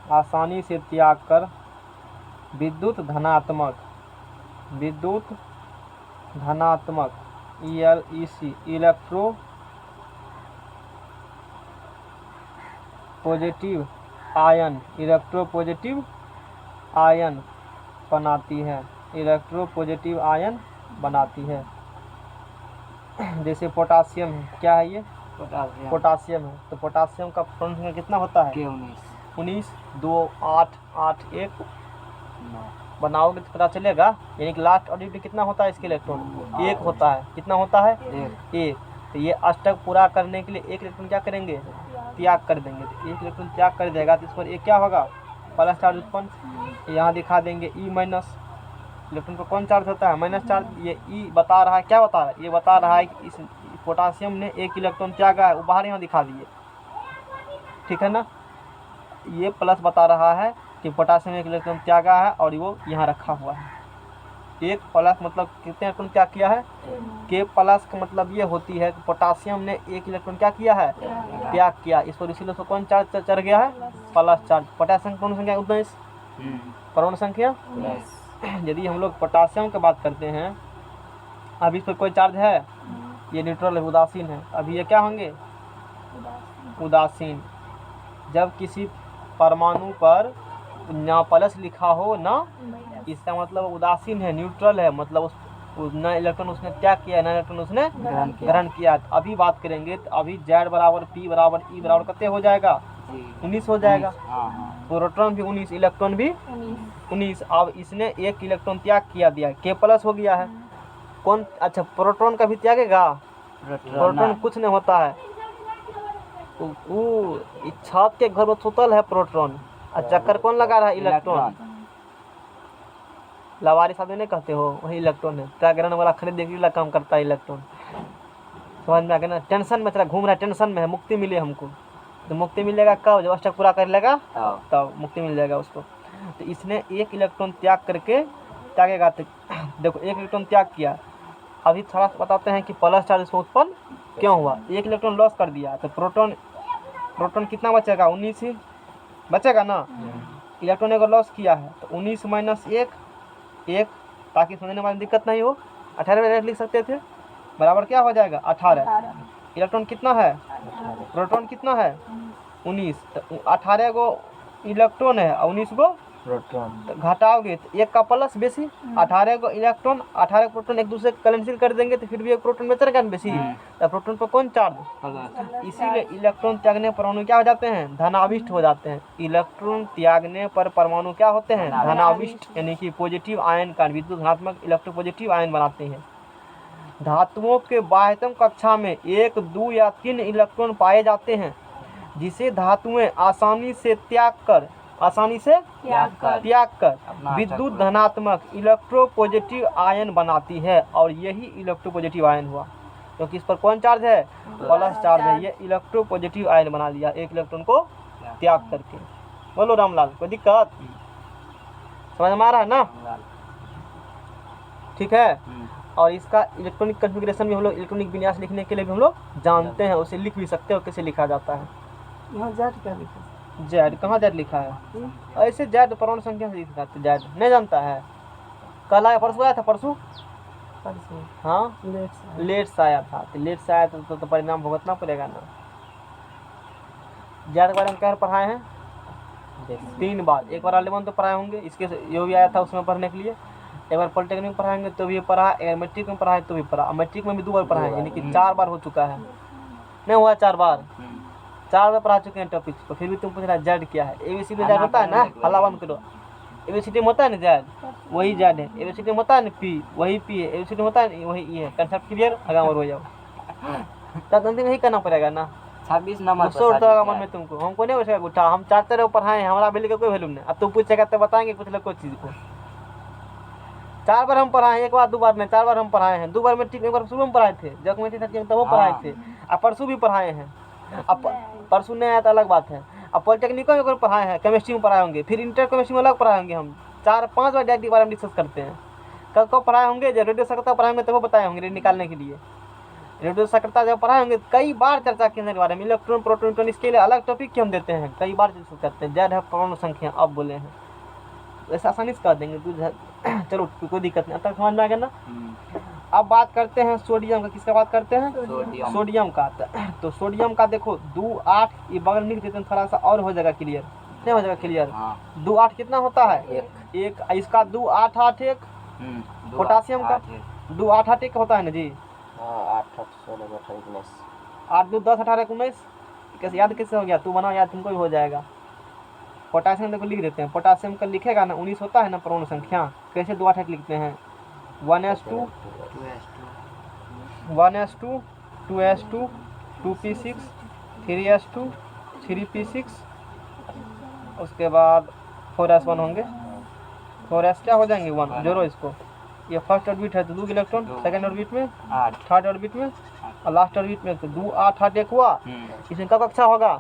आसानी से त्याग कर विद्युत धनात्मक ELEC इलेक्ट्रो पॉजिटिव आयन बनाती है। जैसे पोटासियम है, क्या है ये? पोटासियम है। तो पोटासियम का परमाणु संख्या कितना होता है? 19 2 8 8 1 बनाओगे तो पता चलेगा। यानी कि लास्ट ऑर्बिट में कितना होता है इसके इलेक्ट्रॉन? 1 होता है। कितना होता है? 1। तो ये अष्टक पूरा करने के लिए 1 इलेक्ट्रॉन क्या करेंगे? त्याग कर देंगे। तो 1 इलेक्ट्रॉन त्याग कर देगा तो इस पर एक क्या होगा? प्लस चार्ज उत्पन्न। यहाँ दिखा देंगे E माइनस। इलेक्ट्रॉन पर कौन चार्ज होता है? Minus charge. ये E बता रहा है, क्या बता रहा है? ये बता रहा है कि इस पोटासियम ने 1 इलेक्ट्रॉन त्यागा है, वो बाहर यहाँ दिखा दिए, ठीक है ना। ये प्लस बता रहा है कि पोटासियम 1 इलेक्ट्रॉन त्यागा है और वो यहाँ रखा हुआ है। 1 प्लस मतलब कितने इलेक्ट्रॉन त्याग किया है? K प्लस का मतलब ये होती है कि पोटासियम ने 1 इलेक्ट्रॉन क्या किया है? त्याग किया। इस पर इसीलिए उसको कौन चार्ज चढ़ गया है? Plus charge. पोटासियम परमाणु संख्या 19 परमाणु संख्या। यदि हम लोग पोटासियम की बात करते हैं, अभी इस पर कोई चार्ज है? ये न्यूट्रल है, उदासीन है। अभी ये क्या होंगे? उदासीन। जब किसी परमाणु पर ना प्लस लिखा हो ना, इसका मतलब उदासीन है, न्यूट्रल है, मतलब न इलेक्ट्रॉन उसने त्याग किया, न इलेक्ट्रॉन उसने ग्रहण किया। तो अभी बात करेंगे तो अभी Z बराबर P बराबर E बराबर कितने हो जाएगा? 19 हो जाएगा। प्रोटॉन भी 19, इलेक्ट्रॉन भी 19। अब इसने 1 इलेक्ट्रॉन त्याग किया दिया, K प्लस हो गया है। कौन? अच्छा, प्रोटॉन का भी त्यागेगा? प्रोटॉन कुछ नहीं होता है, वो छत के घर में सुतल है प्रोटॉन, और चक्कर कौन लगा रहा है? इलेक्ट्रॉन। लवारिस आदमी नहीं कहते हो, वही इलेक्ट्रॉन है। त्यागरण वाला खरीद देखने वाला काम करता है इलेक्ट्रॉन। समझ में आ गया ना? टेंशन में चला घूम रहा है, टेंशन में है, मुक्ति मिले हमको। तो मुक्ति मिलेगा कब? जब अष्टक पूरा कर लेगा तब मुक्ति मिल जाएगा उसको। तो इसने 1 इलेक्ट्रॉन त्याग करके त्यागेगा। तो देखो 1 इलेक्ट्रॉन त्याग किया। अभी थोड़ा बताते हैं कि प्लस चार्ज इसको उत्पन्न क्यों हुआ। 1 इलेक्ट्रॉन लॉस कर दिया तो प्रोटॉन कितना बचेगा? 19 ही बचेगा ना। इलेक्ट्रॉन अगर लॉस किया है तो 19 माइनस 1 ताकि समझने में दिक्कत नहीं हो। 18 लिख सकते थे, बराबर क्या हो जाएगा? 18। इलेक्ट्रॉन कितना है? प्रोटॉन कितना है? 19। तो 18 गो इलेक्ट्रॉन है और 19 गो प्रोटॉन। तो घटाओगे तो 1 का प्लस बेसी। 18 को इलेक्ट्रॉन 18 प्रोटॉन एक दूसरे को कैंसिल कर देंगे तो फिर भी 1 प्रोटॉन बच रहेगा बेसी। तो प्रोटॉन पर कौन चार्ज? इसीलिए इलेक्ट्रॉन त्यागने पर परमाणु क्या हो जाते हैं? धनाविष्ट हो जाते हैं। इलेक्ट्रॉन त्यागने पर परमाणु क्या होते हैं? धनाविष्ट, यानी कि पॉजिटिव आयन का विद्युत धनात्मक इलेक्ट्रोपॉजिटिव आयन बनाते हैं। धातुओं के बाह्यतम कक्षा में 1 2 या 3 इलेक्ट्रॉन पाए जाते हैं जिसे धातुएं आसानी से त्याग कर विद्युत धनात्मक इलेक्ट्रोपॉजिटिव आयन बनाती है। और यही इलेक्ट्रोपॉजिटिव आयन हुआ क्योंकि इस पर कौन चार्ज है? प्लस चार्ज है। ये इलेक्ट्रोपॉजिटिव आयन बना लिया 1 इलेक्ट्रॉन को त्याग करके। बोलो रामलाल, कोई दिक्कत? समझ में आ रहा है ना? ठीक है। और इसका इलेक्ट्रॉनिक कॉन्फ़िगरेशन भी हम लोग, इलेक्ट्रॉनिक विन्यास लिखने के लिए भी हम लोग जानते हैं, उसे लिख भी सकते हो कैसे लिखा जाता है। यहाँ Z क्या लिखा? Z कहाँ Z लिखा है? ऐसे Z परमाणु संख्या से लिखा है। Z नहीं जानता है? कल आया, परसों आया था, परसों हाँ लेट से आया था। तो लेट से आया तो परिणाम भुगतना पड़ेगा ना। Z के बारे में क्या पढ़ाए हैं? 3 बार। एक बार 11 तो पढ़ाए होंगे, इसके यो भी आया था उसमें पढ़ने के लिए। एक बार पॉलिटेक्निक में पढ़ाएंगे तो भी पढ़ा, एक मैट्रिक में पढ़ाए तो भी पढ़ा। मैट्रिक में भी 2 बार पढ़ाए, यानी कि 4 बार हो चुका है। नहीं हुआ 4 बार? 4 बार पढ़ा चुके हैं टॉपिक को, फिर भी तुम पूछ रहा है जेड क्या है। एबीसीडी जेड होता है ना, हल्ला बंद करो। एबीसीडी में होता है ना जेड, वही जेड है। एबीसीडी में होता है ना पी, वही पी है। एबीसीडी में होता है ना, वही ई है। कंसेप्ट क्लियर, आगे और हो जाओ। तब अंतिम यही करना पड़ेगा ना। 26 नंबर गुस्सा उठता होगा मन में तुमको, हमको नहीं उठेगा गुस्सा। हम चाहते रहो पढ़ाएं, हमारा वैल्यू का कोई वैल्यू नहीं। अब तुम पूछेगा तो बताएंगे कुछ लोग कोई चीज़ को। 4 बार हम पढ़ाए, एक बार 2 बार नहीं, 4 बार हम पढ़ाए हैं। 2 बार में एक बार शुरू में पढ़ाए थे, जब कमेटी था तब वो पढ़ाए थे। अब परसों भी पढ़ाए हैं। अब परसों नहीं आया तो अलग बात है। अब पॉलिटेक्निको में अगर पढ़ाए हैं, केमिस्ट्री में पढ़ाए होंगे, फिर इंटर केमिस्ट्री में अलग पढ़ाए होंगे। हम 4-5 बार डायरेक्ट बारे में डिस्कस करते हैं। कब कब पढ़ाए होंगे, जब रेडियो सक्रियता पढ़ाए होंगे तब वो बताए होंगे निकालने के लिए। रेडियो सक्रियता जब पढ़ाए होंगे कई बार चर्चा के बारे में। इलेक्ट्रॉन प्रोटॉन न्यूट्रॉन इसके लिए अलग टॉपिक हम देते हैं, कई बार डिस्कस करते हैं। जेड है परमाणु संख्या, अब बोले हैं ऐसा आसानी से कर देंगे तू। चलो कोई दिक्कत नहीं, अब तक समझ में आ गया ना। अब बात करते हैं सोडियम का। किसका बात करते हैं? सोडियम का। तो सोडियम का देखो 2 8, ये बगल लिख देते हैं थोड़ा सा और हो जाएगा क्लियर। नहीं हो जाएगा क्लियर? 2 8 कितना होता है? एक। इसका 2 8 8 1। पोटासियम का 2 8 8 1 होता है ना जी। 8 8 16 18 19 8 2 10 18 19। कैसे याद कैसे हो गया? तू बनाओ याद, तुमको भी हो जाएगा। पोटासियम देखो लिख देते हैं। पोटासियम का लिखेगा ना 19 होता है ना परमाणु संख्या। कैसे 2 8 1 लिखते हैं? 1s2 1s2 2s2 2p6 3s2 3p6, उसके बाद 4s1 होंगे। 4s क्या हो जाएंगे? 1 जोड़ो इसको। ये फर्स्ट ऑर्बिट है तो 2 इलेक्ट्रॉन, सेकंड ऑर्बिट में 8, थर्ड ऑर्बिट में और लास्ट ऑर्बिट में। तो 2 8 8 1 हुआ। इसमें क्या कक्षा होगा?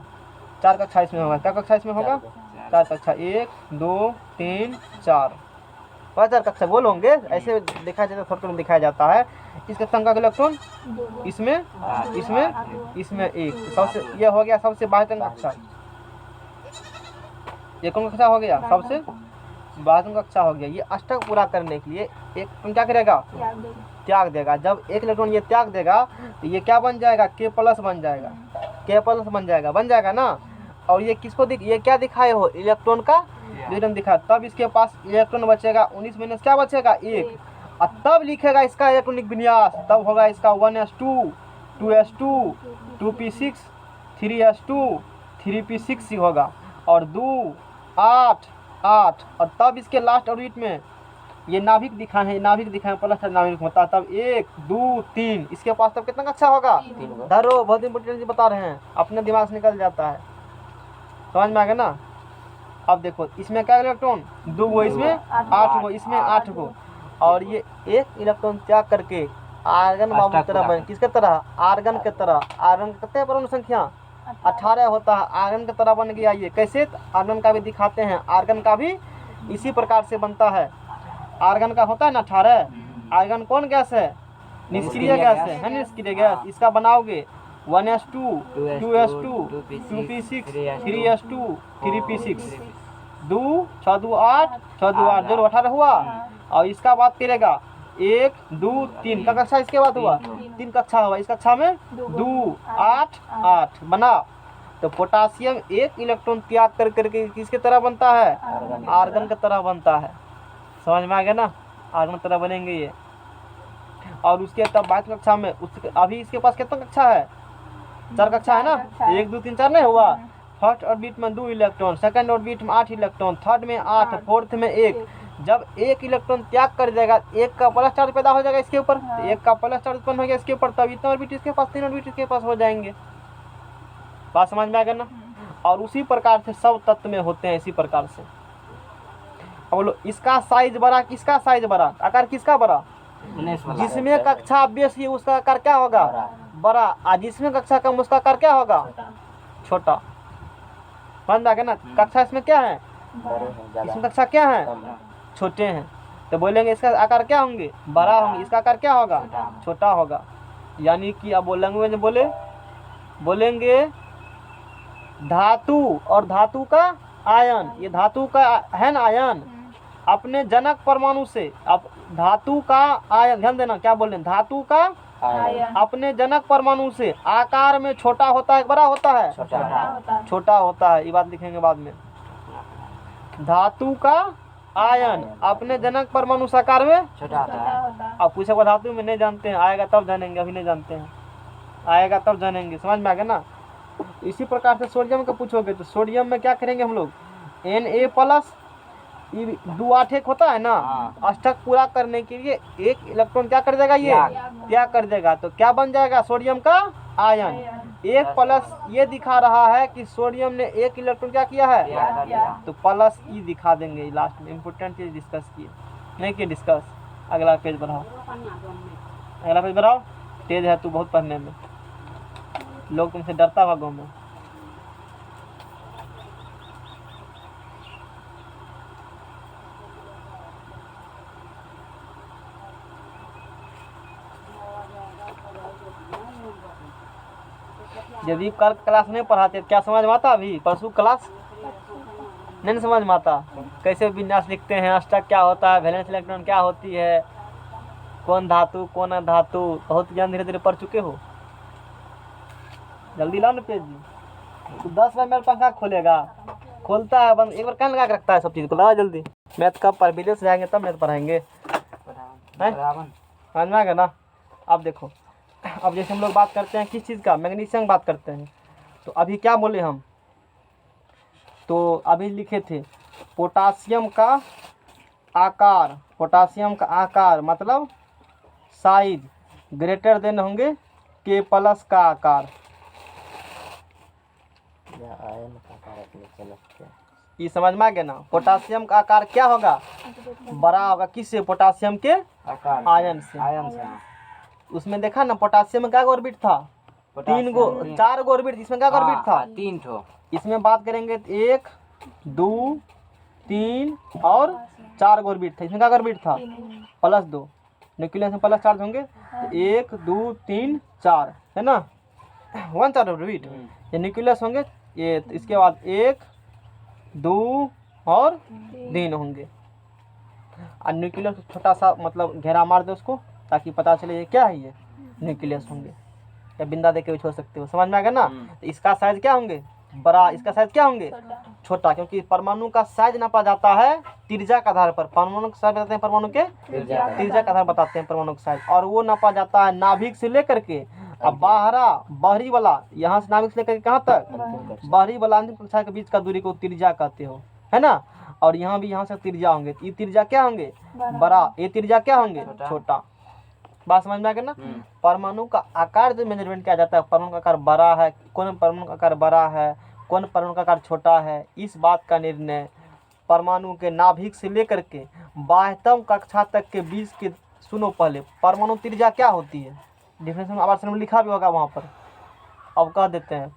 4 कक्षा इसमें होगा। क्या कक्षा इसमें होगा? 4 कक्षा। 1 2 3 4 4 कक्षा बोल होंगे। ऐसे दिखाया जाता है, थोड़ा थोड़ा दिखाया जाता है। इसका संख्या इलेक्ट्रॉन इसमें इसमें 1। सबसे ये हो गया सबसे बाह्यतम कक्षा। ये कौन कक्षा हो गया? सबसे बाह्यतम कक्षा हो गया। ये अष्टक पूरा करने के लिए एक क्या करेगा? त्याग देगा। जब एक इलेक्ट्रॉन ये त्याग देगा तो ये क्या बन जाएगा? K+ बन जाएगा। K+ बन जाएगा ना। और ये किसको ये क्या दिखाए हो? इलेक्ट्रॉन का वितरण दिखा। तब इसके पास इलेक्ट्रॉन बचेगा 19 माइनस क्या बचेगा? 1। और तब लिखेगा इसका इलेक्ट्रॉनिक विन्यास। तब होगा इसका 1s2 2s2 2p6 3s2 3p6 होगा। और 2 8 8। और तब इसके लास्ट ऑर्बिट में ये नाभिक दिखाए हैं, नाभिक दिखाए प्लस नाभिक होता है। तब 1 2 3। इसके पास तब कितना कक्षा होगा? 3। धरो, बहुत इंपोर्टेंट बता रहे हैं, अपने दिमाग से निकल जाता है। समझ में आ गया ना। अब देखो इसमें क्या इलेक्ट्रॉन? 2 गो, इसमें 8 गो, इसमें 8 गो। और ये एक इलेक्ट्रॉन त्याग करके आर्गन बाबू की तरह बने। किसके तरह? आर्गन के तरह। आर्गन कितने हैं परमाणु संख्या? 18 होता है। आर्गन की तरह बन गया ये। कैसे? आर्गन का भी दिखाते हैं। आर्गन का भी इसी प्रकार से बनता है। आर्गन का होता है ना 18। आर्गन कौन गैस है? निष्क्रिय गैस है निष्क्रिय गैस। इसका बनाओगे 1s2 2s2 2p6 3s2 3p6। 2 6 2 8 6 2 8 जोड़ो 18 हुआ। और इसका बात करेगा 1 2 3 का कक्षा इसके बाद हुआ 3 कक्षा हुआ। इस कक्षा में 2 8 8 बना। तो पोटासियम एक इलेक्ट्रॉन त्याग कर करके किसके तरह बनता है? आर्गन की तरह बनता है। समझ में आ गया ना। आर्गन की तरह बनेंगे ये। और उसके तब बाद कक्षा में अभी इसके पास कितना कक्षा है? 4 कक्षा है ना। 1 2 3 4 नहीं हुआ। फर्स्ट ऑर्बिट में 2 इलेक्ट्रॉन, सेकंड ऑर्बिट में 8 इलेक्ट्रॉन, थर्ड में 8, फोर्थ में 1। जब एक इलेक्ट्रॉन त्याग कर जाएगा, एक का प्लस चार्ज पैदा हो जाएगा इसके ऊपर। एक का प्लस चार्ज उत्पन्न हो गया इसके ऊपर। तब इतना ऑर्बिट इसके पास, 3 ऑर्बिट इसके पास हो जाएंगे। बात समझ में आ गया ना। और उसी प्रकार से सब तत्व में होते हैं इसी प्रकार से। अब बोलो इसका साइज बड़ा, किसका साइज बड़ा? आकार किसका बड़ा? जिसमें कक्षा बेसी उसका आकार क्या होगा? बड़ा। और जिसमें कक्षा कम उसका आकार क्या होगा? छोटा। समझ में आ गया ना। कक्षा इसमें क्या है? इसमें कक्षा क्या है? छोटे हैं। तो बोलेंगे इसका आकार क्या होंगे? बड़ा होंगे। इसका आकार क्या होगा? छोटा होगा। यानी कि अब लैंग्वेज बोलेंगे धातु और धातु का आयन। ये धातु का है ना आयन, अपने जनक परमाणु से। अब धातु का आयन ध्यान देना, क्या बोल रहे हैं? धातु का अपने जनक परमाणु से आकार में छोटा होता है, बड़ा होता है? छोटा होता है। ये बात लिखेंगे बाद में। धातु का आयन अपने जनक परमाणु से आकार में छोटा होता है। अब पूछे धातु में नहीं जानते हैं, आएगा तब जानेंगे, अभी नहीं जानते हैं, आएगा तब जानेंगे। समझ में आ गया ना। इसी प्रकार से सोडियम का पूछोगे तो सोडियम में क्या करेंगे हम लोग, Na प्लस, दो आठ एक होता है ना, हाँ। अष्टक पूरा करने के लिए एक इलेक्ट्रॉन क्या कर देगा, ये त्याग कर देगा, तो क्या बन जाएगा सोडियम का आयन। एक प्लस ये दिखा रहा है कि सोडियम ने एक इलेक्ट्रॉन क्या किया है, त्याग कर दिया। तो प्लस ई दिखा देंगे लास्ट में। इंपॉर्टेंट चीज डिस्कस किए नहीं किए डिस्कस। अगला पेज बढ़ाओ, अगला पेज बढ़ाओ। तेज है तू बहुत पढ़ने में, लोग तुमसे डरता होगा गाँव में। यदि कल क्लास नहीं पढ़ाते क्या समझ में आता, अभी परसों क्लास नहीं समझ में आता, कैसे विन्यास लिखते हैं, अष्टक क्या होता है, वैलेंस इलेक्ट्रॉन क्या होती है, कौन धातु कौन अधातु, बहुत ज्ञान धीरे धीरे पढ़ चुके हो। जल्दी लाओ ना पेज जी। तो 10 बार मेरा पंखा खोलेगा, खोलता है बंद, एक बार कान लगा के रखता है सब चीज़ को। लाओ जल्दी, मैथ कब पर विदेश जाएंगे तब मैथ पढ़ाएंगे, समझ में आ गया ना। अब देखो, अब जैसे हम लोग बात करते हैं किस चीज़ का, मैग्नीशियम बात करते हैं, तो अभी क्या बोले हम, तो अभी लिखे थे पोटासियम का आकार, पोटासियम का आकार मतलब साइज ग्रेटर देन होंगे के प्लस का आकार। आयन का आकार अपने चमकते हैं। ये समझ में आ गया ना, पोटासियम का आकार क्या होगा, बड़ा होगा, किससे, पोटासियम के आकार आयन से। आयन से। उसमें देखा ना पोटासियम में क्या ऑर्बिट था, 3 गो 4 गो ऑर्बिट, इसमें क्या ऑर्बिट था, 3 ठो। इसमें बात करेंगे तो 1 2 3 और 4 ऑर्बिट था, इसमें क्या ऑर्बिट था, प्लस 2, न्यूक्लियस में प्लस चार्ज होंगे, 1 2 3 4 है ना, 1 4 ऑर्बिट, ये न्यूक्लियस होंगे ये, तो इसके बाद 1 2 और 3 होंगे, और न्यूक्लियस छोटा सा मतलब घेरा मार दो उसको ताकि पता चले ये क्या है, ये न्यूक्लियस होंगे, या बिंदा दे के भी छोड़ सकते हो, समझ में आ गया ना। तो इसका साइज क्या होंगे, बड़ा, इसका साइज क्या होंगे, छोटा, क्योंकि परमाणु का साइज नापा जाता है त्रिज्या के आधार पर। परमाणु का साइज बताते हैं, परमाणु के त्रिज्या का आधार बताते हैं परमाणु का साइज, और वो नापा जाता है नाभिक से लेकर के अब बाहरी वाला, यहाँ से नाभिक से लेकर के कहाँ तक, बाहरी वाला अंतिम कक्षा के बीच का दूरी को त्रिज्या कहते हो, है ना। और यहाँ भी यहाँ से त्रिज्या होंगे, ये त्रिज्या क्या होंगे, बड़ा, ये त्रिज्या क्या होंगे, छोटा। बात समझ में आ गया ना। परमाणु का आकार जो मेजरमेंट किया जाता है, परमाणु का आकार बड़ा है, कौन परमाणु का आकार बड़ा है, कौन परमाणु का आकार छोटा है, इस बात का निर्णय परमाणु के नाभिक से लेकर के बाह्यतम कक्षा तक के बीच के, सुनो पहले, परमाणु त्रिज्या क्या होती है, डिफिनेशन आवर्तन में लिखा भी होगा वहाँ पर, अब कह देते हैं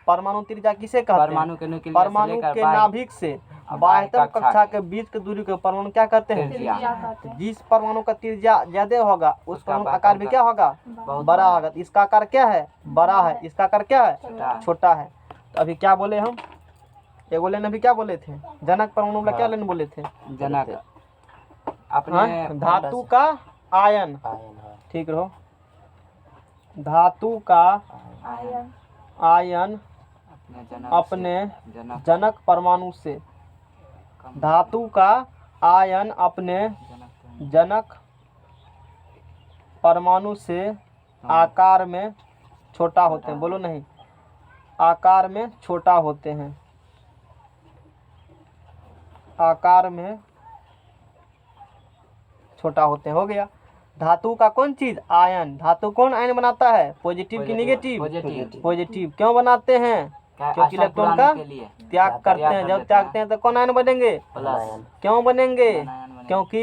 परमाणु त्रिज्या किसे कहते हैं, परमाणु के नाभिक से बाह्यतम कक्षा के बीच की दूरी को परमाणु क्या कहते हैं। जिस परमाणु का त्रिज्या ज्यादा होगा उस परमाणु का आकार भी क्या होगा, बड़ा होगा। इसका आकार क्या है, बड़ा है, इसका आकार क्या है, छोटा है। तो अभी क्या बोले हम, एगो लेने अभी क्या बोले थे, जनक परमाणु वाला क्या लेने बोले थे, जनक अपने धातु का आयन, ठीक रहो, धातु का आयन अपने जनक परमाणु से, धातु का आयन अपने जनक परमाणु से आकार में छोटा होते हैं, बोलो नहीं, आकार में छोटा होते हैं, आकार में छोटा होते हैं, हो गया। धातु का कौन चीज, आयन, धातु कौन आयन बनाता है, पॉजिटिव की निगेटिव, पॉजिटिव। क्यों बनाते हैं, क्योंकि इलेक्ट्रॉन का त्याग करते हैं, जब त्यागते हैं तो कौन आयन बनेंगे, क्यों बनेंगे, क्योंकि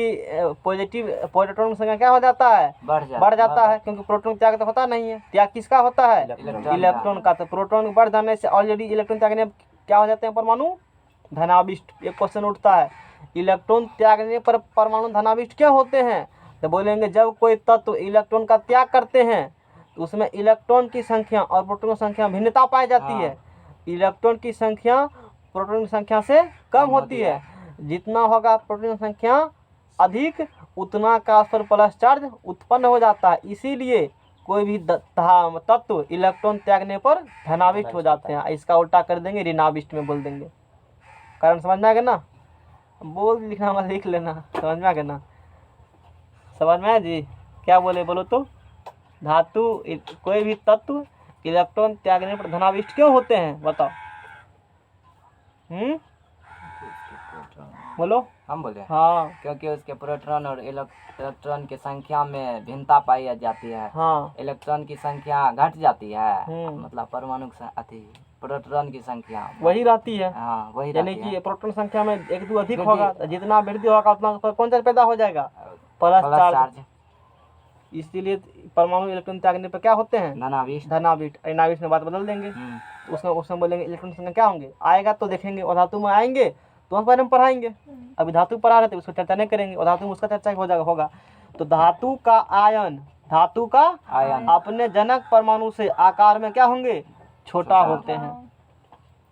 पॉजिटिव प्रोटॉन की संख्या क्या हो जाता है, बढ़ जाता है, क्योंकि प्रोटॉन त्याग तो होता नहीं है, त्याग किसका होता है, इलेक्ट्रॉन का। तो प्रोटॉन बढ़ जाने से ऑलरेडी इलेक्ट्रॉन त्यागने क्या हो जाते हैं परमाणु धनाविष्ट। एक क्वेश्चन उठता है, इलेक्ट्रॉन त्यागने पर परमाणु धनाविष्ट क्यों होते हैं, तो बोलेंगे जब कोई तत्व इलेक्ट्रॉन का त्याग करते हैं तो उसमें इलेक्ट्रॉन की संख्या और प्रोटॉन की संख्या भिन्नता पाई जाती है। इलेक्ट्रॉन की संख्या प्रोटॉन की संख्या से कम होती है, जितना होगा प्रोटॉन की संख्या अधिक उतना का उस पर प्लस चार्ज उत्पन्न हो जाता है। इसीलिए कोई भी तत्व इलेक्ट्रॉन त्यागने पर धनाविष्ट हो जाते हैं। इसका उल्टा कर देंगे, ऋणाविष्ट में बोल देंगे। कारण समझ में आ गया ना, बोल लिखना होगा लिख लेना, समझ में आ गया ना, समझ में आया जी। क्या बोले बोलो तो, धातु कोई भी तत्व इलेक्ट्रॉन त्यागने पर धनाविष्ट क्यों होते हैं, बताओ। बोलो। हम बोले हाँ क्योंकि उसके प्रोटॉन और इलेक्ट्रॉन की संख्या में भिन्नता पाई जाती है। हाँ इलेक्ट्रॉन की संख्या घट जाती है, हम्म। मतलब परमाणु अति प्रोटॉन की संख्या वही रहती है, हाँ वही यानी रहती कि है। प्रोटॉन संख्या में एक दो अधिक वृद्धि- होगा, तो जितना वृद्धि होगा उतना कौन चार्ज पैदा हो जाएगा, प्लस प्लस चार्ज। चार्ज इसीलिए परमाणु इलेक्ट्रॉन त्यागने पर क्या होते हैं, धनाविष्ट। धनाविष्ट। ऋणाविष्ट में बात बदल देंगे, हम्म, तो उसमें बोलेंगे इलेक्ट्रॉन संख्या क्या होंगे, आएगा तो देखेंगे। और धातु में आएंगे तो हम बारे में पढ़ाएंगे, अभी धातु पढ़ा रहे थे उसको चर्चा नहीं करेंगे, और धातु में उसका चर्चा हो जाएगा होगा। तो धातु का आयन, धातु का आयन अपने जनक परमाणु से आकार में क्या होंगे, छोटा होते हैं।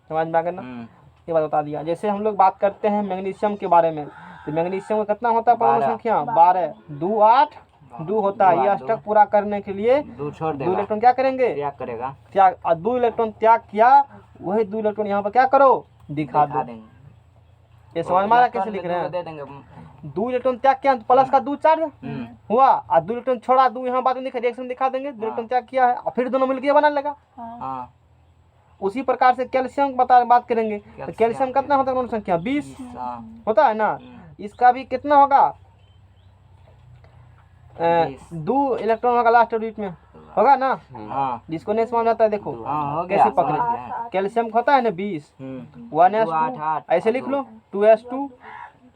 समझ में आ गया ना, हम्म, ये बात बता दिया। जैसे हम लोग बात करते हैं मैग्नीशियम के बारे में, तो मैग्नीशियम का कितना होता है परमाणु 12। संख्या, 12, 2 8 2 होता है। ये 2 अष्टक पूरा करने के लिए दो छोड़ 2 देगा, इलेक्ट्रॉन क्या करेंगे, त्याग करेगा, त्याग। और 2 इलेक्ट्रॉन त्याग किया, वही 2 इलेक्ट्रॉन यहाँ पर क्या करो, दिखा दिखा दो। देंगे। ये समझ में आ रहा है कैसे इलेक्ट्रॉन लिख भी रहे दो हैं। दे देंगे। 2 इलेक्ट्रॉन त्याग किया तो प्लस का 2 चार्ज हम्म, हुआ, और 2 इलेक्ट्रॉन छोड़ा, 2 यहाँ बाद में रिएक्शन दिखा देंगे, 2 इलेक्ट्रॉन त्याग किया है, और फिर दोनों मिलकर बना लेगा। हाँ उसी प्रकार से कैल्शियम बात करेंगे, तो कैल्शियम कैल्शियम कितना होता है परमाणु संख्या, 20 हाँ, होता है ना। इसका भी कितना होगा, 20। 2 इलेक्ट्रॉन होगा लास्ट ऑर्बिट में, होगा ना। हाँ जिसको नहीं समझ आता है देखो हाँ हो गया, कैसे समझ पकड़े। गया। कैल्शियम होता है ना 20, हम्म, 1s2 ऐसे लिख लो, 2s2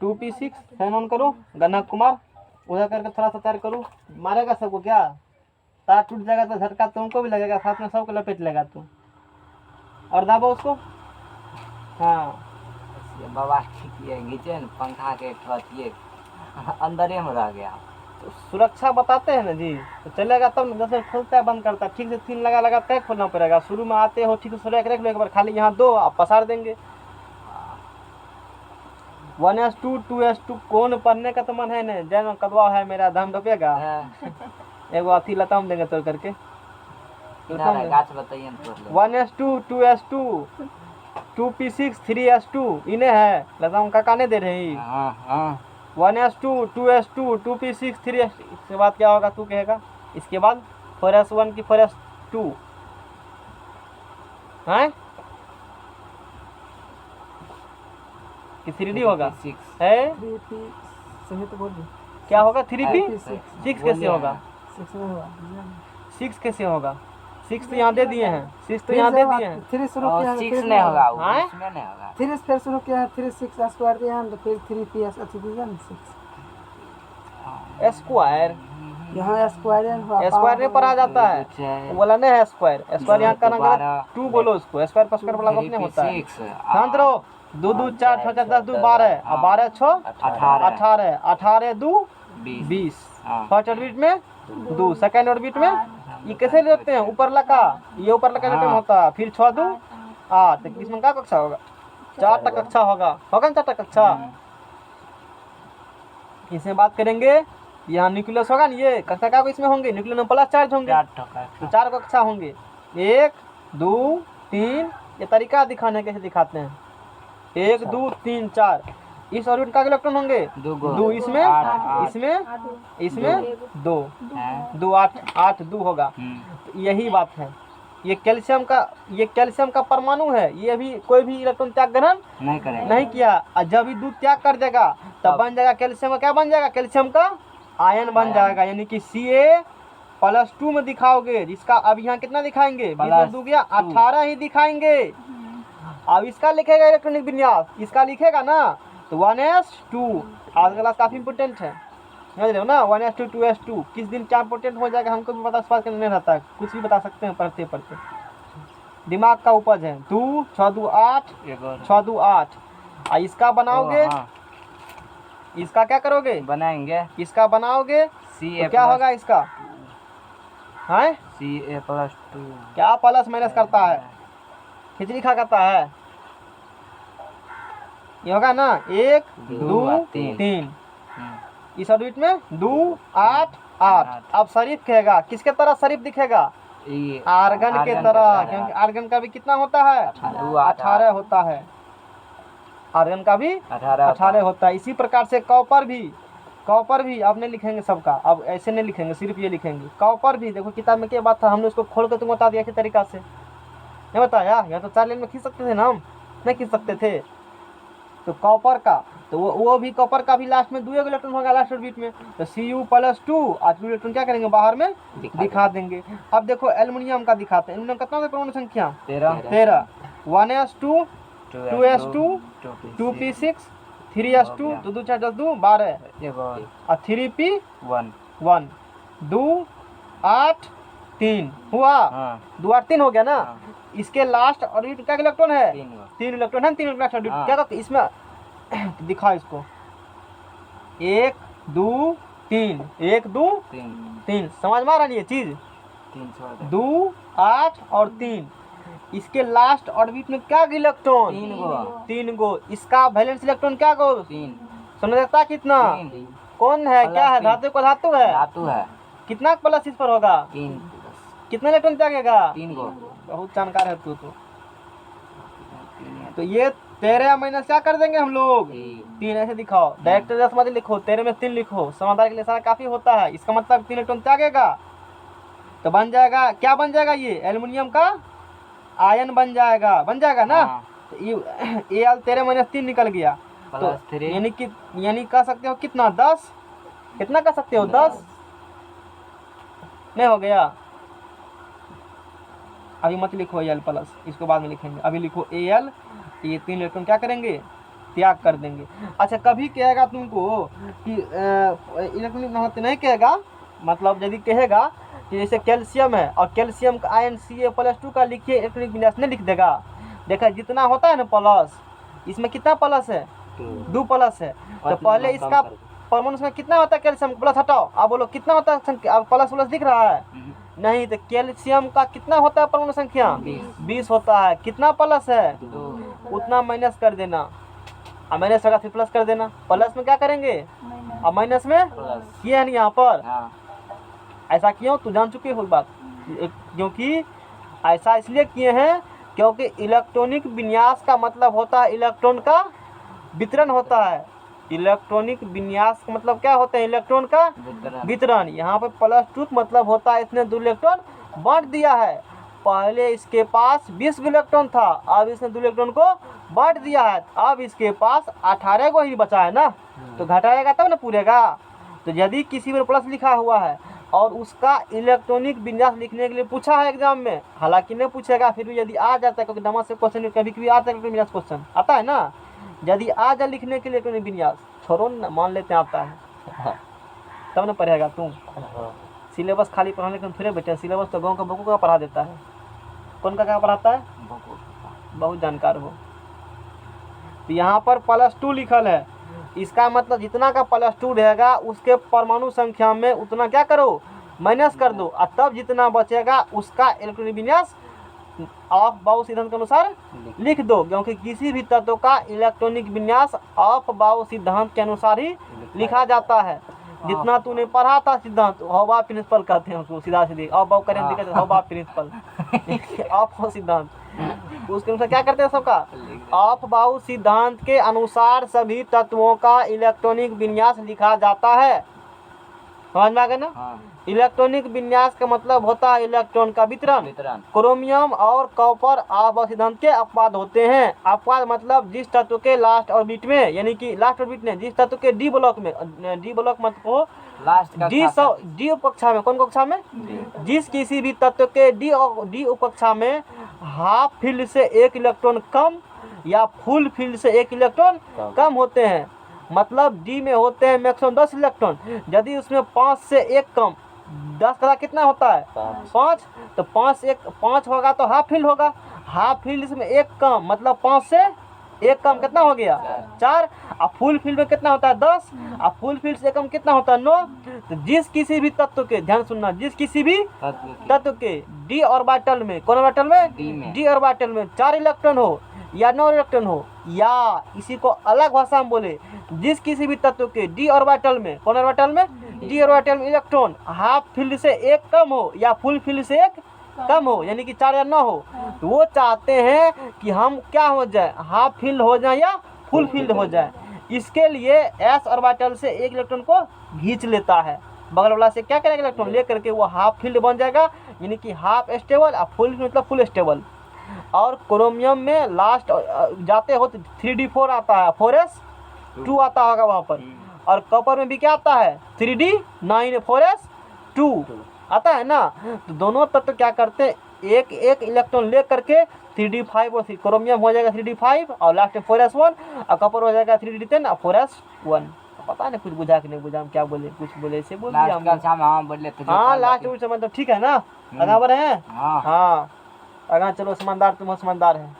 2p6। फैन ऑन करो, गन्ना कुमार उधर करके थोड़ा सा तैयार करो, मारेगा सबको क्या, तार टूट जाएगा तो झटका तुमको भी लगेगा, साथ में सबको लपेट लेगा तू। और दाबो उसको, हाँ ये बाबा ठीक है, नीचे न पंखा के ठोतिए अंदर में रह गया। तो सुरक्षा बताते हैं ना जी, तो चलेगा तब ना। 10 मिनट खोलता है बंद करता है, ठीक से 3 लगा के खोलना पड़ेगा। शुरू में आते हो ठीक से रख लो एक बार, खाली यहाँ 2 आप पसार देंगे। 1s2 2s2 कौन पढ़ने का तो मन है ना, जन्म कदवा है मेरा धम डूबेगा। एगो अथी लताम देंगे तोड़ करके, इधर है, गाछ बताइए न तोड़ लो। 1s2 2s2 2p6 3s2 इन्हें है लताम काका ने दे रही। हाँ हाँ 1s2 2s2 2p6 3s। इसके बाद क्या होगा तू कहेगा, इसके बाद 4s1 की 4s2 है कि 3d होगा 6 है, 3p सही तो बोल रही, क्या होगा 3p 3p6 6 कैसे होगा, 6 में होगा, 6 कैसे होगा, 6 तो यहाँ दे दिए हैं, 6 तो यहाँ दे दिए हैं। 3 शुरू और किया है, 6 फिर नहीं होगा, हाँ? उसमें नहीं होगा। 3 फिर शुरू किया है, 3 6 स्क्वायर दिया है, तो फिर 3p अच्छी दिया ना 6। स्क्वायर यहाँ स्क्वायर है, स्क्वायर नहीं पढ़ा जाता है, वो वाला नहीं है स्क्वायर। स्क्वायर यहाँ का नाम 2 बोलो उसको, स्क्वायर पर स्क्वायर वाला कुछ नहीं होता है। शांत रहो, 2 2 4 6 4 10 2 12 और 12 6 18 18 2 20। फर्स्ट ऑर्बिट में 2, सेकंड ऑर्बिट में ये कैसे लेते हैं, ऊपर लगा, ये ऊपर लगा रिटर्न होता है, फिर 6 2 8। इसमें क्या कक्षा होगा, 4 कक्षा होगा, होगा ना 4 कक्षा। इसमें बात करेंगे, यहाँ न्यूक्लियस होगा ना, ये कक्षा का इसमें होंगे, न्यूक्लियस में प्लस चार्ज होंगे, तो 4 कक्षा होंगे, 1 2 3। ये तरीका दिखाने कैसे दिखाते हैं, 1 2 3 4। इस ऑर्बिट का इलेक्ट्रॉन होंगे 2, इसमें इसमें 2 2 8 8 2 होगा। तो यही बात है, ये कैल्शियम का परमाणु है, ये भी कोई भी इलेक्ट्रॉन त्याग ग्रहण नहीं करेगा, नहीं किया। और जब ये दूध त्याग कर देगा तब बन जाएगा कैल्शियम का, क्या बन जाएगा, कैल्शियम का आयन बन जाएगा। यानी कि Ca+2 में दिखाओगे, जिसका अब यहाँ कितना दिखाएंगे, 20 में 2 गया 18 ही दिखाएंगे। अब इसका लिखेगा इलेक्ट्रॉनिक विन्यास, इसका लिखेगा ना, तो 1s2 आज का क्लास काफी इंपोर्टेंट है, समझ रहे हो ना। 1s2 2s2 किस दिन क्या इंपोर्टेंट हो जाएगा हमको भी पता, इस बात का नहीं रहता है, कुछ भी बता सकते हैं पढ़ते पढ़ते। दिमाग का उपज है। 2 6 2 8 6 2 8। और इसका बनाओगे, इसका क्या करोगे, बनाएंगे इसका बनाओगे Ca तो क्या होगा इसका, है Ca+2 क्या प्लस माइनस करता है, खिचड़ी खा करता है। ये होगा ना 1 2 3। इस ऑर्बिट में 2 8 8। अब शरीफ कहेगा, किसके तरह शरीफ दिखेगा, आर्गन के तरह, क्योंकि आर्गन का भी कितना होता है, 18 होता है। आर्गन का भी 18 होता है। इसी प्रकार से कॉपर भी कॉपर भी आपने लिखेंगे सबका, अब ऐसे नहीं लिखेंगे, सिर्फ ये लिखेंगे। कॉपर भी देखो किताब में क्या बात था, हमने उसको खोल कर तुम बता दिया किस तरीका से, नहीं बताया? या तो 4 लाइन में खींच सकते थे ना, हम नहीं खींच सकते थे। तो कॉपर का, तो वो भी कॉपर का भी लास्ट में 2 इलेक्ट्रॉन होगा लास्ट ऑर्बिट में, तो Cu+2 और 2 इलेक्ट्रॉन क्या करेंगे बाहर में दिखा देंगे। अब देखो एल्युमिनियम का दिखाते हैं। एल्युमिनियम कितना होता है परमाणु संख्या? 13। 1s2 2s2 2p6 3s2 2 2 4 10 2 12 और 3p1 2 8 3 हुआ। 2 8 3 हो गया ना। इसके लास्ट ऑर्बिट क्या इलेक्ट्रॉन है? 3 इलेक्ट्रॉन है। 3 इलेक्ट्रॉन ऑर्बिट क्या इसमें दिखा इसको 1 2 3 1 2 3 समझ में आ रहा है ये चीज? 2 8 और 3 इसके लास्ट ऑर्बिट में क्या इलेक्ट्रॉन? 3 गो। इसका वैलेंस इलेक्ट्रॉन क्या गो? 3। समझ सकता है कितना? कौन है? क्या है? धातु का धातु है। धातु है। कितना प्लस इस पर होगा? 3। कितना इलेक्ट्रॉन त्यागेगा? 3 गो। बहुत जानकार है तू तो ये 13 माइनस क्या कर देंगे हम लोग? 3 ऐसे दिखाओ। डायरेक्ट 10 मत लिखो, 13 में 3 लिखो, समाधान के लिए सारा काफी होता है। इसका मतलब 3 इलेक्ट्रॉन त्यागेगा तो बन जाएगा क्या? बन जाएगा ये एल्युमिनियम का आयन बन जाएगा ना। तो ये Al 13 माइनस 3 निकल गया तो यानी कह सकते हो कितना? 10। कितना कह सकते हो? 10 नहीं हो गया? अभी मत लिखो Al+, इसको बाद में लिखेंगे। अभी लिखो Al। ये 3 इलेक्ट्रॉन क्या करेंगे? त्याग कर देंगे। अच्छा कभी कहेगा तुमको कि इलेक्ट्रॉनिक महत्व नहीं कहेगा, मतलब यदि कहेगा कि जैसे कैल्शियम है और कैल्शियम का आयन Ca+2 का लिखिए, इलेक्ट्रॉनिक विन्यास नहीं लिख देगा। देखा जितना होता है ना प्लस, इसमें कितना प्लस है? 2 प्लस है। तो पहले इसका परमाणु संख्या कितना होता है? कैल्शियम प्लस हटाओ, आप बोलो कितना होता है? अब प्लस दिख रहा है नहीं? तो कैल्शियम का कितना होता है परमाणु संख्या? 20 होता है। कितना प्लस है? उतना माइनस कर देना, और माइनस होगा फिर प्लस कर देना। प्लस में क्या करेंगे और माइनस में किए हैं यहाँ पर। ऐसा क्यों? तू जान चुके हो बात, क्योंकि ऐसा इसलिए किए हैं क्योंकि इलेक्ट्रॉनिक विन्यास का मतलब होता है इलेक्ट्रॉन का वितरण होता है। इलेक्ट्रॉनिक विन्यास का मतलब क्या होता है? इलेक्ट्रॉन का वितरण। यहाँ पे +2 मतलब होता है इसने 2 इलेक्ट्रॉन बांट दिया है। पहले इसके पास 20 इलेक्ट्रॉन था, अब इसने 2 इलेक्ट्रॉन को बांट दिया है। अब इसके पास 18 को ही बचा है ना, तो घटाएगा तब ना पूरेगा। तो यदि किसी पर प्लस लिखा हुआ है और उसका इलेक्ट्रॉनिक विन्यास लिखने के लिए पूछा है एग्जाम में, हालांकि नहीं पूछेगा फिर भी यदि आ जाता है, क्योंकि नमक से क्वेश्चन कभी कभी आता है विन्यास क्वेश्चन आता है ना, यदि आ जाए लिखने के लिए इलेक्ट्रॉनिक विन्यास, छोड़ो ना, मान लेते हैं आता है तब ना पढ़ेगा तुम। सिलेबस खाली पढ़ाने के थोड़े बेटे, सिलेबस तो गाँव का बकू का पढ़ा देता है। कौन का क्या पढ़ाता है? बहुत जानकार हो। तो यहाँ पर +2 लिखल है, इसका मतलब जितना का +2 रहेगा उसके परमाणु संख्या में उतना क्या करो? माइनस कर दो, और तब जितना बचेगा उसका इलेक्ट्रॉनिक विन्यास ऑफ बाउ सिद्धांत के अनुसार लिख दो, क्योंकि किसी भी तत्व का इलेक्ट्रॉनिक विन्यास ऑफ बाउ सिद्धांत के अनुसार ही लिखा जाता है। जितना तूने पढ़ा था सिद्धांत, हवा प्रिंसिपल कहते हैं उसको, सीधा सीधे ऑफ बाउ करें दिखा हवा प्रिंसिपल ऑफ सिद्धांत, उसके अनुसार क्या करते हैं सबका? ऑफ बाउ सिद्धांत के अनुसार सभी तत्वों का इलेक्ट्रॉनिक विन्यास लिखा जाता है। समझ में आ गया ना? इलेक्ट्रॉनिक विन्यास का मतलब होता है इलेक्ट्रॉन का वितरण। क्रोमियम और कॉपर ऑफ बाउ सिद्धांत के अपवाद होते हैं। अपवाद मतलब जिस तत्व के लास्ट ऑर्बिट में, यानी कि लास्ट ऑर्बिट में जिस तत्व के डी ब्लॉक में, डी ब्लॉक मत को डी उपकक्षा में, कौन कक्षा में? जिस किसी भी तत्व के डी उपकक्षा में हाफ फील्ड से 1 इलेक्ट्रॉन कम या फुल फील्ड से 1 इलेक्ट्रॉन कम होते हैं, मतलब डी में होते हैं मैक्सिमम 10 इलेक्ट्रॉन। यदि उसमें 5 से 1 कम, 10 का कितना होता है? 5, तो 5 होगा तो हाफ फील्ड होगा। हाफ फील्ड में 1 कम मतलब 5 से 1 कम कितना हो गया? 4। और फुल फील्ड में कितना होता है? 10। और फुल फील्ड से कम कितना होता है? 9। तो जिस किसी भी तत्व के, ध्यान सुनना, जिस किसी भी तत्व के डी ऑर्बिटल में, कौन ऑर्बिटल में? डी ऑर्बिटल में 4 इलेक्ट्रॉन हो या 9 इलेक्ट्रॉन हो, या इसी को अलग भाषा में बोले, जिस किसी भी तत्व के डी ऑर्बिटल में, कौन ऑर्बिटल में? डी ऑर्बिटल में इलेक्ट्रॉन हाफ फील्ड से 1 कम हो या फुल फील्ड से 1 कम हो, यानी कि 4 या 9 हो, तो वो चाहते हैं कि हम क्या हो जाए? हाफ फील्ड हो जाए या फुल फील्ड हो जाए। इसके लिए s ऑर्बिटल से एक इलेक्ट्रॉन को खींच लेता है, बगल वाला से क्या करेगा इलेक्ट्रॉन ले करके वो हाफ फील्ड बन जाएगा, यानी कि हाफ स्टेबल और फुल मतलब फुल स्टेबल। और क्रोमियम में लास्ट जाते हो तो 3d4 आता है, 4s2 आता होगा वहाँ पर। और कॉपर में भी क्या आता है 3d9 4s2 आता है ना। तो दोनों तत्व क्या करते हैं, एक एक इलेक्ट्रॉन ले करके 3d5 और क्रोमियम हो जाएगा 3d5 और लास्ट में 4s1 और कॉपर हो जाएगा 3d10 और 4s1। पता नहीं कुछ बुझा कि नहीं बुझा, हम क्या बोले, कुछ बोले ऐसे बोल दिया लास्ट का हाँ बोले तो हाँ लास्ट में समझ ठीक है ना, आगे बढ़े हैं हाँ हाँ आगे चलो, समझदार तुम समझदार है।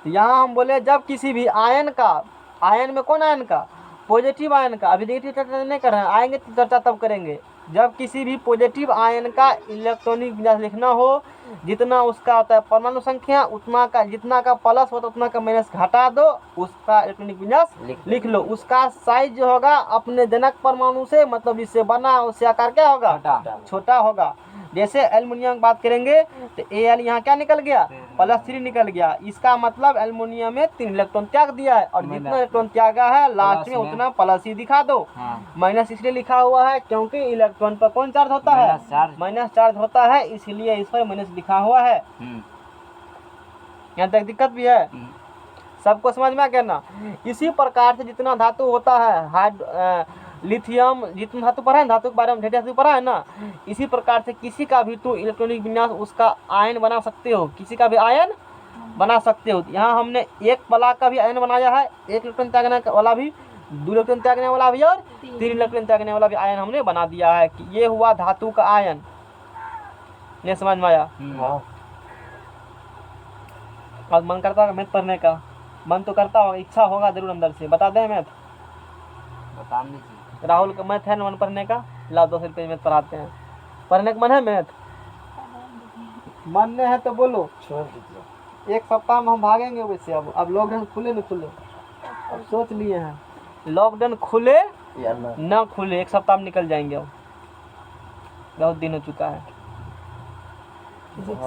यहाँ हम बोले जब किसी भी आयन का, आयन में कौन आयन का, पॉजिटिव आयन का, अभी नेगेटिव चर्चा नहीं कर रहे हैं, आएंगे तो चर्चा तब करेंगे। जब किसी भी पॉजिटिव आयन का इलेक्ट्रॉनिक विन्यास लिखना हो, जितना उसका होता है परमाणु संख्या उतना का, जितना का प्लस होता है उतना का माइनस घटा दो, उसका इलेक्ट्रॉनिक विन्यास लिख लो। उसका साइज जो होगा अपने जनक परमाणु से, मतलब जिससे बना उससे आकार क्या होगा, छोटा होगा। जैसे एल्युमिनियम की बात करेंगे तो Al यहाँ क्या निकल गया, +3 निकल गया। इसका मतलब एल्युमिनियम में 3 इलेक्ट्रॉन त्याग दिया है, और जितना इलेक्ट्रॉन त्यागा है लास्ट में उतना प्लस ही दिखा दो। माइनस इसलिए लिखा हुआ है क्योंकि इलेक्ट्रॉन पर कौन चार्ज होता है, माइनस चार्ज होता है, इसलिए इस पर माइनस लिखा हुआ है। यहाँ तक दिक्कत भी है, सबको समझ में आ गया ना। इसी प्रकार से जितना धातु होता है, लिथियम जितना धातु पढ़ा है, धातु के बारे में ढेर धातु पढ़ा है ना, इसी प्रकार से किसी का भी तो इलेक्ट्रॉनिक विन्यास उसका आयन बना सकते हो, किसी का भी आयन बना सकते हो। यहाँ हमने एक बला का भी आयन बनाया है, 1 इलेक्ट्रॉन त्यागने वाला भी, 2 इलेक्ट्रॉन त्यागने वाला भी और 3 इलेक्ट्रॉन त्यागने वाला भी आयन हमने बना दिया है कि ये हुआ धातु का आयन। ये समझ में आया। और मन करता होगा मैथ पढ़ने का, मन तो करता होगा, इच्छा होगा जरूर अंदर से, बता दें मैथ, बता दीजिए। राहुल का मैथ है ना मन पढ़ने का, ला 200 रुपये मैथ पढ़ाते हैं, पढ़ने का मन है मैथ, मन नहीं है तो बोलो, छोड़ दीजिए। 1 सप्ताह में हम भागेंगे वैसे। अब लॉकडाउन खुले न खुले, अब सोच लिए हैं लॉकडाउन खुले या न खुले, 1 सप्ताह में निकल जाएंगे। अब बहुत दिन हो चुका है। फिजिक्स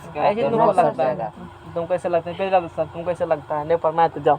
का ऐसे तुमको लगता है, तुम कैसे लगता है, तुम कैसे लगता है, नहीं पढ़ना है तो जाओ।